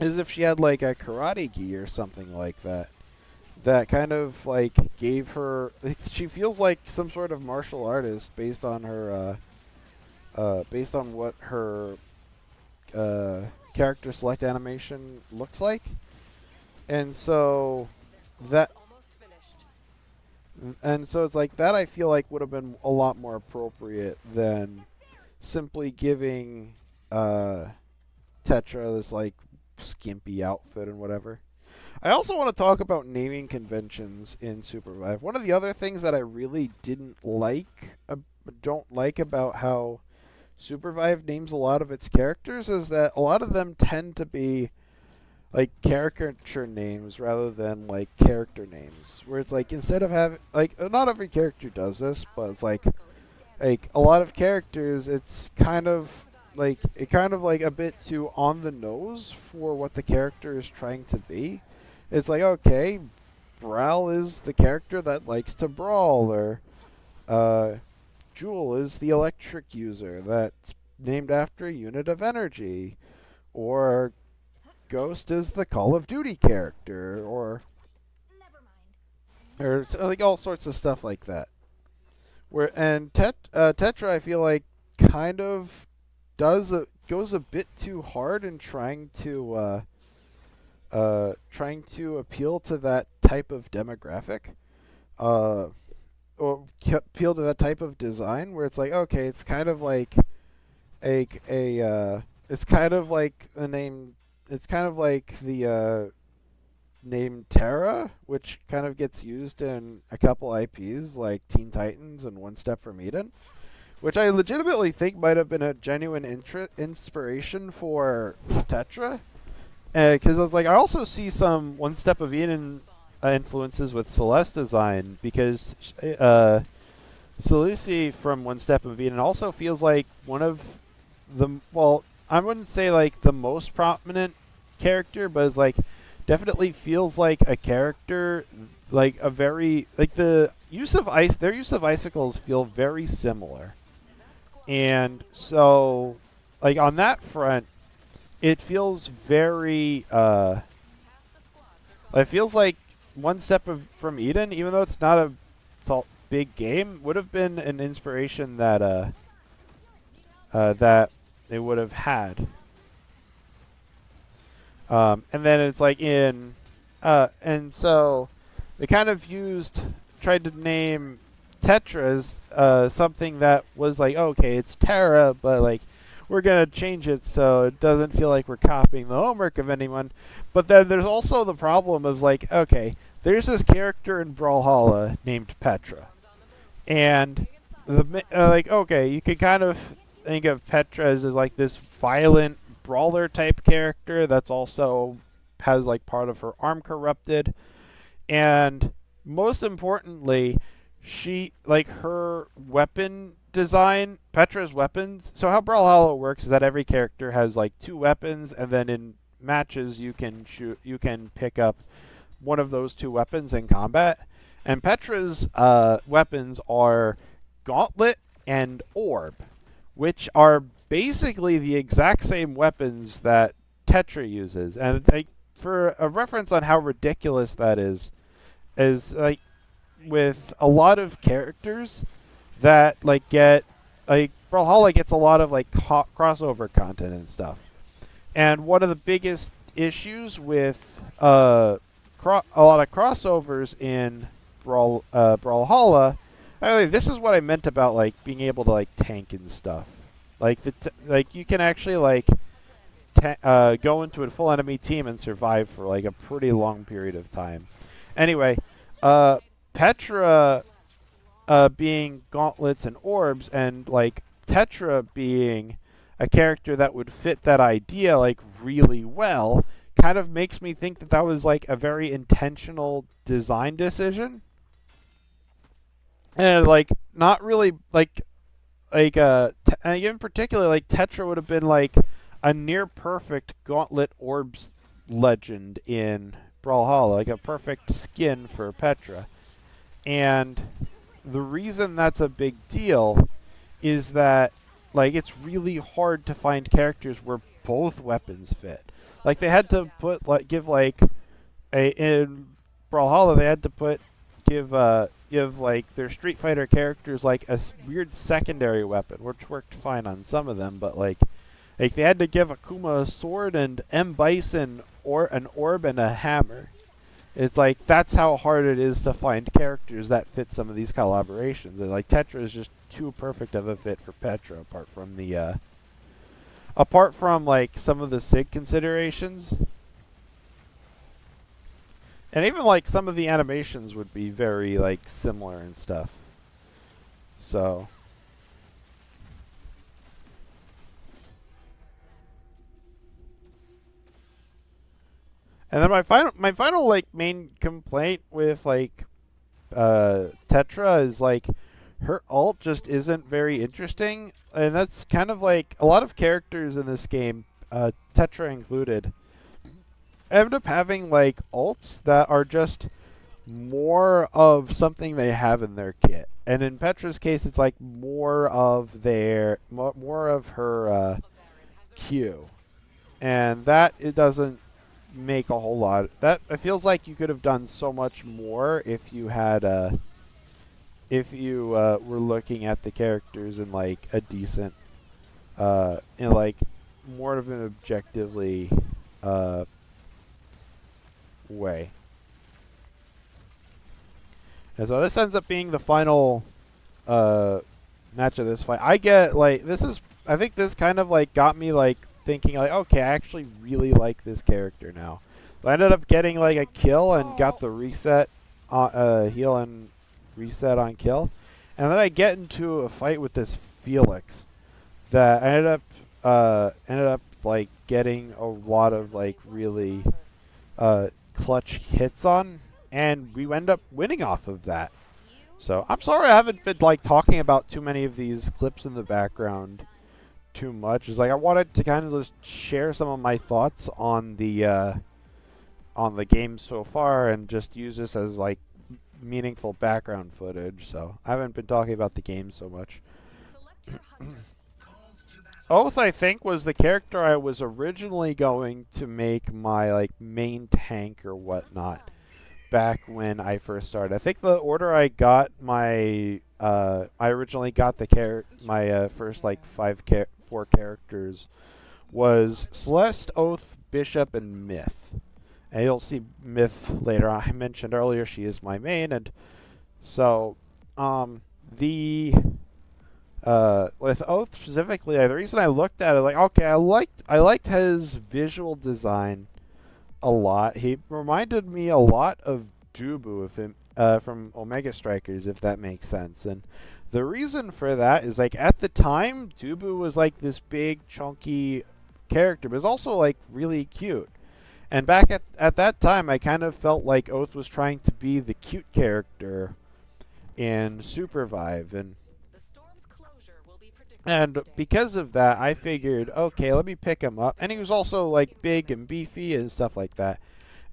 is if she had like a karate gi or something like that. That kind of like gave her. She feels like some sort of martial artist based on her, based on what her character select animation looks like, and so that, and so it's like that. I feel like would have been a lot more appropriate than simply giving Tetra this like skimpy outfit and whatever. I also want to talk about naming conventions in Supervive. One of the other things that I really don't like about how Supervive names a lot of its characters is that a lot of them tend to be like caricature names rather than like character names. Where it's like instead of having like not every character does this, but it's like a lot of characters, it's kind of like a bit too on the nose for what the character is trying to be. It's like, okay, Bral is the character that likes to brawl, or Jewel is the electric user that's named after a unit of energy, or Ghost is the Call of Duty character, or like all sorts of stuff like that. Tetra, I feel like, kind of goes a bit too hard in trying to appeal to that type of demographic, or appeal to that type of design, where it's like, okay, it's kind of like it's kind of like the name, it's kind of like the name Terra, which kind of gets used in a couple IPs like Teen Titans and One Step from Eden, which I legitimately think might have been a genuine inspiration for Tetra. Because I was like, I also see some One Step of Eden influences with Celeste design, because Celice from One Step of Eden also feels like one of the, well, I wouldn't say like the most prominent character, but it's like definitely feels like a character, like a very, like the use of their use of icicles feel very similar. And so, like on that front, it feels very, it feels like One Step from Eden, even though it's not a big game, would have been an inspiration that that they would have had. And then it's like and so they kind of tried to name Tetras something that was like, okay, it's Terra, but like we're going to change it so it doesn't feel like we're copying the homework of anyone. But then there's also the problem of like, okay, there's this character in Brawlhalla named Petra. And like, okay, you can kind of think of Petra as like this violent brawler type character that's also has like part of her arm corrupted. And most importantly, she, like, her weapon design, Petra's weapons. So how Brawlhalla works is that every character has like 2 weapons, and then in matches you can pick up one of those 2 weapons in combat. And Petra's weapons are Gauntlet and Orb, which are basically the exact same weapons that Tetra uses. And like, for a reference on how ridiculous that is like with a lot of characters that like get like Brawlhalla gets a lot of like crossover content and stuff. And one of the biggest issues with a lot of crossovers in Brawlhalla, this is what I meant about like being able to like tank and stuff. Like like you can actually like go into a full enemy team and survive for like a pretty long period of time. Anyway, Petra being gauntlets and orbs, and like Tetra being a character that would fit that idea like really well, kind of makes me think that that was like a very intentional design decision. And like not really and in particular like Tetra would have been like a near perfect gauntlet orbs legend in Brawlhalla, like a perfect skin for Petra. And the reason that's a big deal is that like it's really hard to find characters where both weapons fit. Like they had to put in Brawlhalla they had to give like their Street Fighter characters like a weird secondary weapon, which worked fine on some of them, but like they had to give Akuma a sword and M Bison or an orb and a hammer. It's like that's how hard it is to find characters that fit some of these collaborations. And like Tetra is just too perfect of a fit for Petra, apart from like some of the SIG considerations. And even like some of the animations would be very like similar and stuff. So and then my final like main complaint with like Tetra is like her ult just isn't very interesting, and that's kind of like a lot of characters in this game, Tetra included, end up having like ults that are just more of something they have in their kit. And in Petra's case, it's like more of her Q, and that it doesn't make a whole lot. That it feels like you could have done so much more if you had were looking at the characters in like a decent in like more of an objectively way. And so this ends up being the final match of this fight. I get like I think this kind of like got me like thinking like, okay, I actually really like this character now. So I ended up getting like a kill and got the reset heal and reset on kill. And then I get into a fight with this Felix that I ended up like getting a lot of like really clutch hits on, and we end up winning off of that. So I'm sorry I haven't been like talking about too many of these clips in the background too much. It's like I wanted to kind of just share some of my thoughts on the game so far and just use this as like meaningful background footage. So I haven't been talking about the game so much. Oath, I think, was the character I was originally going to make my like main tank or whatnot back when I first started. I think the order I got my I originally got my first like four characters was Celeste, Oath, Bishop, and Myth. And you'll see Myth later on. I mentioned earlier she is my main, and so with Oath specifically, the reason I looked at it like, okay, I liked his visual design a lot. He reminded me a lot of Dubu from Omega Strikers, if that makes sense. And the reason for that is like at the time, Dubu was like this big chunky character, but was also like really cute. And back at that time, I kind of felt like Oath was trying to be the cute character in Supervive, and because of that, I figured, okay, let me pick him up. And he was also like big and beefy and stuff like that.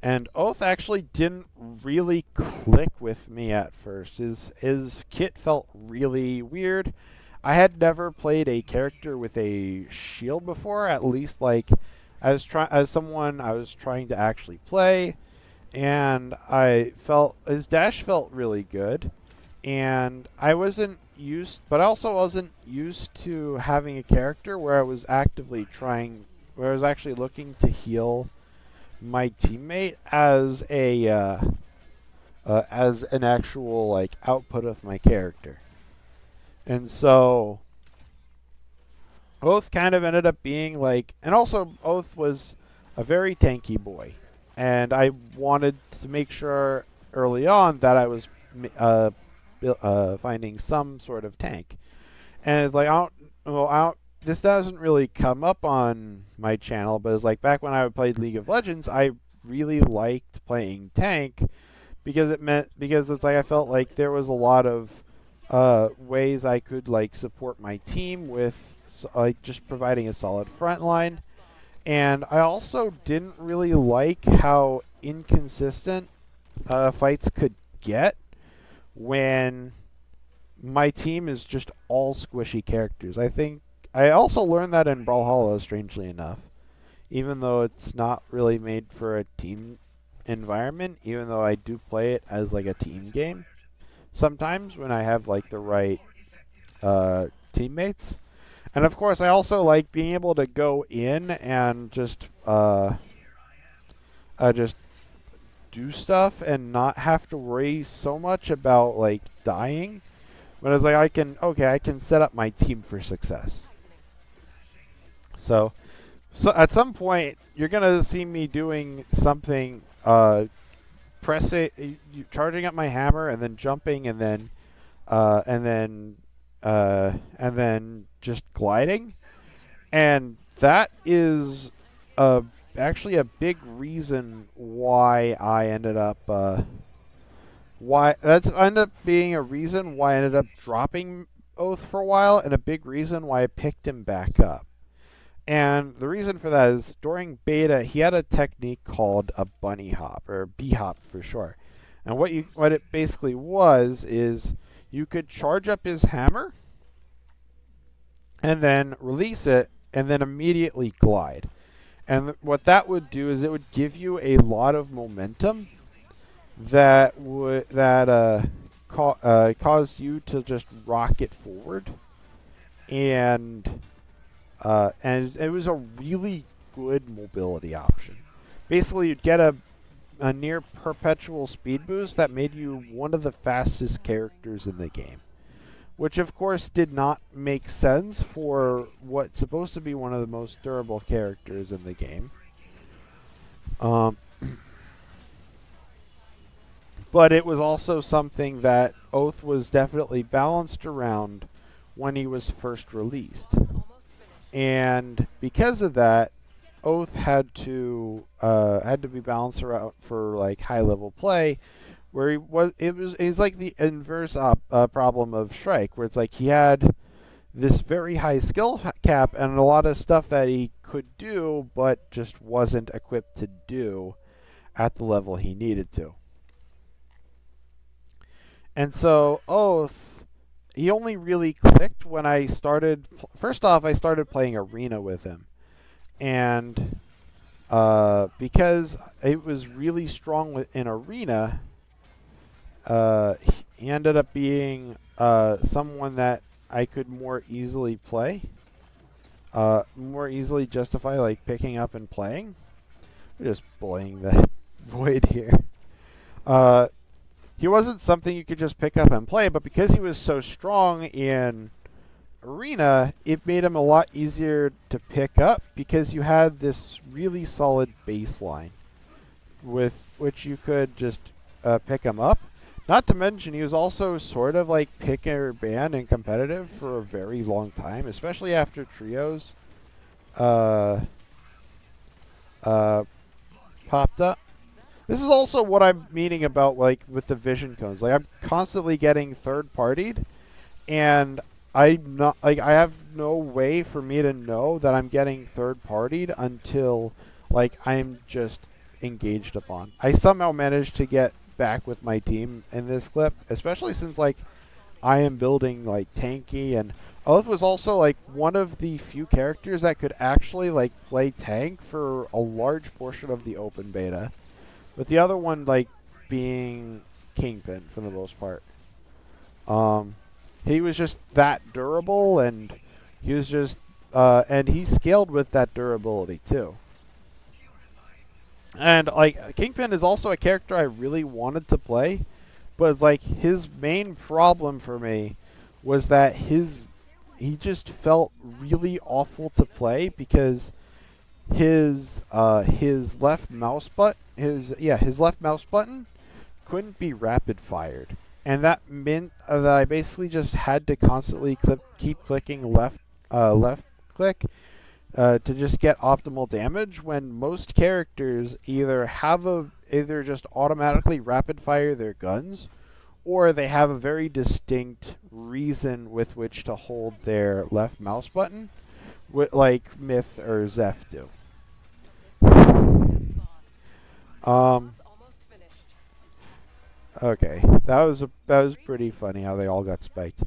And Oath actually didn't really click with me at first. His kit felt really weird. I had never played a character with a shield before, at least like as someone I was trying to actually play, and I felt his dash felt really good. and I wasn't used, but I also wasn't used to having a character where I was actively trying, where I was actually looking to heal my teammate as an actual like output of my character. And so Oath kind of ended up being like, and also Oath was a very tanky boy, and I wanted to make sure early on that I was finding some sort of tank. And it's like I don't. This doesn't really come up on my channel, but it's like back when I played League of Legends, I really liked playing tank because it's like I felt like there was a lot of ways I could like support my team with like just providing a solid front line. And I also didn't really like how inconsistent fights could get when my team is just all squishy characters. I think I also learned that in Brawlhalla, strangely enough, even though it's not really made for a team environment, even though I do play it as like a team game sometimes when I have like the right teammates. And of course, I also like being able to go in and just do stuff and not have to worry so much about like dying. But it's like I can set up my team for success. So at some point you're gonna see me doing something, charging up my hammer and then jumping and then uh, and then and then just gliding, and that is actually a big reason why I ended up why that's ended up being a reason why I ended up dropping Oath for a while, and a big reason why I picked him back up. And the reason for that is during beta, he had a technique called a bunny hop, or bee hop for short. And what it basically was is you could charge up his hammer and then release it and then immediately glide. And what that would do is it would give you a lot of momentum that cause you to just rocket forward, and it was a really good mobility option. Basically, you'd get a near perpetual speed boost that made you one of the fastest characters in the game, which of course did not make sense for what's supposed to be one of the most durable characters in the game. Um, but it was also something that Oath was definitely balanced around when he was first released. And because of that, Oath had to be balanced around for like high level play, where he's like the inverse problem of Shrike, where it's like he had this very high skill cap and a lot of stuff that he could do, but just wasn't equipped to do at the level he needed to. And so Oath, he only really clicked when I started. First off, I started playing Arena with him, and because it was really strong in Arena, he ended up being someone that I could more easily play, more easily justify like picking up and playing. We're just bullying the void here. He wasn't something you could just pick up and play, but because he was so strong in Arena, it made him a lot easier to pick up because you had this really solid baseline with which you could just pick him up. Not to mention, he was also sort of like pick or ban and competitive for a very long time, especially after trios popped up. This is also what I'm meaning about like with the vision cones. Like I'm constantly getting third partied, and I have no way for me to know that I'm getting third partied until like I'm just engaged upon. I somehow managed to get back with my team in this clip, especially since like I am building like tanky, and Oath was also like one of the few characters that could actually like play tank for a large portion of the open beta, with the other one like being Kingpin for the most part. Um, he was just that durable, and he was just and he scaled with that durability too. And like Kingpin is also a character I really wanted to play, but it's like his main problem for me was that he just felt really awful to play because his left mouse his left mouse button couldn't be rapid fired, and that meant that I basically just had to constantly keep clicking left click to just get optimal damage. When most characters either just automatically rapid fire their guns, or they have a very distinct reason with which to hold their left mouse button, like Myth or Zeph do. Um, okay, that was pretty funny how they all got spiked.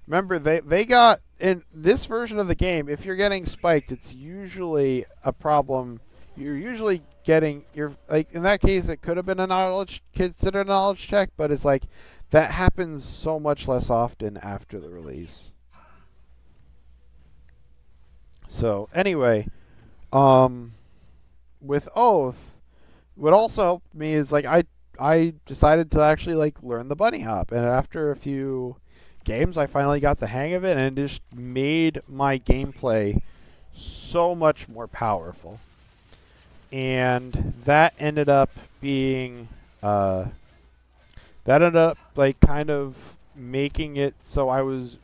Remember, they got in this version of the game. If you're getting spiked, it's usually a problem. You're usually getting you're like in that case, it could have been considered a knowledge check, but it's like that happens so much less often after the release. So anyway, um, with Oath, what also helped me is like I decided to actually like learn the bunny hop, and after a few games, I finally got the hang of it, and it just made my gameplay so much more powerful. And that ended up being that ended up like kind of making it so I was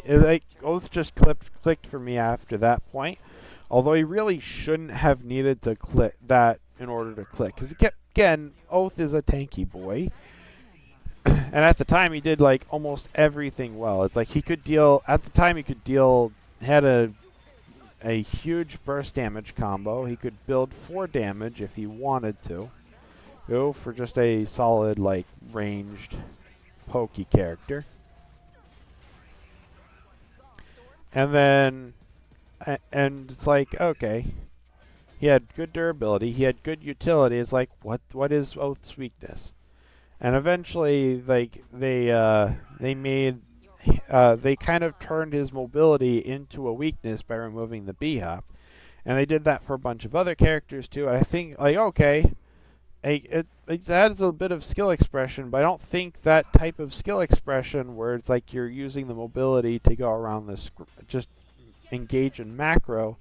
like Oath just clicked for me after that point. Although he really shouldn't have needed to click that in order to click, because again, Oath is a tanky boy, and at the time he did like almost everything well. It's like he could deal at the time he could deal had a huge burst damage combo. He could build 4 damage if he wanted to. Go for just a solid like ranged pokey character. And then and it's like, okay, he had good durability, he had good utility. It's like, what is Oath's weakness? And eventually, like they kind of turned his mobility into a weakness by removing the B hop, and they did that for a bunch of other characters too. And I think like, okay, it adds a bit of skill expression, but I don't think that type of skill expression where it's like you're using the mobility to go around this just engage in macro,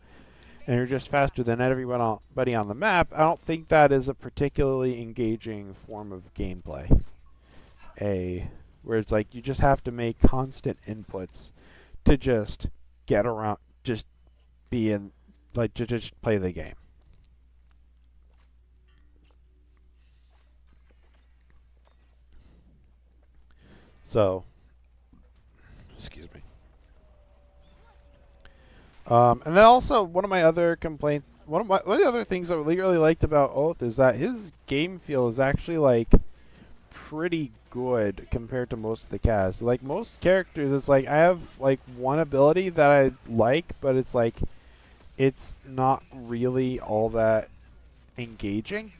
and you're just faster than everybody on the map. I don't think that is a particularly engaging form of gameplay. Where it's like you just have to make constant inputs to just get around, just be in, like to just play the game. So, excuse me. And then also one of the other things I really liked about Oath is that his game feel is actually like pretty good compared to most of the cast. Like most characters, it's like I have like one ability that I like, but it's like it's not really all that engaging.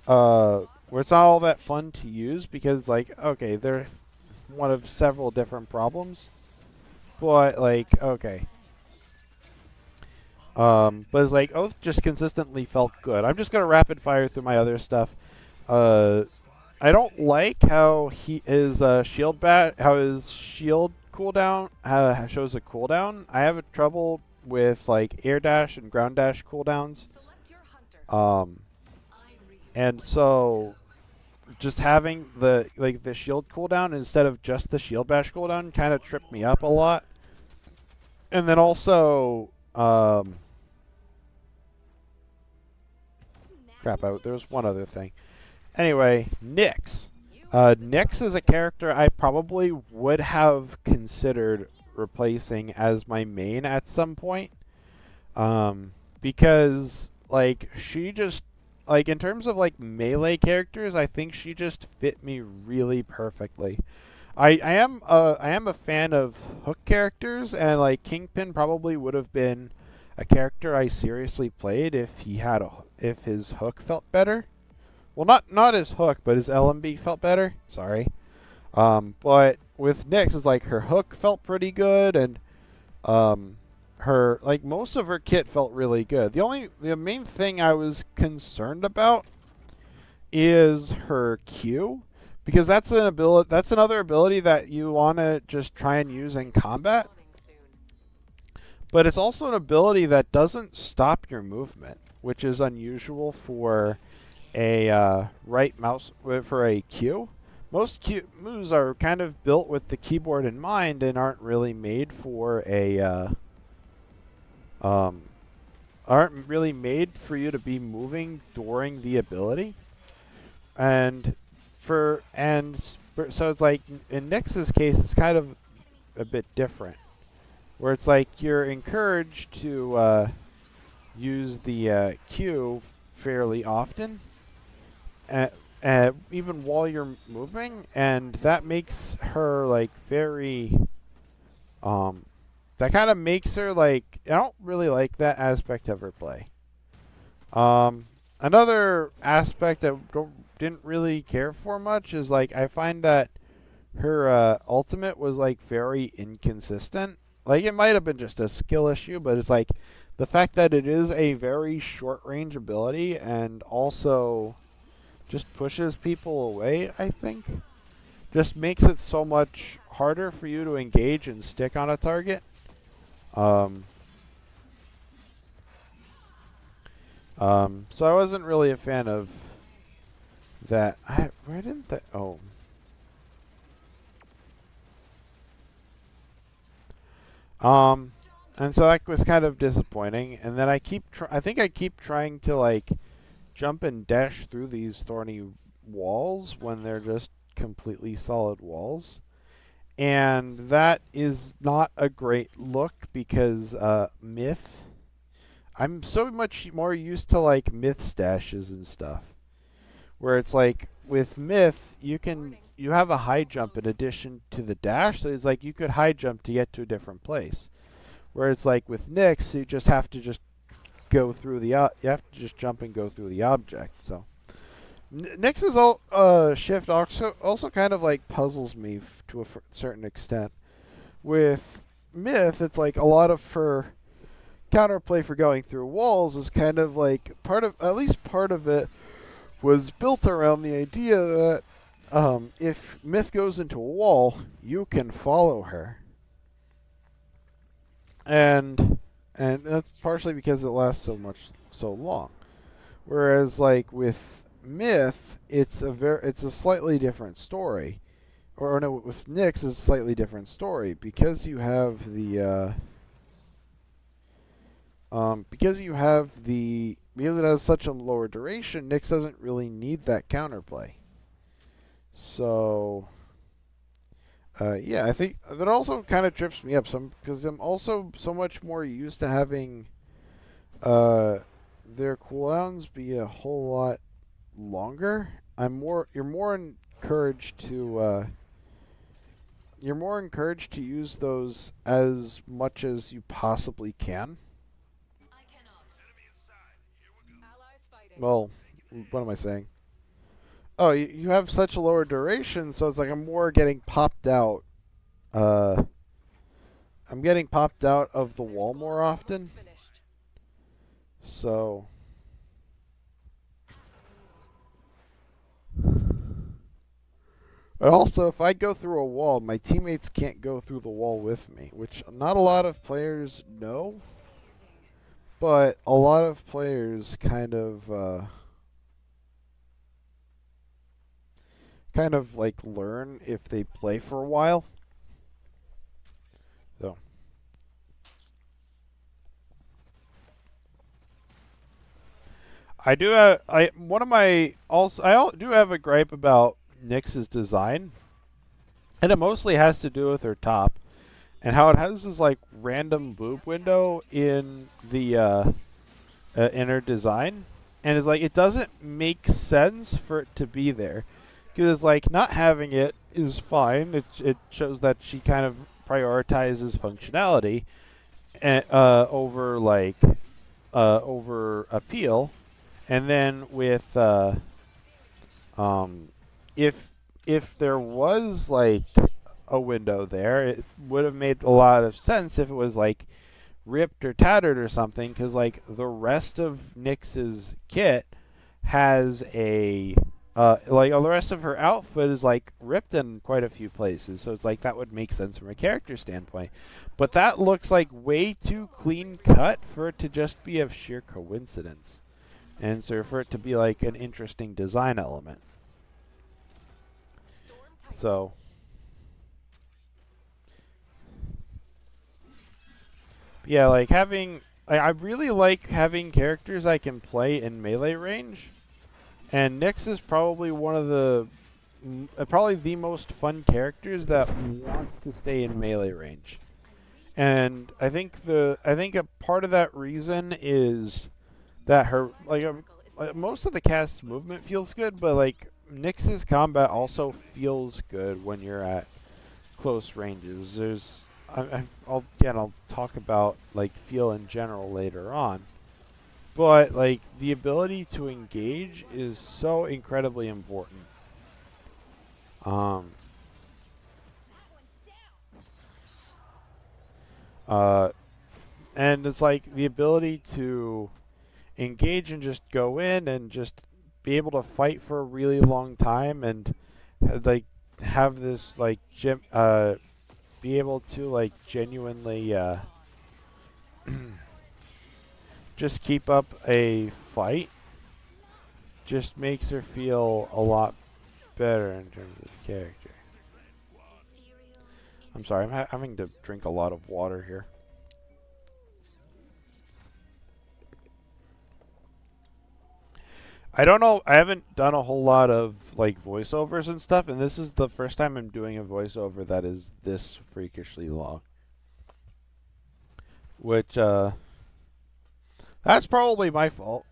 Where it's not all that fun to use because like okay, they're one of several different problems. But like okay. But it's like Oath just consistently felt good. I'm just gonna rapid fire through my other stuff. I don't like how how his shield cooldown shows a cooldown. I have trouble with like air dash and ground dash cooldowns. And so just having the shield cooldown instead of just the shield bash cooldown kind of tripped me up a lot. And then also there was one other thing. Anyway, Nyx. Nyx is a character I probably would have considered replacing as my main at some point. Because like she just like in terms of like melee characters, I think she just fit me really perfectly. I am a fan of hook characters, and like Kingpin probably would have been a character I seriously played if if his hook felt better. Well, not his hook, but his LMB felt better. Sorry. But with Nyx, it's like her hook felt pretty good, and her like most of her kit felt really good. The main thing I was concerned about is her Q, because that's an ability. That's another ability that you want to just try and use in combat. But it's also an ability that doesn't stop your movement, which is unusual for a right mouse for a Q. Most Q moves are kind of built with the keyboard in mind and aren't really made for a aren't really made for you to be moving during the ability. And so it's like in Nyx's case, it's kind of a bit different, where it's like you're encouraged to use the Q fairly often, even while you're moving, and that makes her like very. That kind of makes her like I don't really like that aspect of her play. Another aspect I didn't really care for much is like I find that her ultimate was like very inconsistent. Like it might have been just a skill issue, but it's like the fact that it is a very short range ability and also just pushes people away, I think, just makes it so much harder for you to engage and stick on a target. Um, so I wasn't really a fan of that. Where didn't that? Oh. And so that was kind of disappointing. And then I think I keep trying to like jump and dash through these thorny walls when they're just completely solid walls. And that is not a great look because Myth. I'm so much more used to like Myth stashes and stuff, where it's like with Myth you have a high jump in addition to the dash, so it's like you could high jump to get to a different place. Where it's like with Nyx, you just have to just go through the you have to just jump and go through the object. So Nyx's shift also kind of like puzzles me to a certain extent. With Myth, it's like a lot of her counterplay for going through walls is kind of like at least part of it was built around the idea that if Myth goes into a wall, you can follow her, and that's partially because it lasts so long. Whereas like with Myth, it's a slightly different story, or no, with Nyx, it's a slightly different story because you have because it has such a lower duration. Nyx doesn't really need that counterplay. So, yeah, I think that also kind of trips me up some because I'm also so much more used to having their cooldowns be a whole lot longer. You're more encouraged to use those as much as you possibly can. Well, what am I saying? Oh, you have such a lower duration, so it's like I'm more getting popped out. Uh, I'm getting popped out of the wall more often. So, and also if I go through a wall, my teammates can't go through the wall with me, which not a lot of players know, but a lot of players kind of like learn if they play for a while. So I do have I one of my also do have a gripe about Nyx's design, and it mostly has to do with her top and how it has this like random boob window in the inner design, and it's like it doesn't make sense for it to be there because it's like not having it is fine. It shows that she kind of prioritizes functionality over over appeal, and then with um, if if there was like a window there, it would have made a lot of sense if it was like ripped or tattered or something, because like the rest of Nyx's kit has a like the rest of her outfit is like ripped in quite a few places, so it's like that would make sense from a character standpoint. But that looks like way too clean cut for it to just be of sheer coincidence, and so for it to be like an interesting design element. So yeah, like I really like having characters I can play in melee range, and Nyx is probably one of the probably the most fun characters that wants to stay in melee range. And I think a part of that reason is that her most of the cast's movement feels good, but like Nyx's combat also feels good when you're at close ranges. I'll talk about like feel in general later on, but like the ability to engage is so incredibly important. Um, uh, and it's like the ability to engage and just go in and just be able to fight for a really long time and like have this like be able to like genuinely just keep up a fight just makes her feel a lot better in terms of character. I'm sorry, I'm having to drink a lot of water here. I don't know. I haven't done a whole lot of like voiceovers and stuff, and this is the first time I'm doing a voiceover that is this freakishly long. Which that's probably my fault.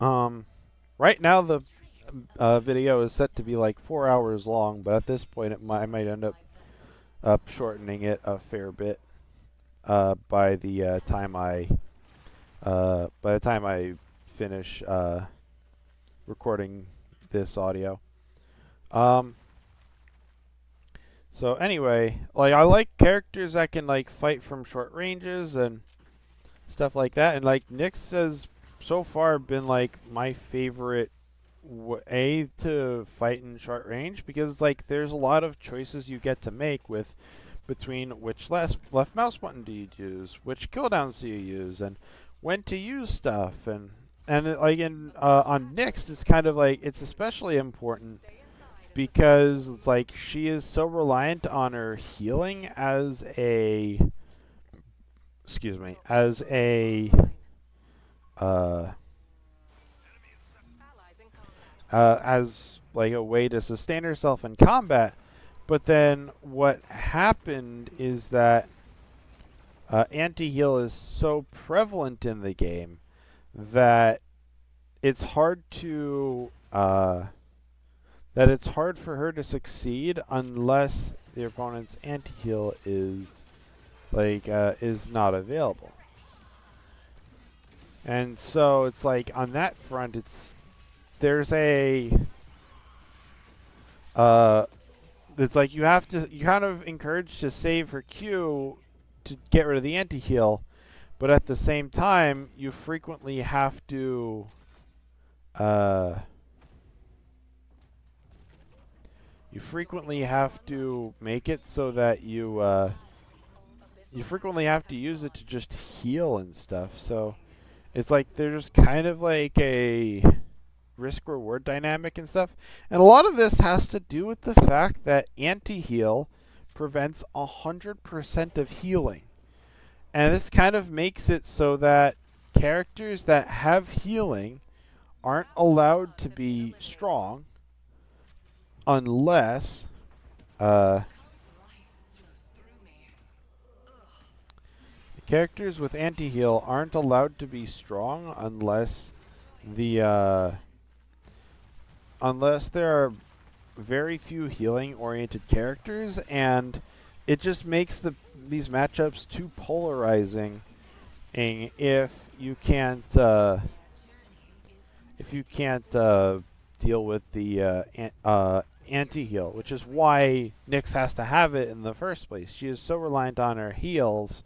Right now the video is set to be like 4 hours long, but at this point I might end up shortening it a fair bit by the time I finish recording this audio. So anyway, like I like characters that can like fight from short ranges and stuff like that, and like Nyx has so far been like my favorite way to fight in short range, because it's like there's a lot of choices you get to make with between which left mouse button do you use, which cooldowns do you use, and when to use stuff, and like on Nyx it's kind of like it's especially important because it's like she is so reliant on her healing as a uh as like a way to sustain herself in combat. But then what happened is that anti-heal is so prevalent in the game that it's hard to it's hard for her to succeed unless the opponent's anti-heal is is not available. And so it's like on that front there's a it's like you kind of encouraged to save her Q to get rid of the anti-heal, but at the same time you frequently have to make it so that you frequently have to use it to just heal and stuff. So it's like there's kind of like a risk-reward dynamic and stuff. And a lot of this has to do with the fact that anti-heal prevents 100% of healing. And this kind of makes it so that characters that have healing aren't allowed to be strong unless characters with anti-heal aren't allowed to be strong unless unless there are very few healing-oriented characters, and it just makes these matchups too polarizing. And if you can't deal with the anti-heal, which is why Nyx has to have it in the first place. She is so reliant on her heals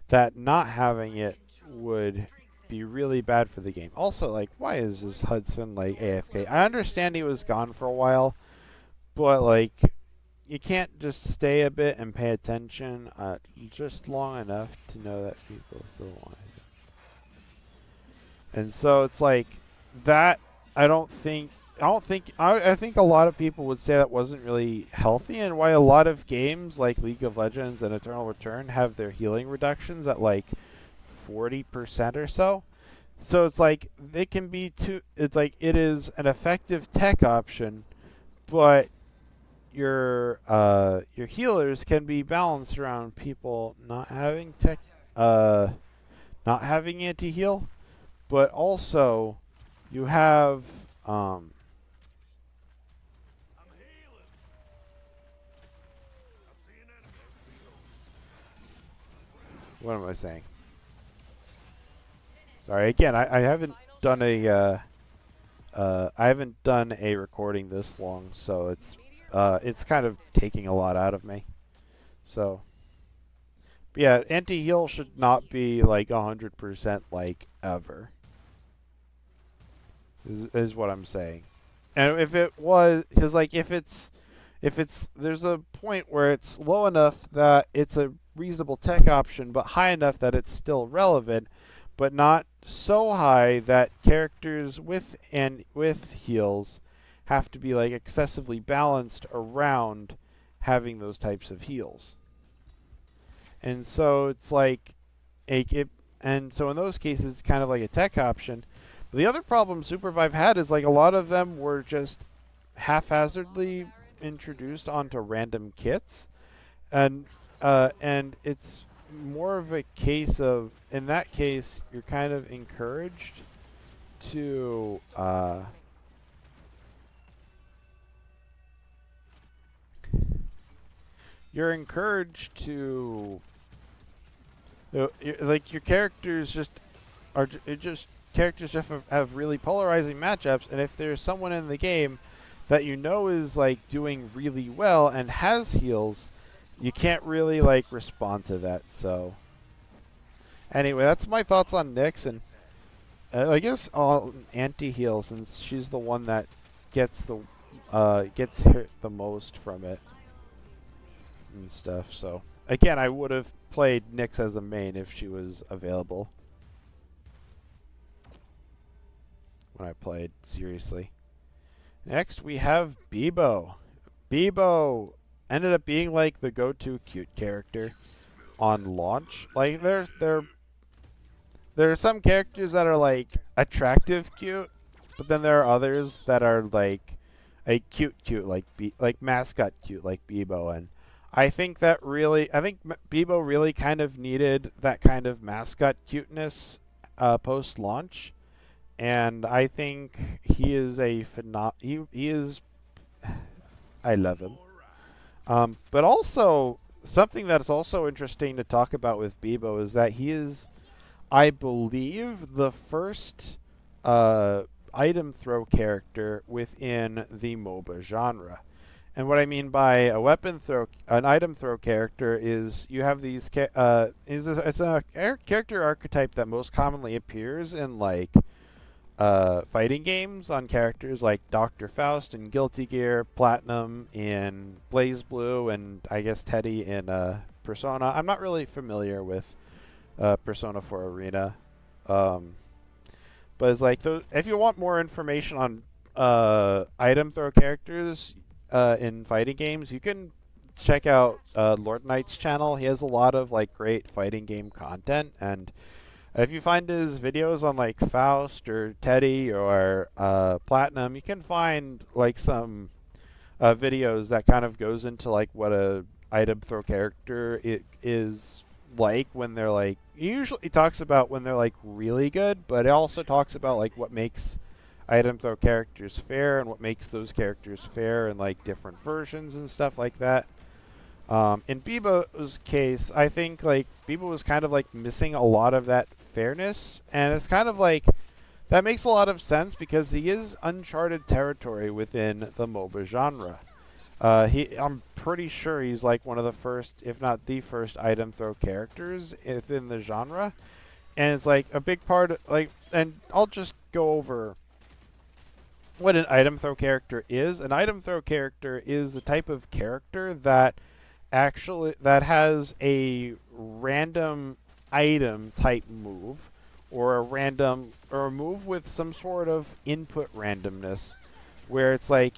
that not having it would be really bad for the game. Also, like, why is this Hudson like AFK? I understand he was gone for a while, but like, you can't just stay a bit and pay attention just long enough to know that people still want it. And so it's like that. I think a lot of people would say that wasn't really healthy, and why a lot of games like League of Legends and Eternal Return have their healing reductions at like 40% or so. So it's like it can be too. It's like it is an effective tech option, but your healers can be balanced around people not having not having anti-heal, but also you have what am I saying? Sorry, again, I haven't done a recording this long, so it's kind of taking a lot out of me. So, but yeah, anti-heal should not be like 100% like ever. Is what I'm saying. And if it was, because like if it's there's a point where it's low enough that it's a reasonable tech option, but high enough that it's still relevant, but not so high that characters with heals have to be like excessively balanced around having those types of heals. And so it's like and so in those cases it's kind of like a tech option. But the other problem Supervive had is like a lot of them were just haphazardly introduced onto random kits, and it's more of a case of, in that case, you're kind of encouraged to like your characters just are just characters just have really polarizing matchups, and if there's someone in the game that you know is like doing really well and has heals, you can't really like respond to that. So anyway, that's my thoughts on Nyx, and I guess anti-heal, since she's the one that gets hurt the most from it and stuff. So again, I would have played Nyx as a main if she was available when I played seriously. Next, we have Bebo. Bebo ended up being like the go-to cute character on launch. Like there are some characters that are like attractive cute, but then there are others that are like a cute like mascot cute like Bebo, and I think Bebo really kind of needed that kind of mascot cuteness post launch. And I think he is he is. I love him. But also, something that's also interesting to talk about with Bebo is that he is, I believe, the first item throw character within the MOBA genre. And what I mean by an item throw character is you have these. It's a character archetype that most commonly appears in like fighting games on characters like Dr. Faust in Guilty Gear, Platinum in Blaze Blue, and I guess Teddy in Persona. I'm not really familiar with Persona 4 Arena. But it's like, if you want more information on item throw characters in fighting games, you can check out Lord Knight's channel. He has a lot of like great fighting game content, and if you find his videos on like Faust or Teddy or Platinum, you can find like some videos that kind of goes into like what a item throw character is like when they're like. He usually talks about when they're like really good, but it also talks about like what makes item throw characters fair and what makes those characters fair in like different versions and stuff like that. In Bebo's case, I think like Bebo was kind of like missing a lot of that fairness, and it's kind of like That makes a lot of sense because he is uncharted territory within the MOBA genre. I'm pretty sure he's like one of the first, if not the first, item throw characters within the genre, and it's like a big part. And I'll just go over what an item throw character is. An item throw character is the type of character that has a random item type move or a move with some sort of input randomness where it's like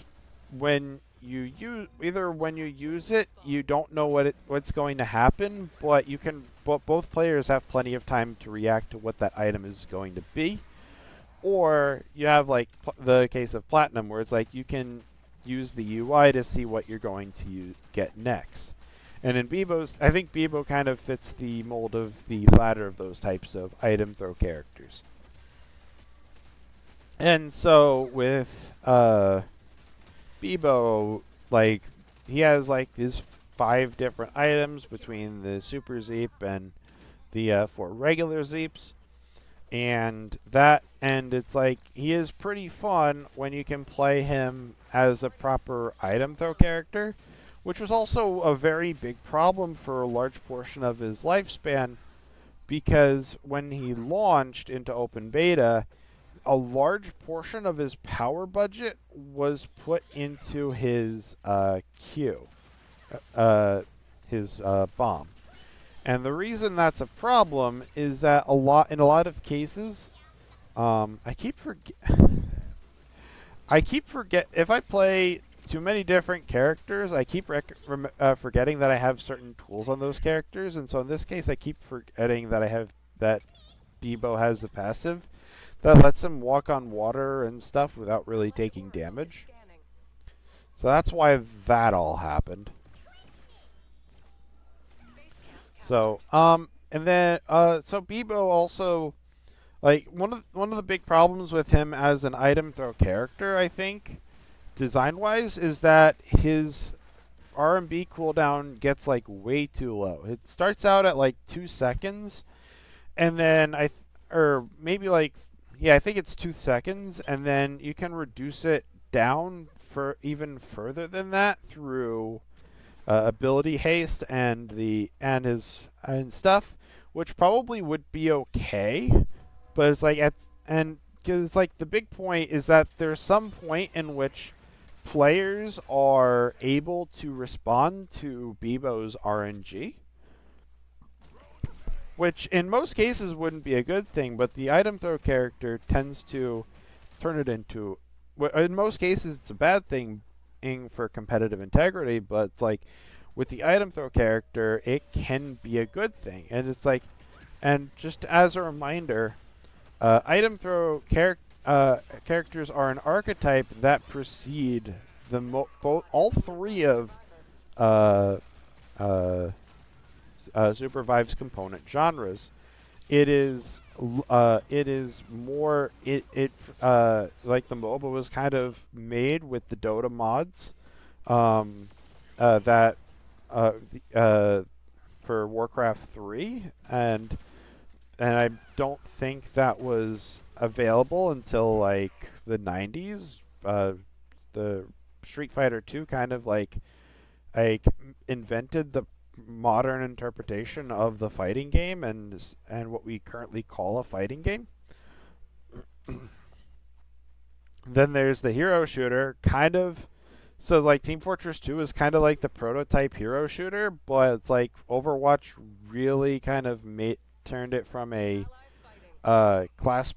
when when you use it you don't know what's going to happen, but both players have plenty of time to react to what that item is going to be. Or you have like the case of Platinum where it's like you can use the UI to see what you're going to get next. And in Bebo's, I think Bebo kind of fits the mold of the latter of those types of item throw characters. And so with Bebo, like he has like his 5 different items between the Super Zeep and the 4 regular Zeeps. And it's like he is pretty fun when you can play him as a proper item throw character, which was also a very big problem for a large portion of his lifespan because when he launched into open beta, a large portion of his power budget was put into his Q, his bomb. And the reason that's a problem is that in a lot of cases, I keep forget if I play too many different characters, I keep forgetting that I have certain tools on those characters, and so in this case, I keep forgetting that Bebo has the passive that lets him walk on water and stuff without really taking damage. So that's why that all happened. So, and then, so Bebo also, like, one of the big problems with him as an item throw character, I think, design-wise, is that his R&B cooldown gets, like, way too low. It starts out at, like, 2 seconds, and then I think it's 2 seconds, and then you can reduce it down for even further than that through ability haste and stuff, which probably would be okay, but it's like because it's like the big point is that there's some point in which players are able to respond to Bebo's RNG, which in most cases wouldn't be a good thing, but the item throw character tends to turn it into. In most cases, it's a bad thing for competitive integrity, but it's like with the item throw character, it can be a good thing. And it's like, and just as a reminder, item throw characters are an archetype that precede all 3 of Supervive's component genres. It is more like the MOBA was kind of made with the Dota mods that for Warcraft 3 and I don't think that was available until like the 90s. The Street Fighter 2 kind of like invented the modern interpretation of the fighting game and what we currently call a fighting game. Then there's the hero shooter, kind of. So like Team Fortress 2 is kind of like the prototype hero shooter, but it's like Overwatch really kind of turned it from a class-based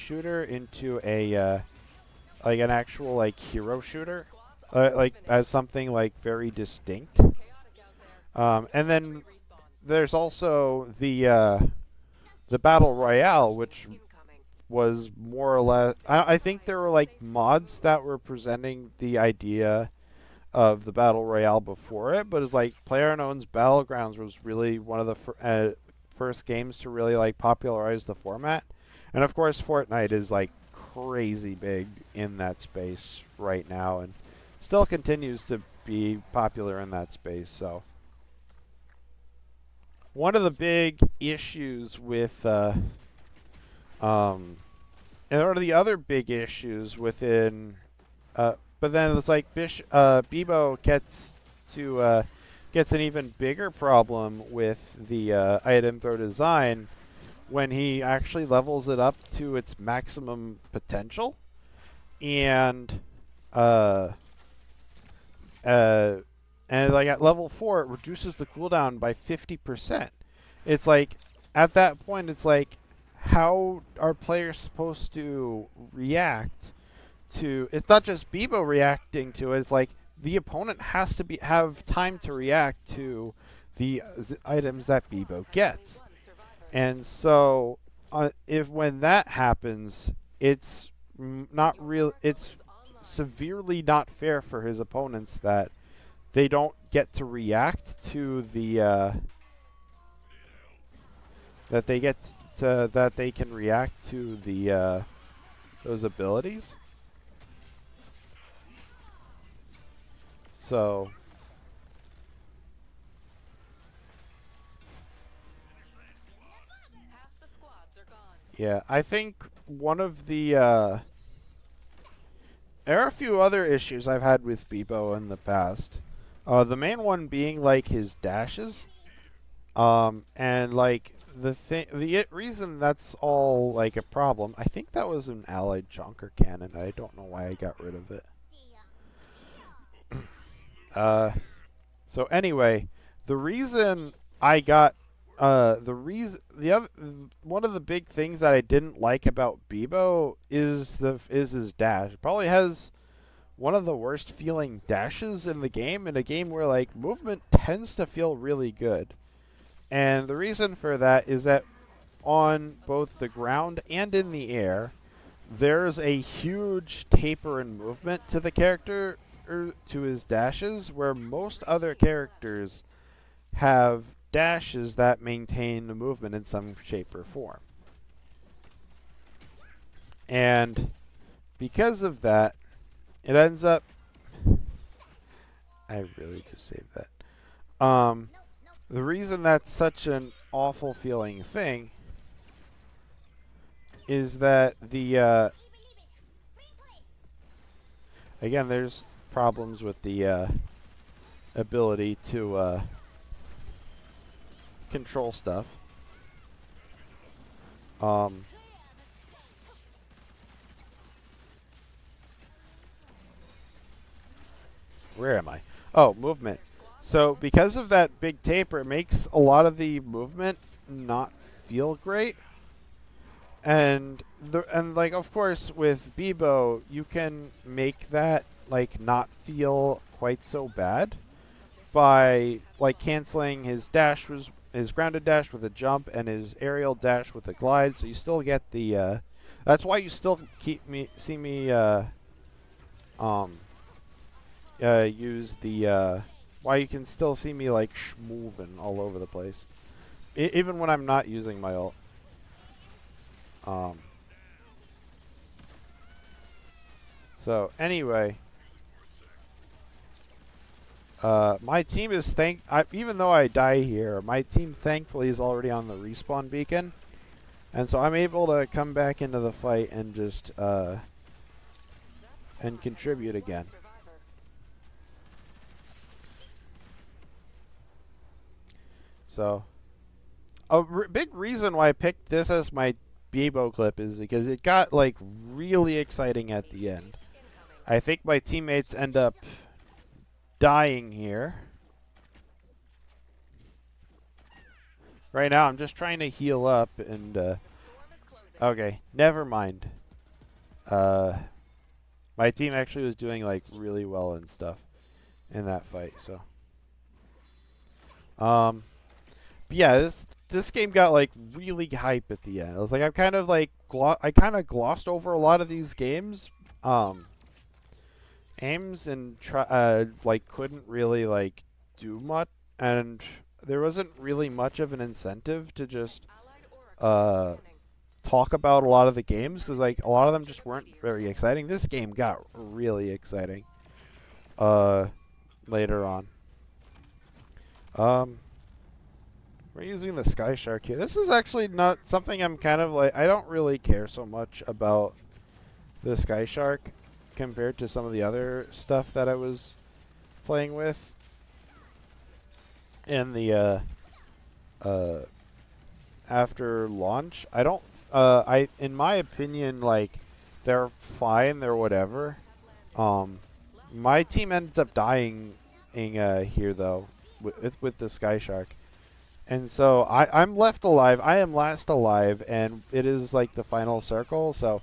shooter into a like an actual like hero shooter. Like as something like very distinct, and then there's also the battle royale, which was more or less. I think there were like mods that were presenting the idea of the battle royale before it, but it's like PlayerUnknown's Battlegrounds was really one of the first games to really like popularize the format, and of course Fortnite is like crazy big in that space right now, and still continues to be popular in that space. So one of the big issues with And one of the other big issues within, but then it's like Bebo gets an even bigger problem with the item throw design when he actually levels it up to its maximum potential, and uh, uh, and like at level 4, it reduces the cooldown by 50%. It's like at that point, it's like, how are players supposed to react to? It's not just Bebo reacting to it. It's like the opponent has to have time to react to the items that Bebo gets. And so, if when that happens, it's not real. It's severely not fair for his opponents that they don't get to react to the that they can react to the those abilities. So yeah, I think one of the there are a few other issues I've had with Bebo in the past. The main one being like his dashes. And like reason that's all like a problem. I think that was an allied chunker cannon. I don't know why I got rid of it. Uh, so anyway, the reason I got the other one of the big things that I didn't like about Bebo is his dash. It probably has one of the worst feeling dashes in the game, in a game where like movement tends to feel really good. And the reason for that is that on both the ground and in the air, there's a huge taper in movement to the character, or to his dashes, where most other characters have dashes that maintain the movement in some shape or form. And because of that, it ends up... I really just saved that. The reason that's such an awful feeling thing is that the again, there's problems with the ability to control stuff. Where am I? Oh, movement. So because of that big taper, it makes a lot of the movement not feel great. And like of course with Bebo, you can make that like not feel quite so bad by like canceling his grounded dash with a jump and his aerial dash with a glide, so you still get the that's why you still see me use the why you can still see me like moving all over the place, even when I'm not using my ult. So anyway, my team is even though I die here, my team thankfully is already on the respawn beacon, and so I'm able to come back into the fight and just and contribute again. So a big reason why I picked this as my Bebo clip is because it got like really exciting at the end. I think my teammates end up dying here. Right now I'm just trying to heal up and okay, never mind. My team actually was doing like really well and stuff in that fight, so but yeah, this game got like really hype at the end. I was like, I've kind of like I kind of glossed over a lot of these games, aims, and like couldn't really like do much, and there wasn't really much of an incentive to just talk about a lot of the games, because like a lot of them just weren't very exciting. This game got really exciting later on. We're using the Sky Shark here. This is actually not something I'm kind of like... I don't really care so much about the Sky Shark compared to some of the other stuff that I was playing with in the after launch. I don't... in my opinion, like, they're fine. They're whatever. My team ends up dying here, though, with the Sky Shark. And so I'm left alive. I am last alive, and it is like the final circle. So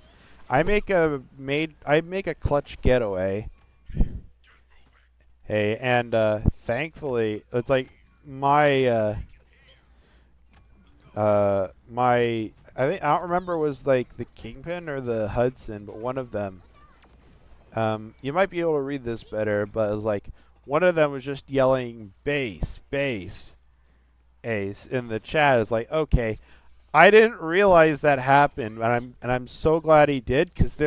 I make a clutch getaway. Hey, and thankfully it's like my I think I don't remember was like the Kingpin or the Hudson, but one of them. You might be able to read this better, but it was like one of them was just yelling base, base. Ace in the chat is like, okay, I didn't realize that happened, and I'm so glad he did, because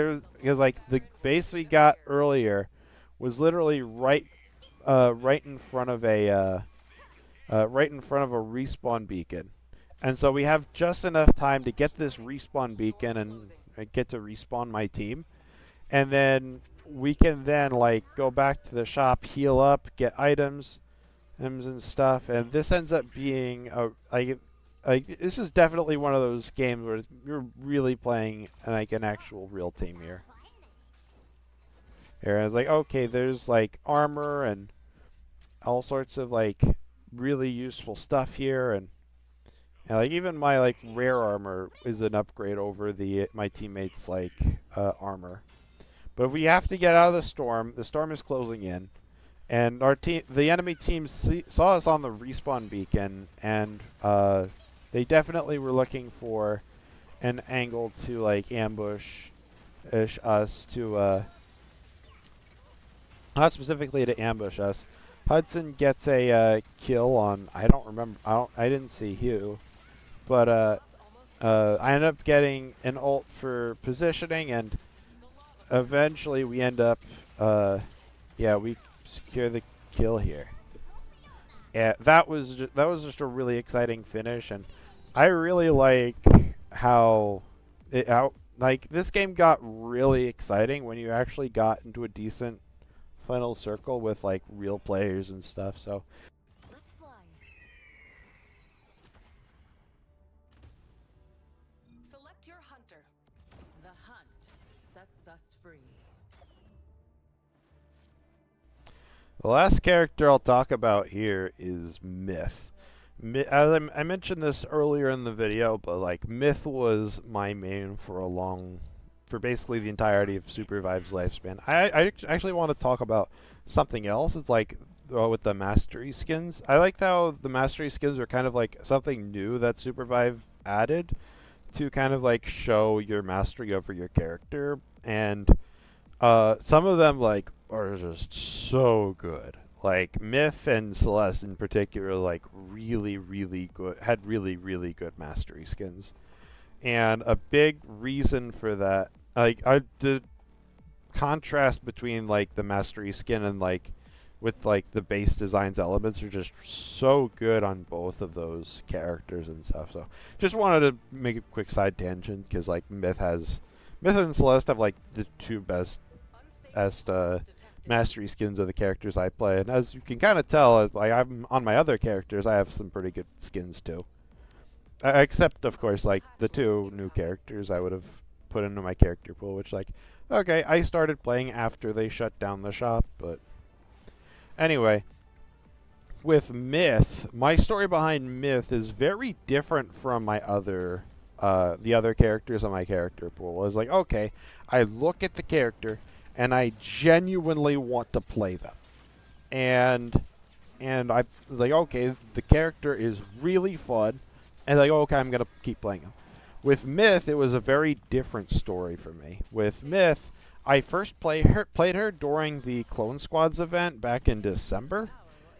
like the base we got earlier was literally right in front of a respawn beacon, and so we have just enough time to get this respawn beacon and get to respawn my team, and then we can then like go back to the shop, heal up, get items and stuff, and this ends up being this is definitely one of those games where you're really playing like an actual real team here. Here, it's like, okay, there's like armor and all sorts of like really useful stuff here, and like even my like rare armor is an upgrade over my teammates' like armor. But if we have to get out of the storm is closing in. And the enemy team saw us on the respawn beacon, and they definitely were looking for an angle to like ambush us to not specifically to ambush us. Hudson gets a kill on I didn't see Hugh, but I end up getting an ult for positioning, and eventually we end up we secure the kill here. Yeah, that was just a really exciting finish, and I really like how like this game got really exciting when you actually got into a decent final circle with like real players and stuff. So let's fly. Select your hunter. The hunt sets us free. the last character I'll talk about here is Myth. As I mentioned this earlier in the video, but like Myth was my main for basically the entirety of Supervive's lifespan. I actually want to talk about something else. It's like with the mastery skins. I like how the mastery skins are kind of like something new that Supervive added to kind of like show your mastery over your character, and some of them like are just so good. Like Myth and Celeste in particular, like really good, had really good mastery skins. And a big reason for that, like the contrast between like the mastery skin and like with like the base designs elements are just so good on both of those characters and stuff. So just wanted to make a quick side tangent, because like Myth and Celeste have like the two best mastery skins of the characters I play, and as you can kind of tell, like I'm on my other characters, I have some pretty good skins too. Except of course like the two new characters I would have put into my character pool, which like okay, I started playing after they shut down the shop, but anyway, with Myth, my story behind Myth is very different from my other the other characters on my character pool. I was like, okay, I look at the character and I genuinely want to play them. And I like, okay, the character is really fun, and like, okay, I'm gonna keep playing him. With Myth, it was a very different story for me. With Myth, I first played her during the Clone Squads event back in December,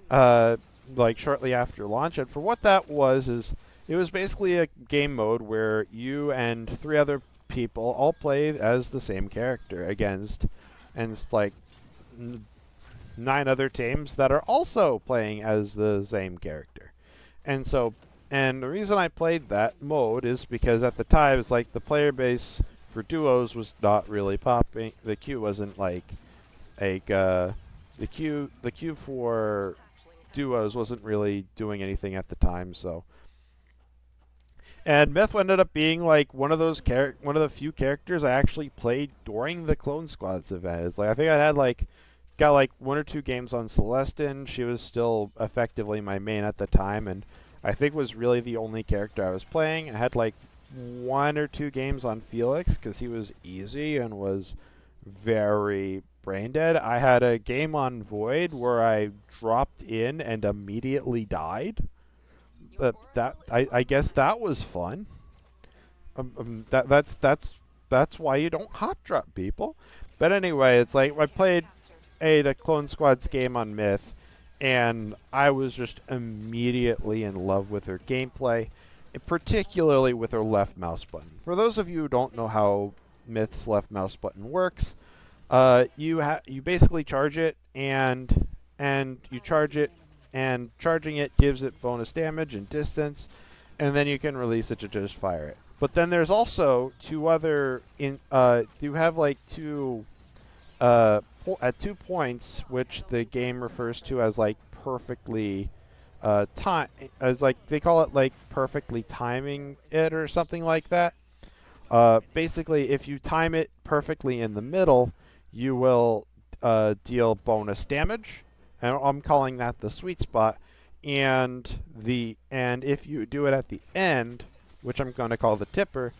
like shortly after launch. And for what that was, is it was basically a game mode where you and 3 other people all play as the same character against, and it's like 9 other teams that are also playing as the same character. And so And the reason I played that mode is because at the time it's like the player base for duos was not really popping. The queue wasn't like the queue for duos wasn't really doing anything at the time. So, and Myth ended up being like one of the few characters I actually played during the Clone Squads event. It's like I think I had like got like one or two games on Celestin. She was still effectively my main at the time, and I think was really the only character I was playing. I had like one or two games on Felix because he was easy and was very brain dead. I had a game on Void where I dropped in and immediately died. But I guess that was fun. That's why you don't hot drop people. But anyway, it's like I played a Clone Squad's game on Myth, and I was just immediately in love with her gameplay, particularly with her left mouse button. For those of you who don't know how Myth's left mouse button works, you basically charge it and you charge it, and charging it gives it bonus damage and distance, and then you can release it to just fire it. But then there's also two other you have like two at 2 points, which the game refers to as like perfectly time, as like they call it like perfectly timing it or something like that. Basically, if you time it perfectly in the middle, you will deal bonus damage, and I'm calling that the sweet spot. And if you do it at the end, which I'm going to call the tipper,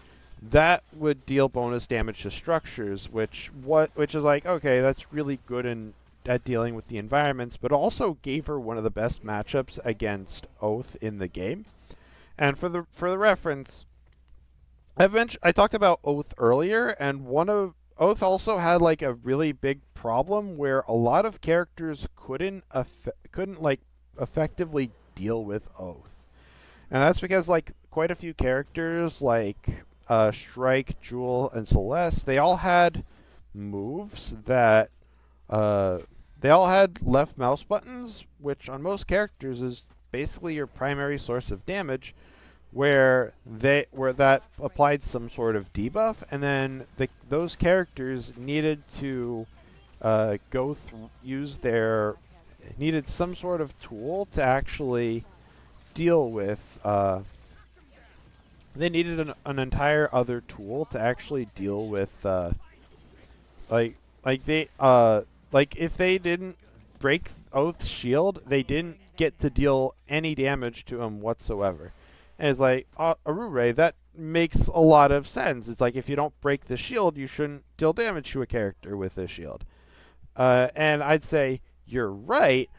that would deal bonus damage to structures, which is like, okay, that's really good at dealing with the environments, but also gave her one of the best matchups against Oath in the game. And for the reference, I talked about Oath earlier, and Oath also had like a really big problem where a lot of characters couldn't like effectively deal with Oath. And that's because like quite a few characters like Shrike, Jewel, and Celeste, they all had moves that they all had left mouse buttons, which on most characters is basically your primary source of damage, where that applied some sort of debuff, and then those characters needed to needed some sort of tool to actually deal with. They needed an entire other tool to actually deal with like if they didn't break Oath's shield, they didn't get to deal any damage to him whatsoever. And it's like, Aru're, that makes a lot of sense. It's like if you don't break the shield, you shouldn't deal damage to a character with a shield. And I'd say you're right,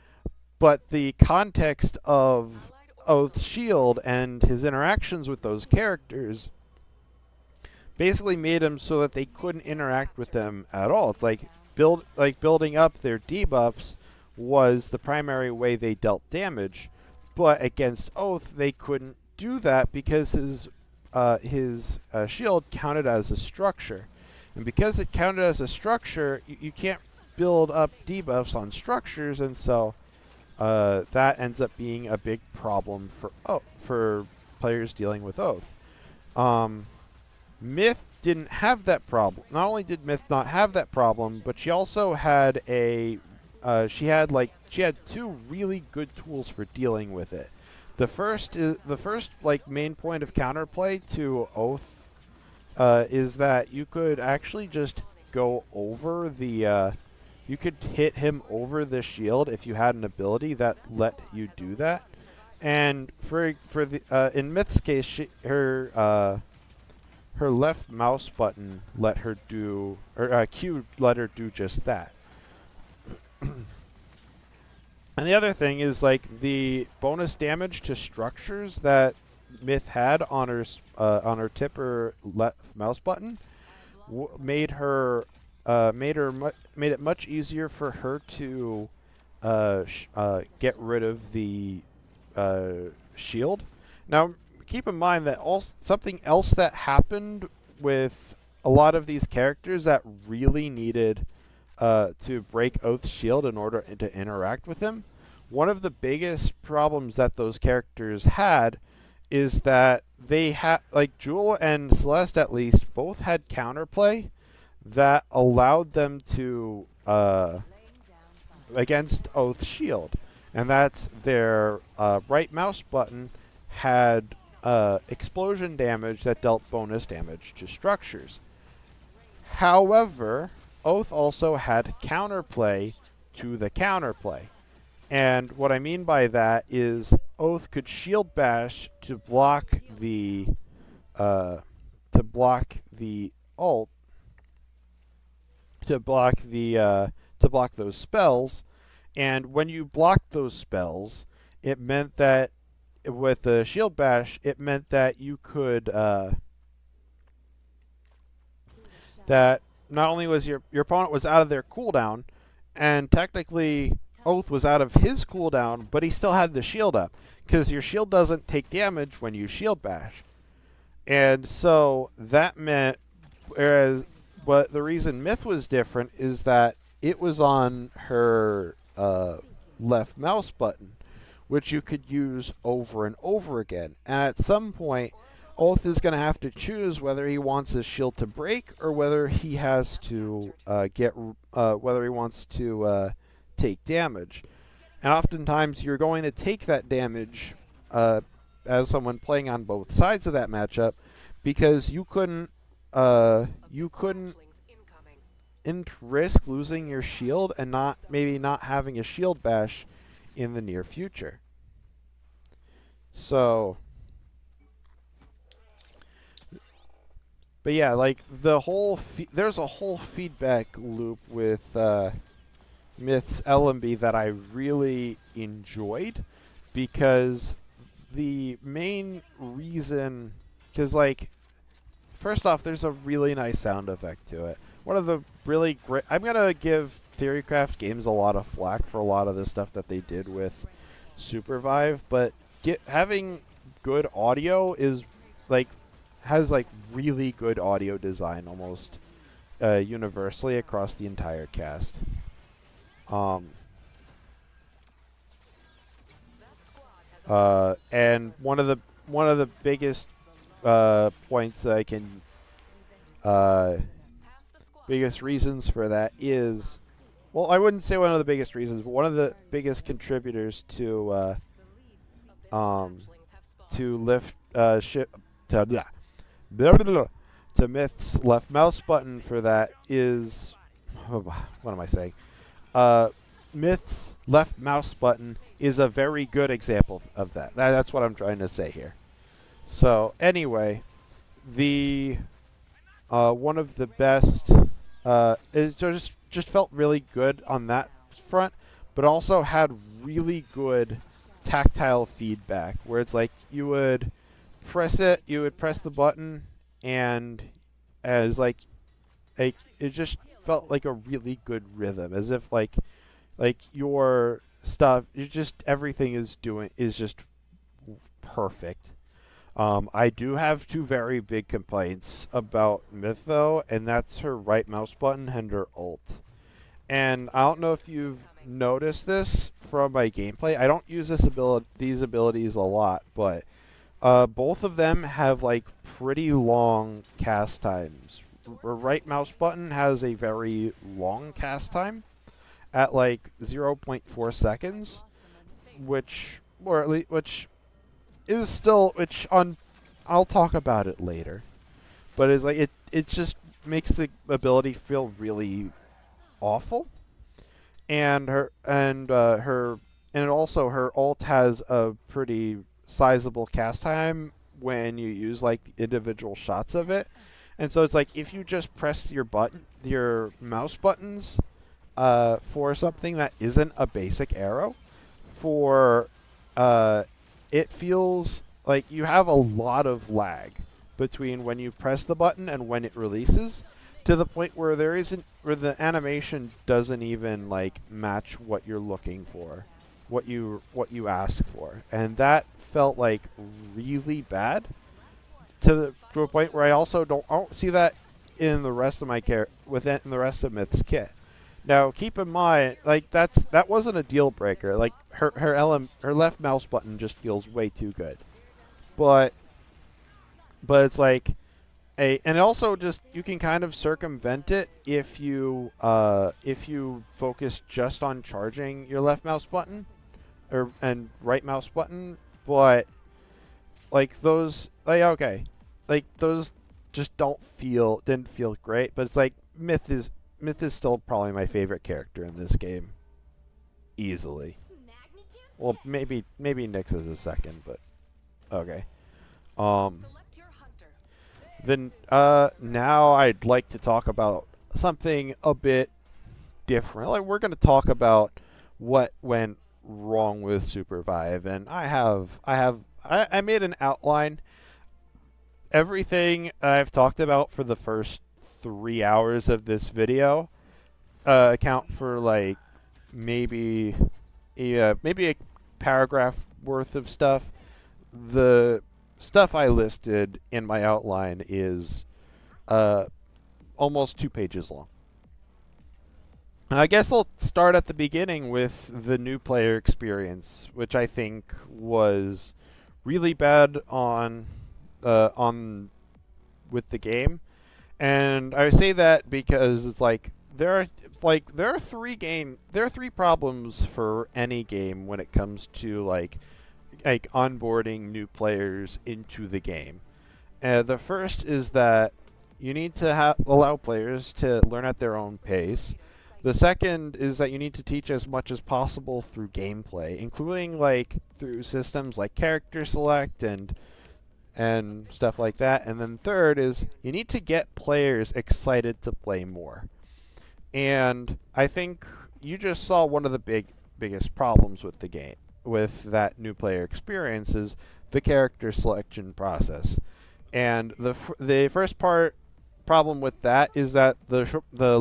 but the context of Oath's shield and his interactions with those characters basically made him so that they couldn't interact with them at all. It's like building up their debuffs was the primary way they dealt damage, but against Oath they couldn't do that because his shield counted as a structure, and because it counted as a structure, you can't build up debuffs on structures, and so that ends up being a big problem for players dealing with Oath. Myth didn't have that problem. Not only did Myth not have that problem, but she also had she had two really good tools for dealing with it. The first like main point of counterplay to Oath is that you could actually just go over you could hit him over the shield if you had an ability that let you do that. And in Myth's case, her left mouse button let her do, or Q let her do just that. And the other thing is like the bonus damage to structures that Myth had on her tipper left mouse button made it much easier for her to get rid of the shield. Now, keep in mind that something else that happened with a lot of these characters that really needed to break Oath's shield in order to interact with him. One of the biggest problems that those characters had is that they had, like, Jewel and Celeste at least both had counterplay that allowed them to against Oath Shield, and that's their right mouse button had explosion damage that dealt bonus damage to structures. However, Oath also had counterplay to the counterplay. And what I mean by that is Oath could shield bash uh, to block the ult to block those spells. And when you blocked those spells, it meant that with the shield bash, it meant that you could that not only was your opponent was out of their cooldown, and technically Oath was out of his cooldown, but he still had the shield up because your shield doesn't take damage when you shield bash. And so that meant, whereas, but the reason Myth was different is that it was on her left mouse button, which you could use over and over again. And at some point, Oath is going to have to choose whether he wants his shield to break or whether he has to whether he wants to take damage. And oftentimes, you're going to take that damage as someone playing on both sides of that matchup because you couldn't risk losing your shield and maybe not having a shield bash in the near future. So, but yeah, like there's a whole feedback loop with Myth's LMB that I really enjoyed because the main reason, because like first off, there's a really nice sound effect to it. One of the really great, I'm gonna give Theorycraft Games a lot of flack for a lot of the stuff that they did with Supervive, but having good audio is like has like really good audio design almost universally across the entire cast. And one of the biggest points that I can biggest reasons for that is, well, I wouldn't say one of the biggest reasons, but one of the biggest contributors to lift to Myth's left mouse button for that is, what am I saying? Myth's left mouse button is a very good example of that. That's what I'm trying to say here. So anyway, the one of the best it just felt really good on that front, but also had really good tactile feedback where it's like you would press the button, and as like it just felt like a really good rhythm, as if like your stuff, everything is just perfect. I do have two very big complaints about Myth though, and that's her right mouse button and her ult. And I don't know if you've noticed this from my gameplay. I don't use these abilities a lot, but both of them have like pretty long cast times. Her right mouse button has a very long cast time at like 0.4 seconds, which is still, I'll talk about it later, but it's like it just makes the ability feel really awful, and also her ult has a pretty sizable cast time when you use like individual shots of it, and so it's like if you just press your mouse buttons for something that isn't a basic arrow, it feels like you have a lot of lag between when you press the button and when it releases, to the point where the animation doesn't even like match what you're looking for, what you ask for, and that felt like really bad to a point where I don't see that in the rest of in the rest of Myth's kit. Now, keep in mind, like that wasn't a deal breaker. Like her left mouse button just feels way too good. but it's like and also just you can kind of circumvent it if you focus just on charging your left mouse button and right mouse button, but like those like okay, like those just didn't feel great, but it's like Myth is still probably my favorite character in this game, easily. Well, maybe Nyx is a second, but okay. Select your hunter. Then now I'd like to talk about something a bit different. Like we're going to talk about what went wrong with Supervive, and I made an outline. Everything I've talked about for the first 3 hours of this video account for like maybe maybe a paragraph worth of stuff. The stuff I listed in my outline is almost 2 pages long. And I guess I'll start at the beginning with the new player experience, which I think was really bad on with the game. And I say that because it's like there are three problems for any game when it comes to like onboarding new players into the game. The first is that you need to allow players to learn at their own pace. The second is that you need to teach as much as possible through gameplay, including like through systems like character select and stuff like that. And then third is you need to get players excited to play more. And I think you just saw one of the biggest problems with the game, with that new player experience, is the character selection process. And the first problem with that is that the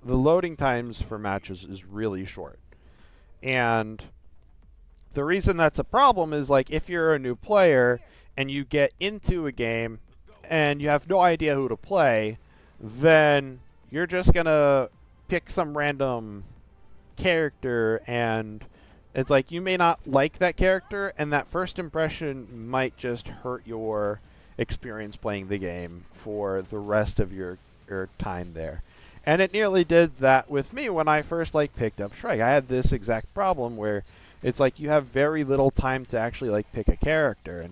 loading times for matches is really short. And the reason that's a problem is like if you're a new player and you get into a game and you have no idea who to play, then you're just gonna pick some random character, and it's like you may not like that character, and that first impression might just hurt your experience playing the game for the rest of your time there. And it nearly did that with me when I first like picked up Shrek. I had this exact problem where it's like you have very little time to actually like pick a character.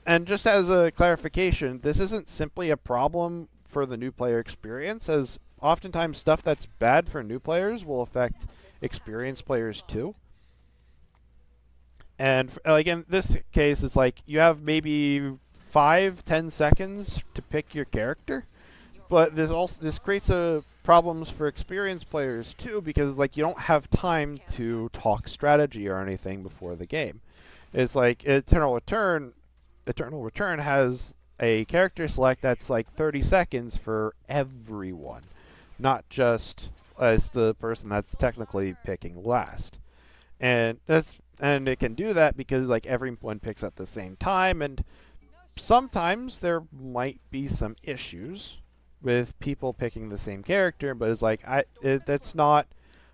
And just as a clarification, this isn't simply a problem for the new player experience, as oftentimes stuff that's bad for new players will affect experienced players too. And like in this case, it's like you have maybe 5-10 seconds to pick your character, but this creates problems for experienced players too, because like you don't have time to talk strategy or anything before the game. It's like Eternal Return has a character select that's like 30 seconds for everyone, not just as the person that's technically picking last. And it can do that because like everyone picks at the same time, and sometimes there might be some issues with people picking the same character, but it's like that's not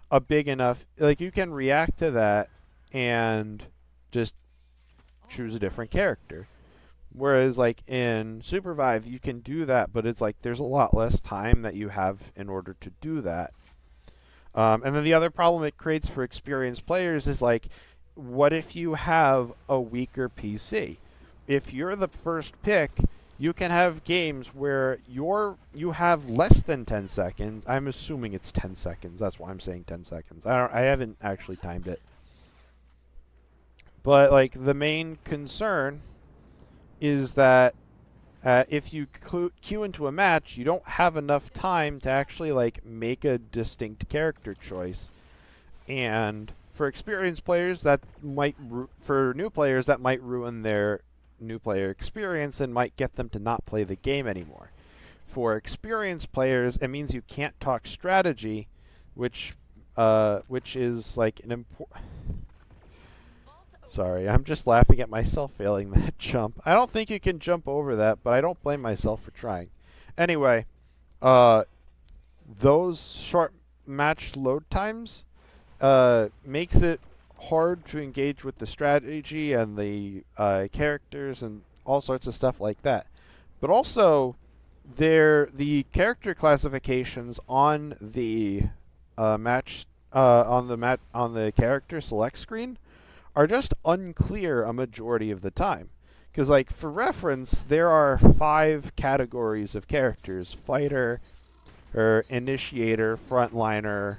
a big enough, like you can react to that and just choose a different character. Whereas like in Supervive you can do that, but it's like there's a lot less time that you have in order to do that. And then the other problem it creates for experienced players is like, what if you have a weaker PC? If you're the first pick, you can have games where you have less than 10 seconds. I'm assuming it's 10 seconds. That's why I'm saying 10 seconds. I haven't actually timed it. But like the main concern is that if you queue into a match, you don't have enough time to actually like make a distinct character choice. And for experienced players, for new players, that might ruin their new player experience and might get them to not play the game anymore. For experienced players, it means you can't talk strategy, which is like an important. Sorry, I'm just laughing at myself failing that jump. I don't think you can jump over that, but I don't blame myself for trying. Anyway, those short match load times makes it hard to engage with the strategy and the characters and all sorts of stuff like that. But also, the character classifications on the on the character select screen are just unclear a majority of the time. Because, like, for reference, there are 5 categories of characters: fighter, or initiator, frontliner,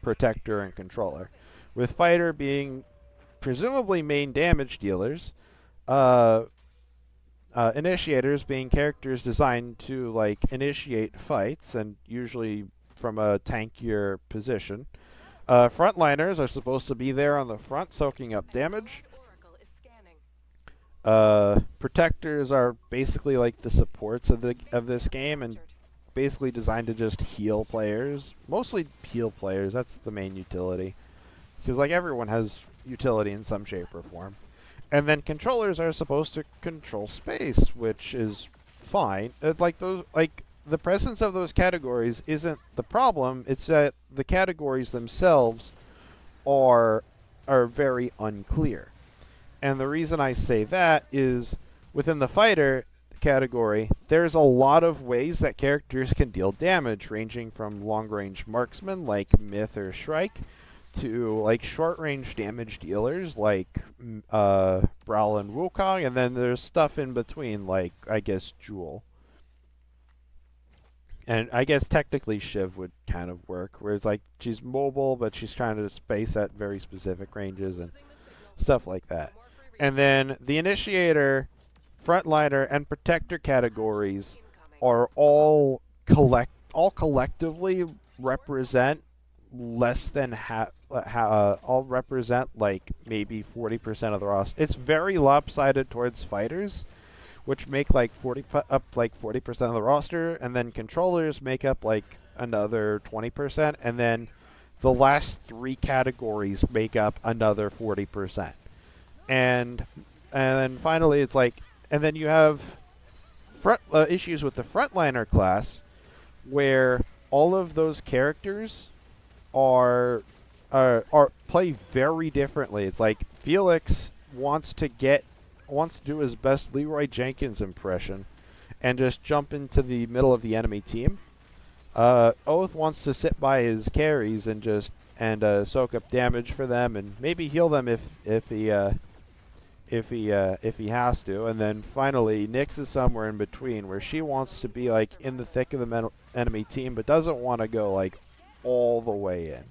protector, and controller. With fighter being presumably main damage dealers, uh, initiators being characters designed to like initiate fights and usually from a tankier position. Frontliners are supposed to be there on the front, soaking up damage. Protectors are basically like the supports of this game and basically designed to just heal players. Mostly heal players. That's the main utility. Because like everyone has utility in some shape or form. And then controllers are supposed to control space, which is fine. Like the presence of those categories isn't the problem. It's that the categories themselves are very unclear. And the reason I say that is within the fighter category, there's a lot of ways that characters can deal damage, ranging from long-range marksmen like Myth or Shrike to like short-range damage dealers like Brawl and Wukong, and then there's stuff in between like I guess Jewel. And I guess technically Shiv would kind of work, where it's like she's mobile, but she's trying to space at very specific ranges and stuff like that. And then the initiator, frontliner, and protector categories are all collectively represent less than all represent like maybe 40% of the roster. It's very lopsided towards fighters, which make like 40% of the roster, and then controllers make up like another 20%, and then the last 3 categories make up another 40%. And then finally it's like, and then you have issues with the frontliner class where all of those characters are play very differently. It's like Felix wants to do his best Leroy Jenkins impression and just jump into the middle of the enemy team. Oath wants to sit by his carries and just soak up damage for them and maybe heal them if he has to. And then finally, Nyx is somewhere in between, where she wants to be like in the thick of the enemy team, but doesn't want to go like all the way in.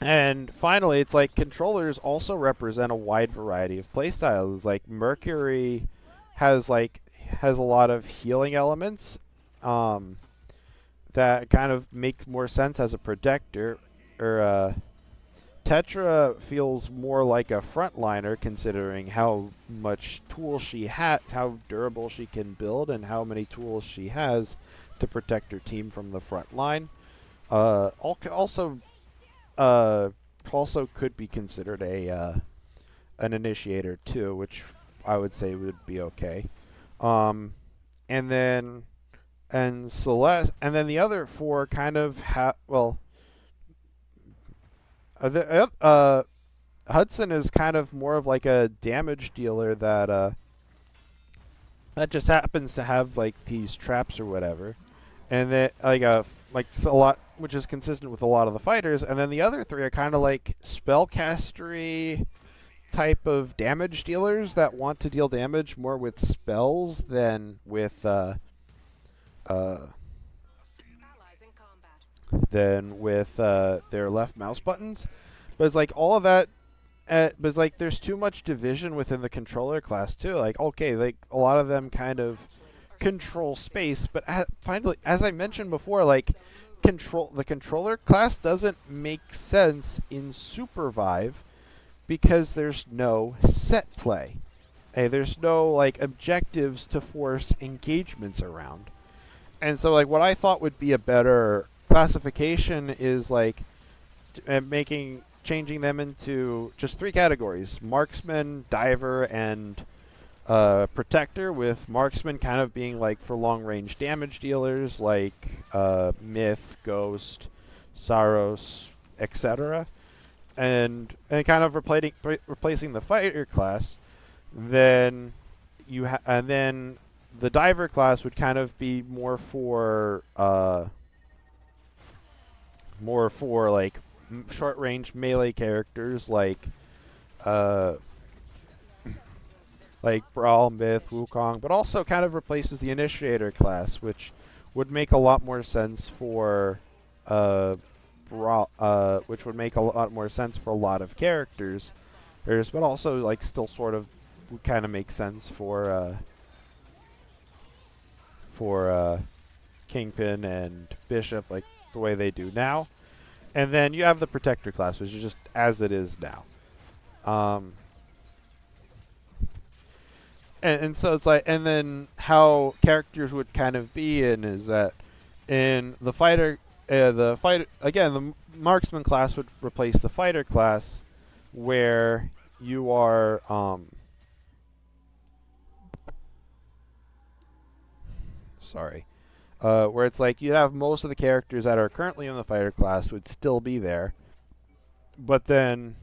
And finally, it's like controllers also represent a wide variety of playstyles. Like Mercury has a lot of healing elements that kind of makes more sense as a protector. Or Tetra feels more like a frontliner, considering how much tools she how durable she can build, and how many tools she has to protect her team from the front line. Also could be considered an initiator too, which I would say would be okay. And then Celeste, and then the other 4 kind of Hudson is kind of more of like a damage dealer that just happens to have like these traps or whatever, and then like a lot, which is consistent with a lot of the fighters. And then the other 3 are kind of like spellcastery type of damage dealers that want to deal damage more with spells than with their left mouse buttons. But it's like all of that. But it's like there's too much division within the controller class too. Like okay, like a lot of them kind of control space, but finally, as I mentioned before, like the controller class doesn't make sense in Supervive because there's no set play. There's no like objectives to force engagements around. And so like what I thought would be a better classification is like changing them into just 3 categories: marksman, diver, and protector, with marksman kind of being like for long range damage dealers like Myth, Ghost, Saros, etc. and kind of replacing the fighter class, then and then the diver class would kind of be more for like short range melee characters uh like Brawl, Myth, Wukong, but also kind of replaces the initiator class, which would make a lot more sense for Brawl, which would make a lot more sense for a lot of characters, but also like still sort of would kind of make sense for Kingpin and Bishop, like the way they do now. And then you have the Protector class, which is just as it is now. And so it's like, and then how characters would kind of be in is that in the fighter again, the marksman class would replace the fighter class, where you are sorry, where it's like you have most of the characters that are currently in the fighter class would still be there, but then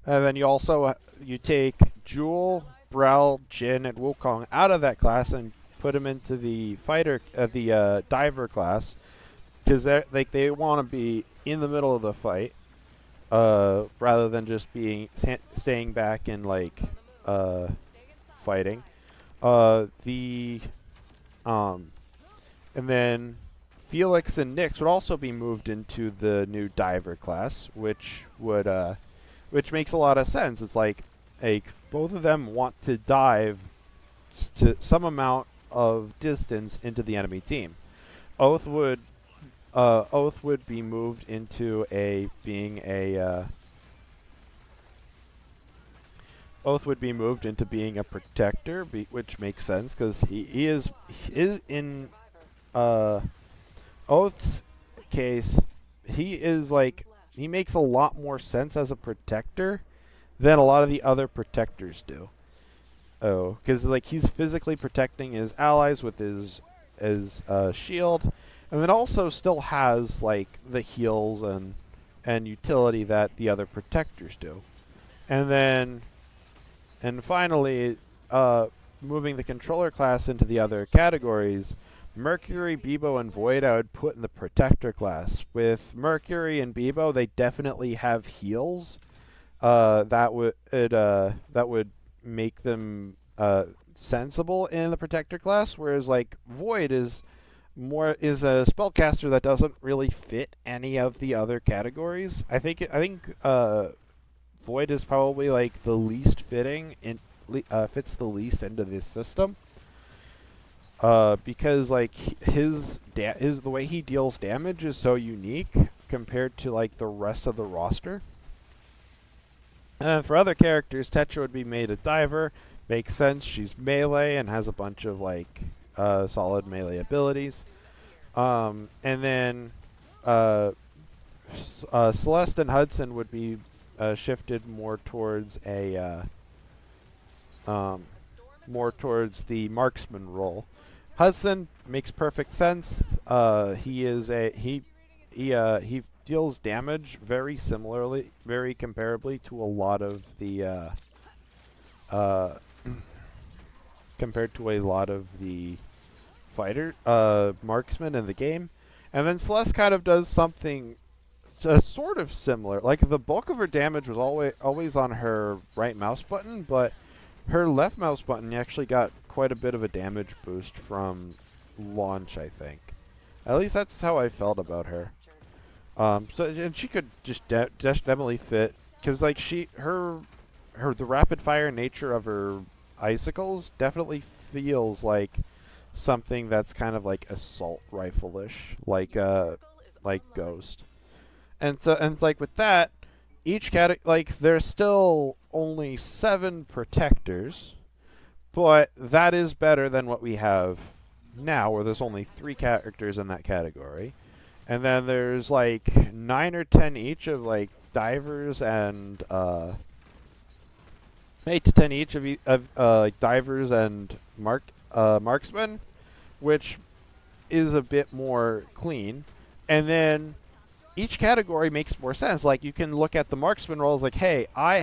and then you also you take Jewel, Brawl, Jin, and Wukong out of that class and put them into the diver class, because they want to be in the middle of the fight, rather than just staying back and fighting. The And then Felix and Nyx would also be moved into the new diver class, which makes a lot of sense. It's like both of them want to dive to some amount of distance into the enemy team. Oath would be moved into being a protector, which makes sense because he is in Oath's case. He makes a lot more sense as a protector than a lot of the other protectors do. Oh, because he's physically protecting his allies with his shield, and then also still has the heals and utility that the other protectors do. And finally, moving the controller class into the other categories, Mercury, Bebo, and Void I would put in the protector class. With Mercury and Bebo, they definitely have heals. That would make them sensible in the protector class, whereas Void is a spellcaster that doesn't really fit any of the other categories. I think Void is probably the least fitting fits the least into this system. Because the way he deals damage is so unique compared to the rest of the roster. And then for other characters, Tetra would be made a diver. Makes sense. She's melee and has a bunch of solid melee abilities. And then Celeste and Hudson would be shifted more towards the marksman role. Hudson makes perfect sense. He deals damage very comparably to a lot of the compared to a lot of the marksmen in the game. And then Celeste kind of does something sort of similar. The bulk of her damage was always on her right mouse button, but her left mouse button actually got quite a bit of a damage boost from launch, I think. At least that's how I felt about her. And she could just definitely fit, because the rapid fire nature of her icicles definitely feels like something that's kind of assault rifle-ish, like Ghost. And it's with that, each there's still only 7 protectors, but that is better than what we have now, where there's only 3 characters in that category. And then there's 9 or 10 each of divers and 8 to 10 each of divers and marksmen, which is a bit more clean. And then each category makes more sense. Like you can look at the marksman roles like, hey, a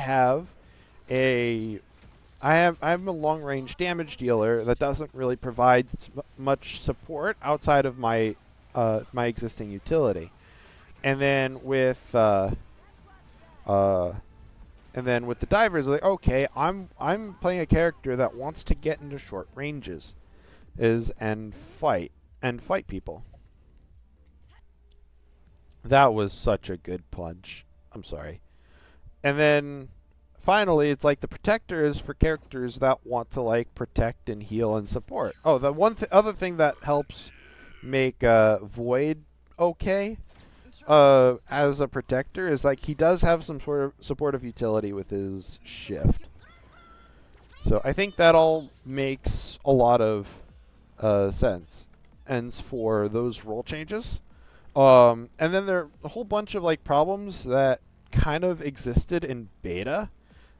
I'm a long range damage dealer that doesn't really provide much support outside of my existing utility. And then with uh, with the divers, like, okay, I'm playing a character that wants to get into short ranges, and fight people. That was such a good punch. I'm sorry. And then finally, it's like the protector is for characters that want to like protect and heal and support. Oh, the other thing that helps make Void okay as a protector is like he does have some sort of supportive utility with his shift. So I think that all makes a lot of sense ends for those role changes. And then there are a whole bunch of like problems that kind of existed in beta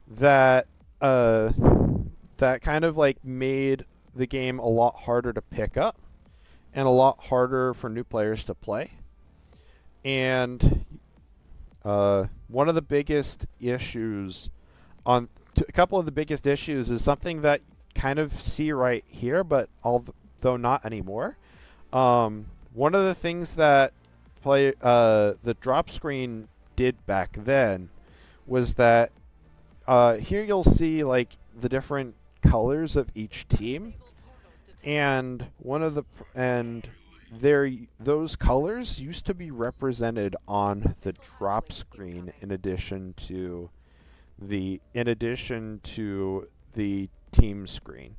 that that kind of like made the game a lot harder to pick up and a lot harder for new players to play. And one of the biggest issues a couple of the biggest issues is something that kind of see right here, but although not anymore. One of the things that the drop screen did back then was that here you'll see like the different colors of each team, and those colors used to be represented on the drop screen in addition to the team screen.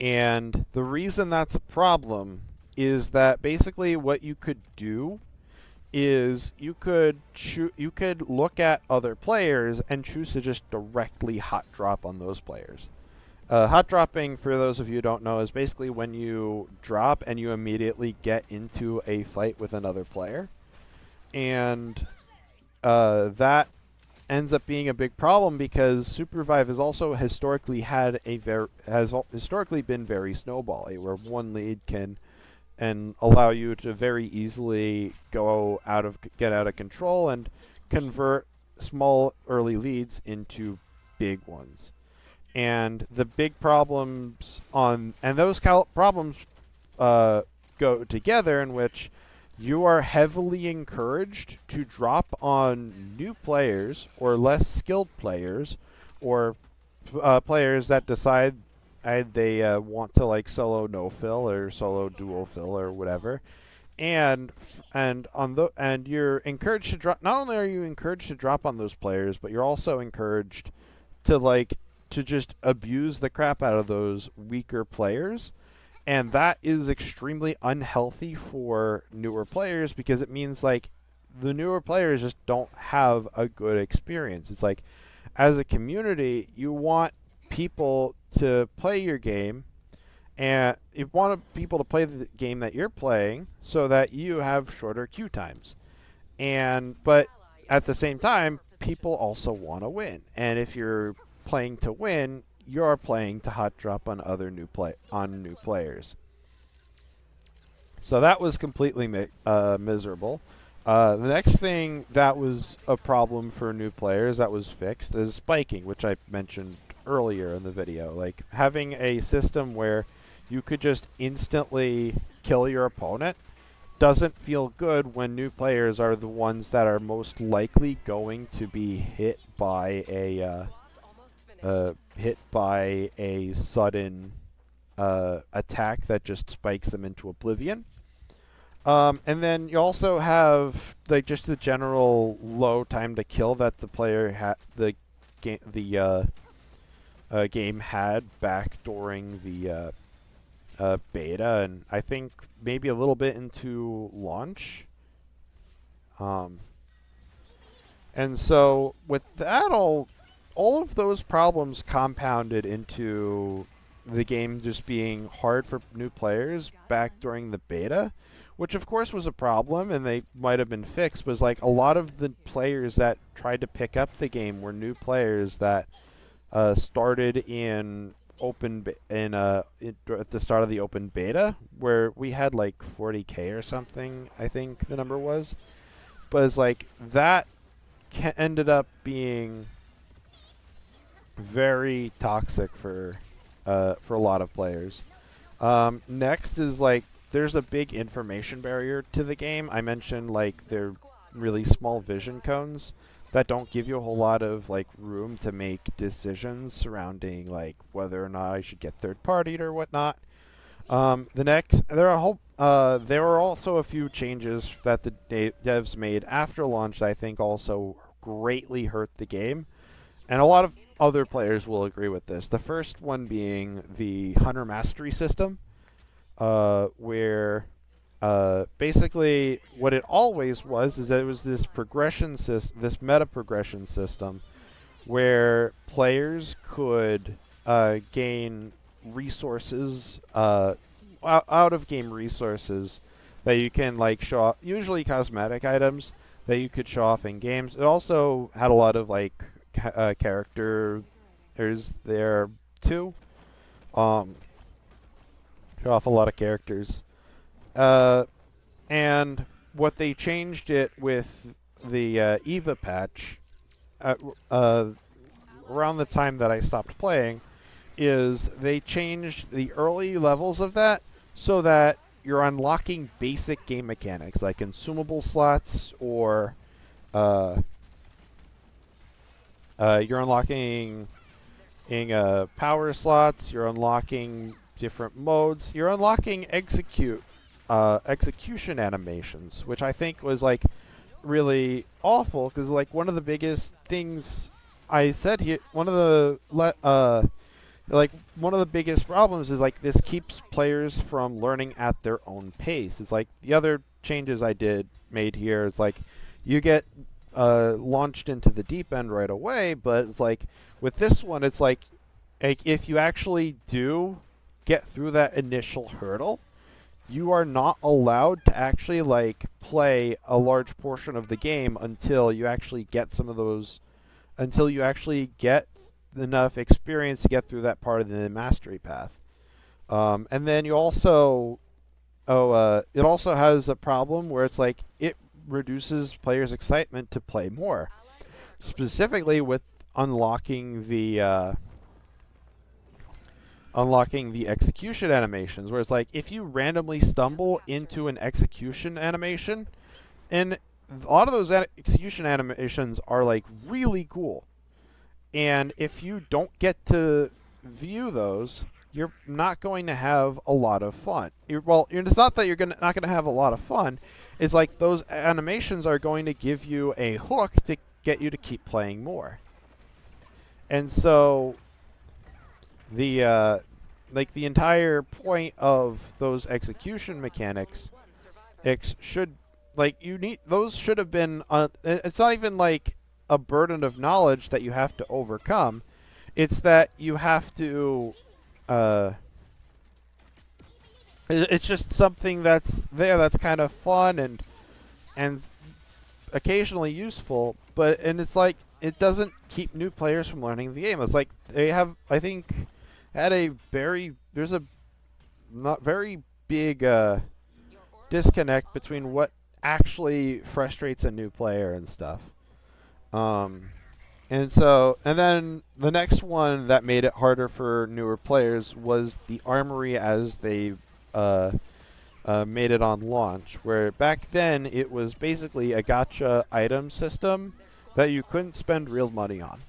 And the reason that's a problem is that basically what you could do is you could look at other players and choose to just directly hot drop on those players. Hot dropping, for those of you who don't know, is basically when you drop and you immediately get into a fight with another player, and that ends up being a big problem because Supervive has also historically historically been very snowbally, where one lead can and allow you to very easily get out of control and convert small early leads into big ones. And the big problems those problems go together in which you are heavily encouraged to drop on new players or less skilled players or players that decide they want to like solo no fill or solo dual fill or whatever, and you're encouraged to drop. Not only are you encouraged to drop on those players, but you're also encouraged to just abuse the crap out of those weaker players. And that is extremely unhealthy for newer players because it means like the newer players just don't have a good experience. It's like as a community, you want people to play your game and you want people to play the game that you're playing so that you have shorter queue times. But at the same time, people also want to win. And if you're playing to win, you're playing to hot drop on new players. So that was completely miserable. The next thing that was a problem for new players that was fixed is spiking, which I mentioned earlier in the video. Like having a system where you could just instantly kill your opponent doesn't feel good when new players are the ones that are most likely going to be hit by a sudden attack that just spikes them into oblivion. And then you also have like just the general low time to kill that the player game had back during the beta, and I think maybe a little bit into launch. And so with that all of those problems compounded into the game just being hard for new players back during the beta, which of course was a problem and they might have been fixed, was like a lot of the players that tried to pick up the game were new players that started in at the start of the open beta, where we had like 40K or something, I think the number was. But it's like that ended up being very toxic for a lot of players. Next is like there's a big information barrier to the game. I mentioned like they're really small vision cones that don't give you a whole lot of like room to make decisions surrounding like whether or not I should get third partied or whatnot. There were also a few changes that the devs made after launch that I think also greatly hurt the game, and a lot of other players will agree with this. The first one being the Hunter Mastery system, where basically what it always was is that it was this this meta progression system, where players could gain resources, out of game resources that you can like show off, usually cosmetic items that you could show off in games. It also had a lot of like characters there too. Show off a lot of characters. And what they changed it with the Eva patch, around the time that I stopped playing, is they changed the early levels of that so that you're unlocking basic game mechanics like consumable slots, or you're unlocking power slots, you're unlocking different modes, you're unlocking execution animations, which I think was like really awful, because like one of the biggest things I said here, one of the biggest problems is like this keeps players from learning at their own pace. It's like the other changes I made here. It's like you get launched into the deep end right away, but it's like with this one, it's like if you actually do get through that initial hurdle, you are not allowed to actually like play a large portion of the game until you actually get until you actually get enough experience to get through that part of the mastery path. And then you also, it also has a problem where it's like it reduces players' excitement to play more, specifically with unlocking the execution animations, where it's like if you randomly stumble into an execution animation, and a lot of those execution animations are like really cool, and if you don't get to view those, you're not going to have a lot of fun. It's not that you're not going to have a lot of fun. It's like those animations are going to give you a hook to get you to keep playing more. And so the entire point of those execution mechanics should have been it's not even like a burden of knowledge that you have to overcome. It's that you have to it's just something that's there that's kind of fun and occasionally useful, and it's like it doesn't keep new players from learning the game. It's like they have, I think, there's a not very big disconnect between what actually frustrates a new player and stuff. And then the next one that made it harder for newer players was the armory as they made it on launch, where back then it was basically a gacha item system that you couldn't spend real money on,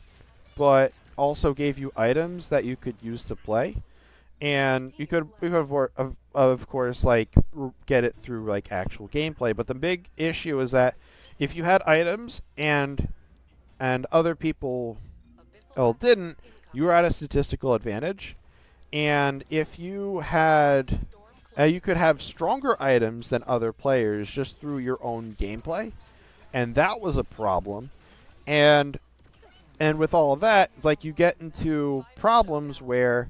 but also gave you items that you could use to play, and you could of course like get it through like actual gameplay. But the big issue is that if you had items and other people didn't, you were at a statistical advantage. And if you had you could have stronger items than other players just through your own gameplay, and that was a problem. And with all of that, it's like you get into problems where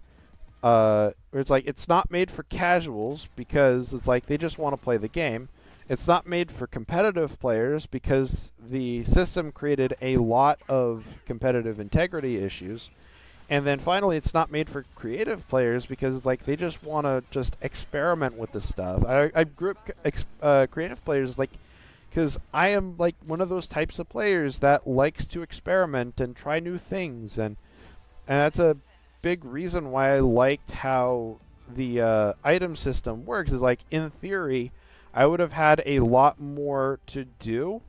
it's like it's not made for casuals because it's like they just want to play the game. It's not made for competitive players because the system created a lot of competitive integrity issues. And then finally, it's not made for creative players because like they just want to just experiment with the stuff. I group creative players like because I am like one of those types of players that likes to experiment and try new things, and that's a big reason why I liked how the item system works. Is like in theory, I would have had a lot more to do.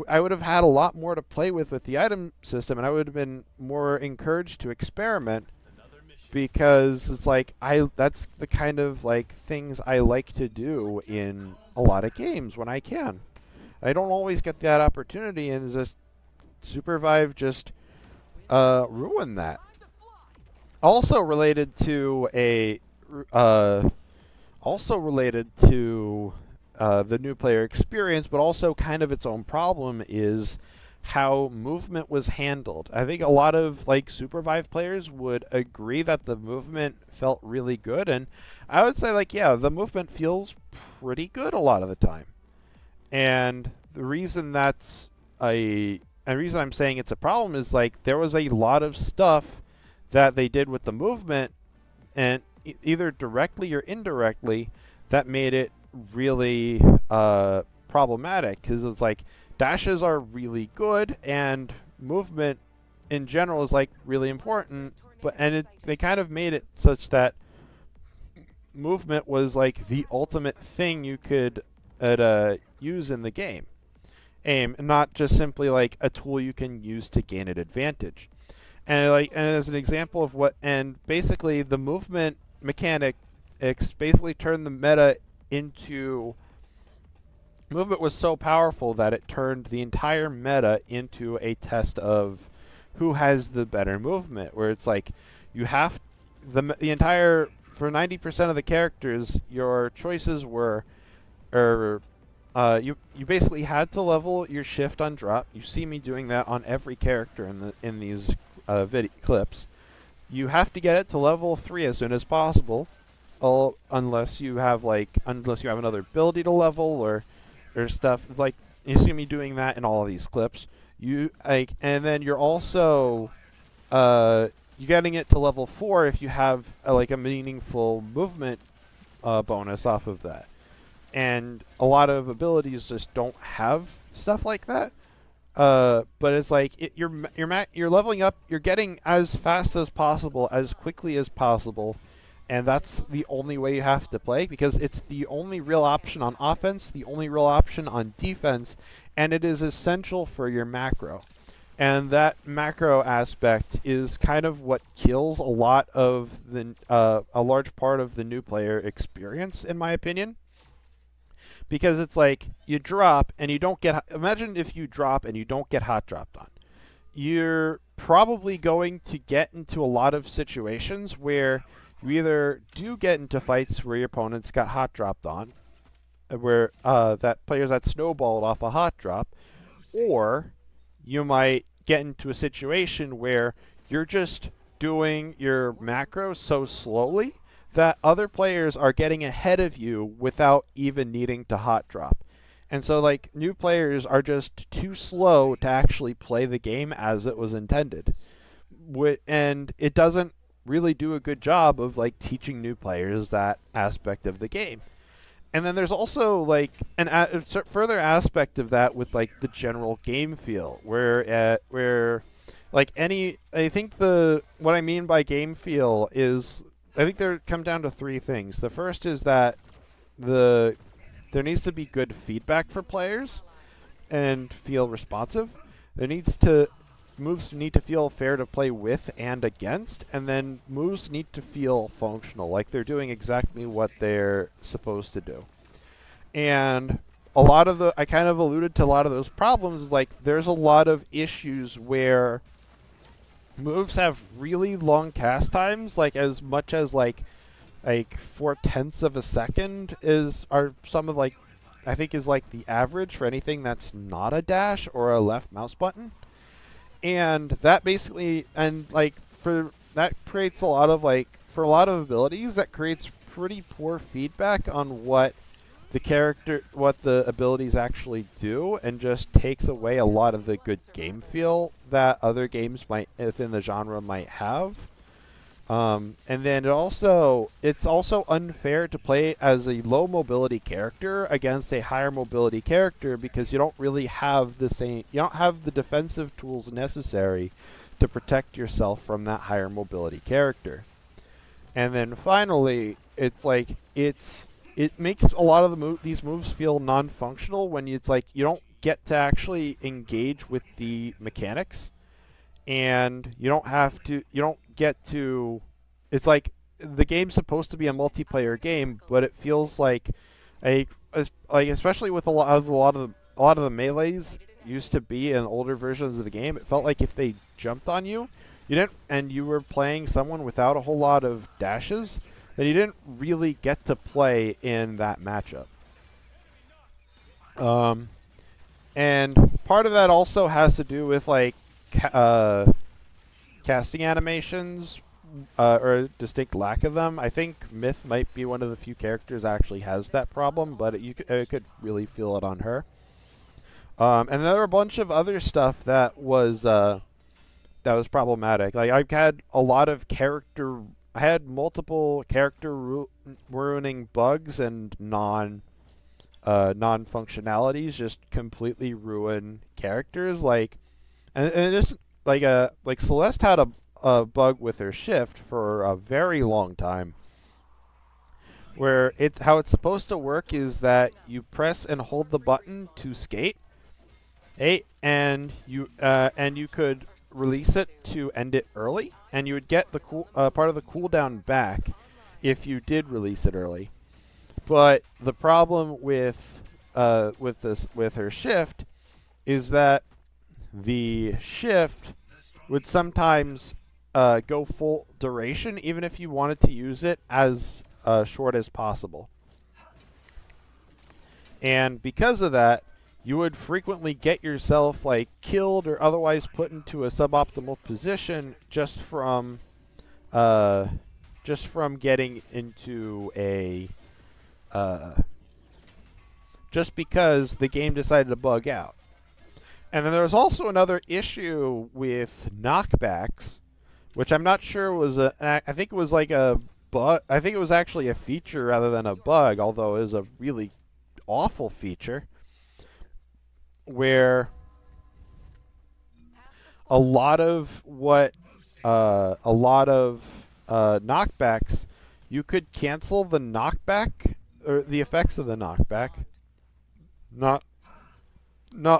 I would have had a lot more to play with the item system, and I would have been more encouraged to experiment because it's like that's the kind of like things I like to do in a lot of games when I can. I don't always get that opportunity, and just Supervive just ruined that. Also related to uh, the new player experience, but also kind of its own problem is how movement was handled. I think a lot of like Supervive players would agree that the movement felt really good, and I would say like yeah, the movement feels pretty good a lot of the time. And the reason the reason I'm saying it's a problem is like there was a lot of stuff that they did with the movement, and either directly or indirectly, that made it really problematic because it's like dashes are really good and movement in general is like really important, but they kind of made it such that movement was like the ultimate thing you could use in the game, and not just simply like a tool you can use to gain an advantage. And as an example of what, and basically the movement mechanic basically turned the meta into movement was so powerful that it turned the entire meta into a test of who has the better movement, where it's like you have the entire for 90% of the characters your choices were or you basically had to level your shift on drop. You see me doing that on every character in these clips. You have to get it to level 3 as soon as possible, unless you have another ability to level or stuff. Like you see me doing that in all of these clips. And then you're also you getting it to level 4 if you have like a meaningful movement bonus off of that. And a lot of abilities just don't have stuff like that. But it's like you're leveling up. You're getting as fast as possible, as quickly as possible, and that's the only way you have to play because it's the only real option on offense, the only real option on defense, and it is essential for your macro. And that macro aspect is kind of what kills a large part of the new player experience, in my opinion. Because it's like you drop and you don't get. Imagine if you drop and you don't get hot dropped on. You're probably going to get into a lot of situations where you either do get into fights where your opponents got hot dropped on, where that players that snowballed off a hot drop, or you might get into a situation where you're just doing your macro so slowly that other players are getting ahead of you without even needing to hot drop. And so like new players are just too slow to actually play the game as it was intended. And it doesn't really do a good job of like teaching new players that aspect of the game. And then there's also like a further aspect of that with like the general game feel where like I think what I mean by game feel is I think there come down to three things. The first is that there needs to be good feedback for players and feel responsive. Moves need to feel fair to play with and against, and then moves need to feel functional, like they're doing exactly what they're supposed to do. And I kind of alluded to a lot of those problems, like there's a lot of issues where moves have really long cast times, like as much as like 4/10 of a second are some of like I think is like the average for anything that's not a dash or a left mouse button. And that basically that creates a lot of for a lot of abilities that creates pretty poor feedback on what the abilities actually do, and just takes away a lot of the good game feel that other games within the genre might have. And then it's also unfair to play as a low mobility character against a higher mobility character because you don't really have you don't have the defensive tools necessary to protect yourself from that higher mobility character. And then finally, it makes a lot of these moves feel non-functional when it's like you don't get to actually engage with the mechanics, and you don't get to. It's like the game's supposed to be a multiplayer game, but it feels like like especially with a lot of the melees used to be in older versions of the game. It felt like if they jumped on you, you didn't, and you were playing someone without a whole lot of dashes, then you didn't really get to play in that matchup. And part of that also has to do with like casting animations, or a distinct lack of them. I think Myth might be one of the few characters that actually has that problem, but it could really feel it on her. And there were a bunch of other stuff that was problematic. Like I had multiple character ruining bugs and non functionalities just completely ruin characters. And it just like Celeste had a bug with her shift for a very long time, where how it's supposed to work is that you press and hold the button to skate, and you could release it to end it early, and you would get the part of the cooldown back if you did release it early. But the problem with her shift is that the shift would sometimes go full duration, even if you wanted to use it as short as possible. And because of that, you would frequently get yourself like killed or otherwise put into a suboptimal position just from getting into a just because the game decided to bug out. And then there was also another issue with knockbacks, which I'm not sure was I think it was like a bug. I think it was actually a feature rather than a bug, although it was a really awful feature where a lot of knockbacks, you could cancel the knockback or the effects of the knockback, not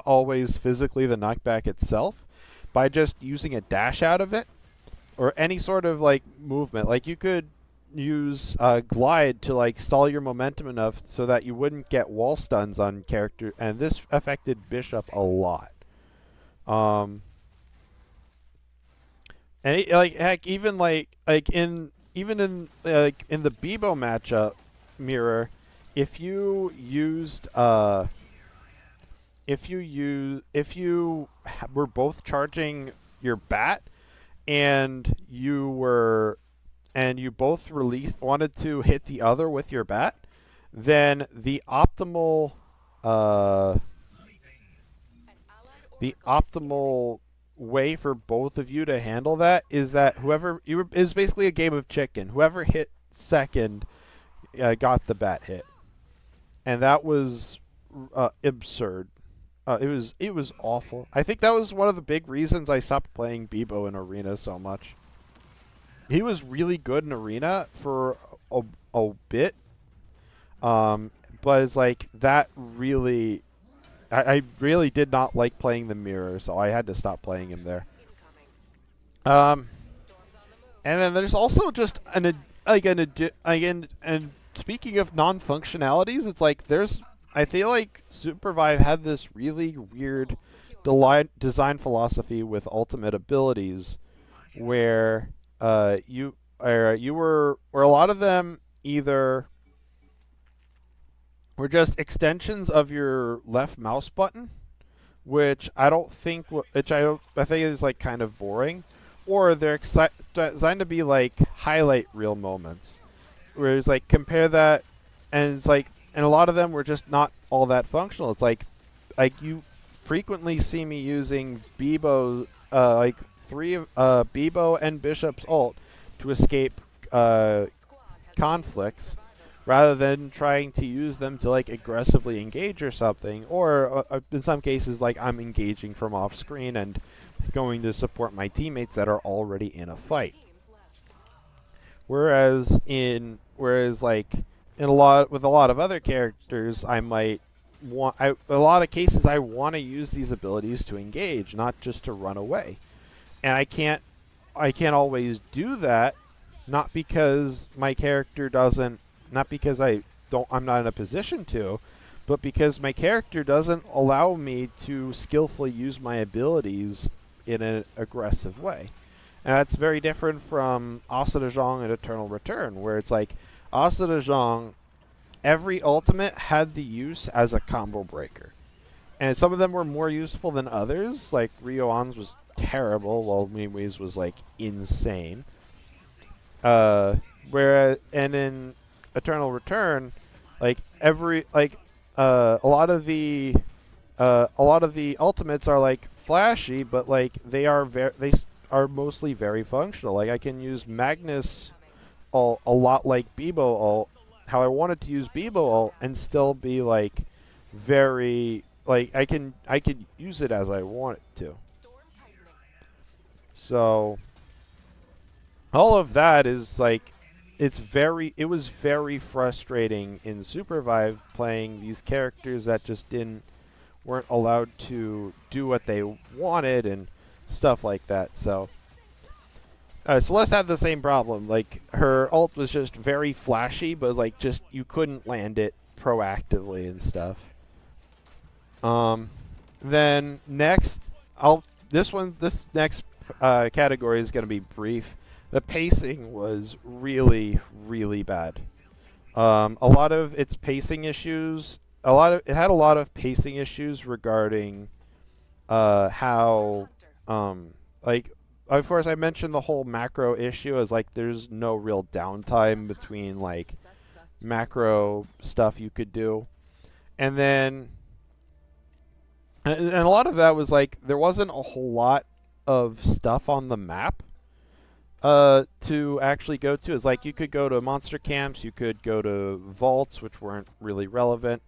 always physically the knockback itself, by just using a dash out of it or any sort of like movement. Like you could use glide to like stall your momentum enough so that you wouldn't get wall stuns on character, and this affected Bishop a lot. And like heck, even in the Bebo matchup mirror, if you were both charging your bat and you both wanted to hit the other with your bat, then the optimal way for both of you to handle that is that is basically a game of chicken. Whoever hit second got the bat hit, and that was absurd. It was awful. I think that was one of the big reasons I stopped playing Bebo in Arena so much. He was really good in Arena for a bit, but it's like that really. I really did not like playing the mirror, so I had to stop playing him there. And then there's also just and speaking of non-functionalities, it's like I feel like Supervive had this really weird design philosophy with ultimate abilities, where where a lot of them either were just extensions of your left mouse button, which I think is like kind of boring, or they're designed to be like highlight reel moments, where it's like compare that, and it's like, and a lot of them were just not all that functional. It's like you frequently see me using Bebo, Bebo and Bishop's ult, to escape conflicts, rather than trying to use them to like aggressively engage or something, or in some cases like I'm engaging from off screen and going to support my teammates that are already in a fight. Whereas like in a lot of other characters, I might a lot of cases I want to use these abilities to engage, not just to run away. And I can't always do that, not because my character doesn't, not because I'm not in a position to, but because my character doesn't allow me to skillfully use my abilities in an aggressive way. And that's very different from Asa de Zhong and Eternal Return, where it's like Asa de Zhong, every ultimate had the use as a combo breaker. And some of them were more useful than others, like Rioan's was terrible, while Mii's was like insane. Whereas, and in Eternal Return, like a lot of the ultimates are like flashy, but like they are mostly very functional. Like I can use Magnus ult a lot like Bebo ult, how I wanted to use Bebo ult, and still be like very like I can use it as I want it to. So all of that is like it was very frustrating in Supervive playing these characters that just weren't allowed to do what they wanted and stuff like that. So Celeste had the same problem. Like her ult was just very flashy, but like just you couldn't land it proactively and stuff. Then next, this next category is going to be brief. The pacing was really, really bad. A lot of its pacing issues, it had a lot of pacing issues regarding how like of course I mentioned the whole macro issue as like there's no real downtime between like macro stuff you could do, and then and a lot of that was like there wasn't a whole lot of stuff on the map to actually go to. It's like you could go to monster camps, you could go to vaults, which weren't really relevant,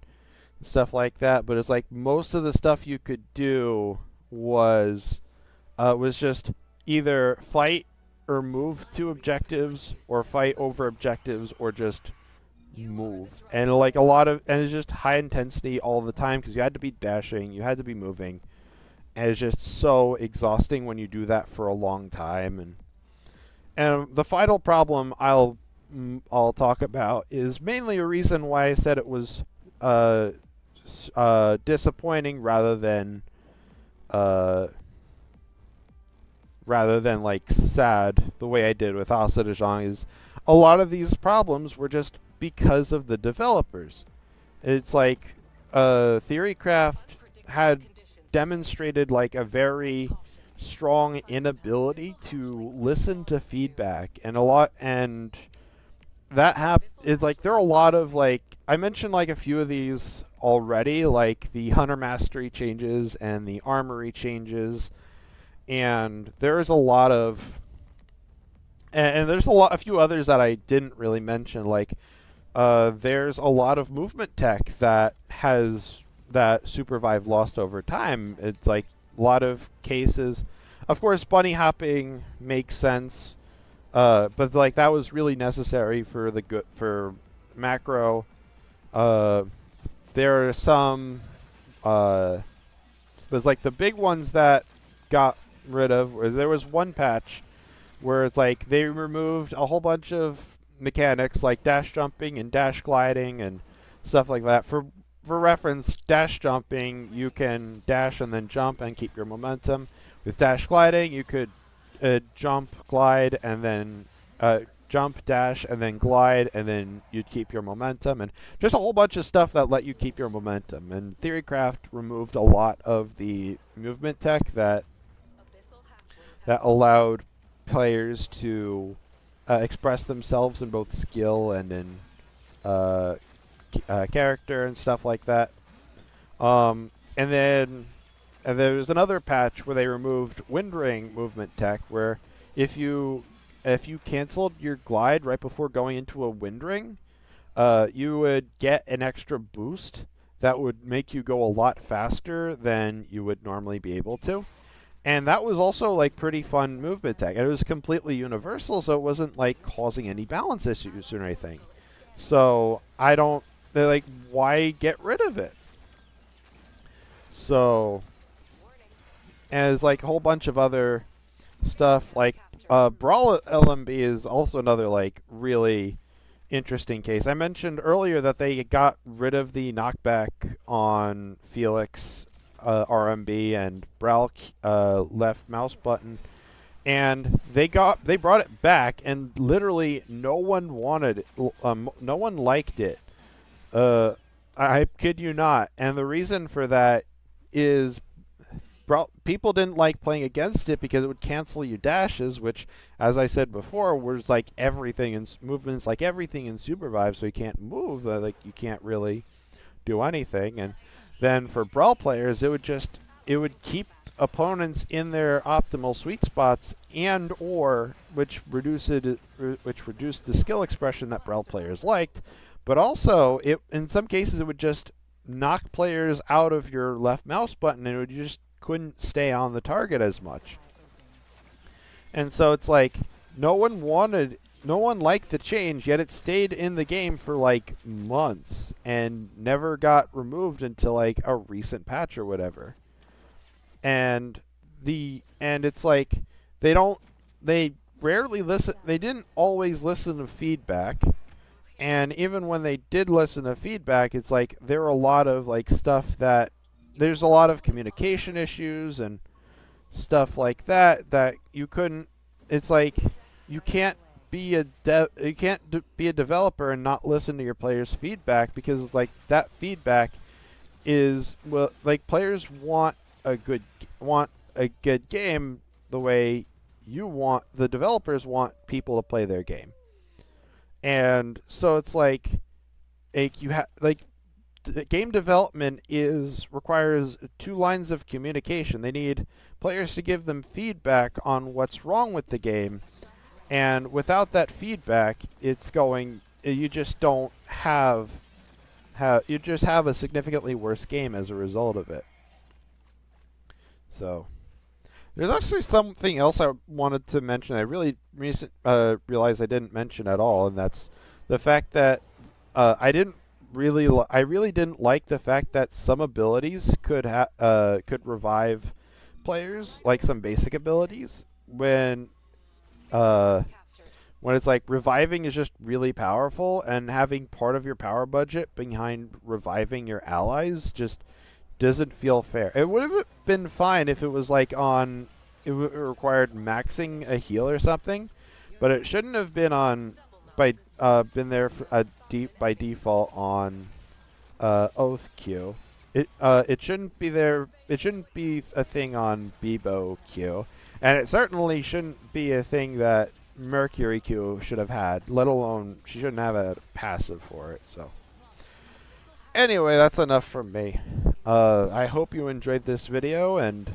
and stuff like that. But it's like most of the stuff you could do was just either fight or move to objectives, or fight over objectives, or just move. And like it's just high intensity all the time because you had to be dashing, you had to be moving, and it's just so exhausting when you do that for a long time. And the final problem I'll talk about is mainly a reason why I said it was disappointing rather than like sad the way I did with Asa de Zhong. Is a lot of these problems were just because of the developers. It's like Theorycraft had demonstrated like a very strong inability to listen to feedback, and that is like there are a lot of like I mentioned like a few of these already, like the Hunter Mastery changes and the Armory changes, and there's a lot of and there's a few others that I didn't really mention, like there's a lot of movement tech that Supervive lost over time. It's like a lot of cases. Of course, bunny hopping makes sense, but like that was really necessary for macro. There are some, it was like the big ones that got rid of. Or there was one patch where it's like they removed a whole bunch of mechanics like dash jumping and dash gliding and stuff like that. For reference, dash jumping, you can dash and then jump and keep your momentum. With dash gliding, you could jump, glide, and then jump, dash, and then glide, and then you'd keep your momentum. And just a whole bunch of stuff that let you keep your momentum. And Theorycraft removed a lot of the movement tech that allowed players to express themselves in both skill and in character and stuff like that. And there was another patch where they removed Wind Ring movement tech, where if you if you canceled your glide right before going into a wind ring, you would get an extra boost that would make you go a lot faster than you would normally be able to. And that was also like pretty fun movement tech. And it was completely universal, so it wasn't like causing any balance issues or anything. So I don't. They're like, why get rid of it? So, and there's like a whole bunch of other stuff. Like Brawl LMB is also another like really interesting case. I mentioned earlier that they got rid of the knockback on Felix RMB and Brawl left mouse button, and they brought it back, and literally no one wanted it. No one liked it. Uh, I kid you not. And the reason for that is people didn't like playing against it because it would cancel your dashes, which, as I said before, was like everything in movements, like everything in Supervive. So you can't move, like you can't really do anything. And then for Brawl players, it would keep opponents in their optimal sweet spots, and or which reduced the skill expression that Brawl players liked. But also, it in some cases it would just knock players out of your left mouse button, and it would just couldn't stay on the target as much. And so it's like no one liked the change, yet it stayed in the game for like months and never got removed until like a recent patch or whatever. And it's like they rarely listen, they didn't always listen to feedback. And even when they did listen to feedback, it's like there were a lot of like stuff that there's a lot of communication issues and stuff like that you couldn't. It's like you can't be be a developer and not listen to your players' feedback, because it's like that feedback is, well, like players want a good game the way the developers want people to play their game. And so it's like you have like game development requires two lines of communication. They need players to give them feedback on what's wrong with the game, and without that feedback, you just don't you just have a significantly worse game as a result of it. So there's actually something else I wanted to mention. I really realized I didn't mention at all, and that's the fact that I really didn't like the fact that some abilities could revive players, like some basic abilities, uh, when it's like reviving is just really powerful, and having part of your power budget behind reviving your allies just doesn't feel fair. It would have been fine if it was like it required maxing a heal or something, but it shouldn't have been been there for by default on Oath Q. It shouldn't be there. It shouldn't be a thing on Bebo Q, and it certainly shouldn't be a thing that Mercury Q should have had. Let alone she shouldn't have a passive for it. So anyway, that's enough from me. I hope you enjoyed this video, and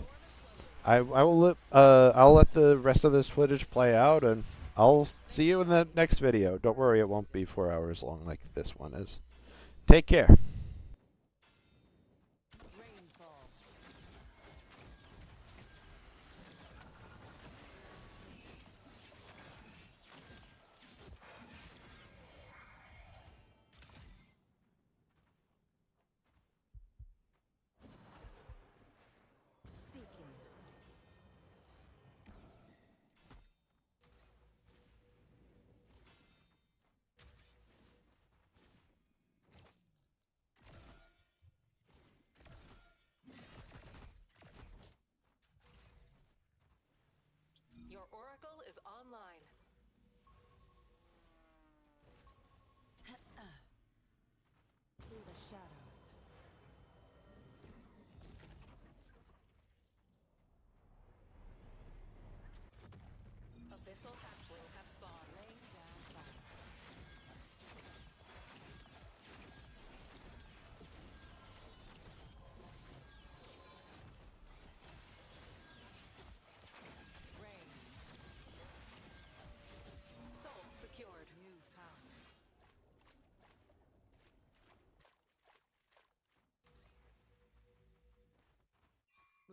I'll let the rest of this footage play out, and I'll see you in the next video. Don't worry, it won't be 4 hours long like this one is. Take care. Rainfall. Seeking.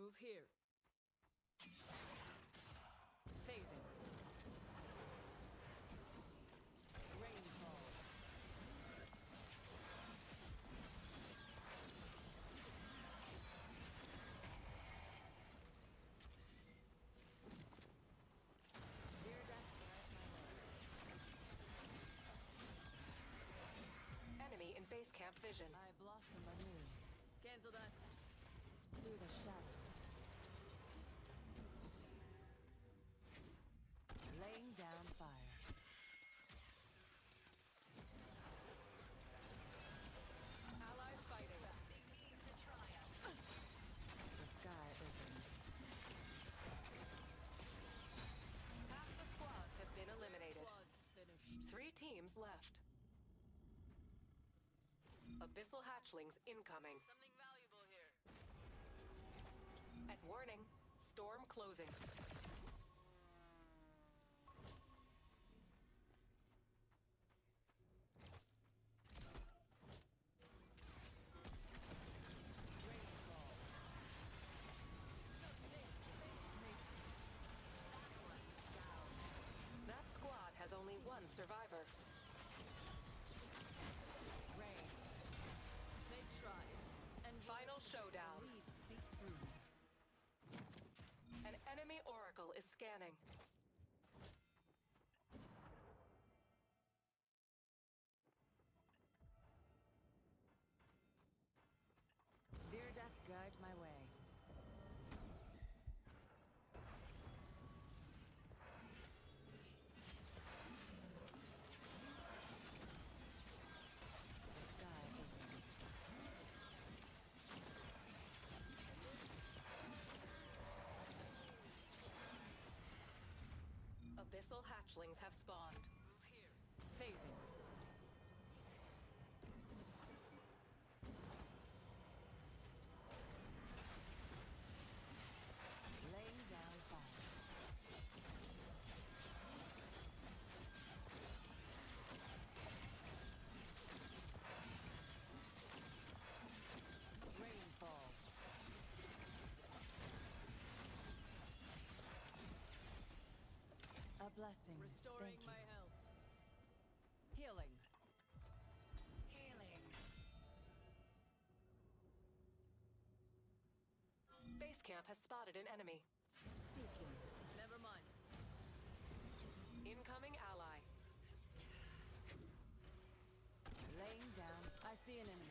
Move here. Phasing. Rainfall. Dear Death, Enemy in base camp vision. I blossom anew. Cancel that. Through the shadows. Laying down fire. Allies fighting. They need to try us. The sky opens. Half the squads have been eliminated. Squad's finished. 3 teams left. Abyssal hatchlings incoming. Something valuable here. At warning, storm closing. Rainfall. That squad has only 1 survivor. Rain. They tried. And Final showdown. leaves speak through me. An enemy oracle is scanning. Dear Death, guide my way. The sky opens. Abyssal hatchlings have spawned. Move here. Phasing. Laying down fire. Rainfall. A blessing. Restoring Thank my you. health. Healing. Healing. Base camp has spotted an enemy. Seeking. Never mind. Incoming ally. Laying down. I see an enemy.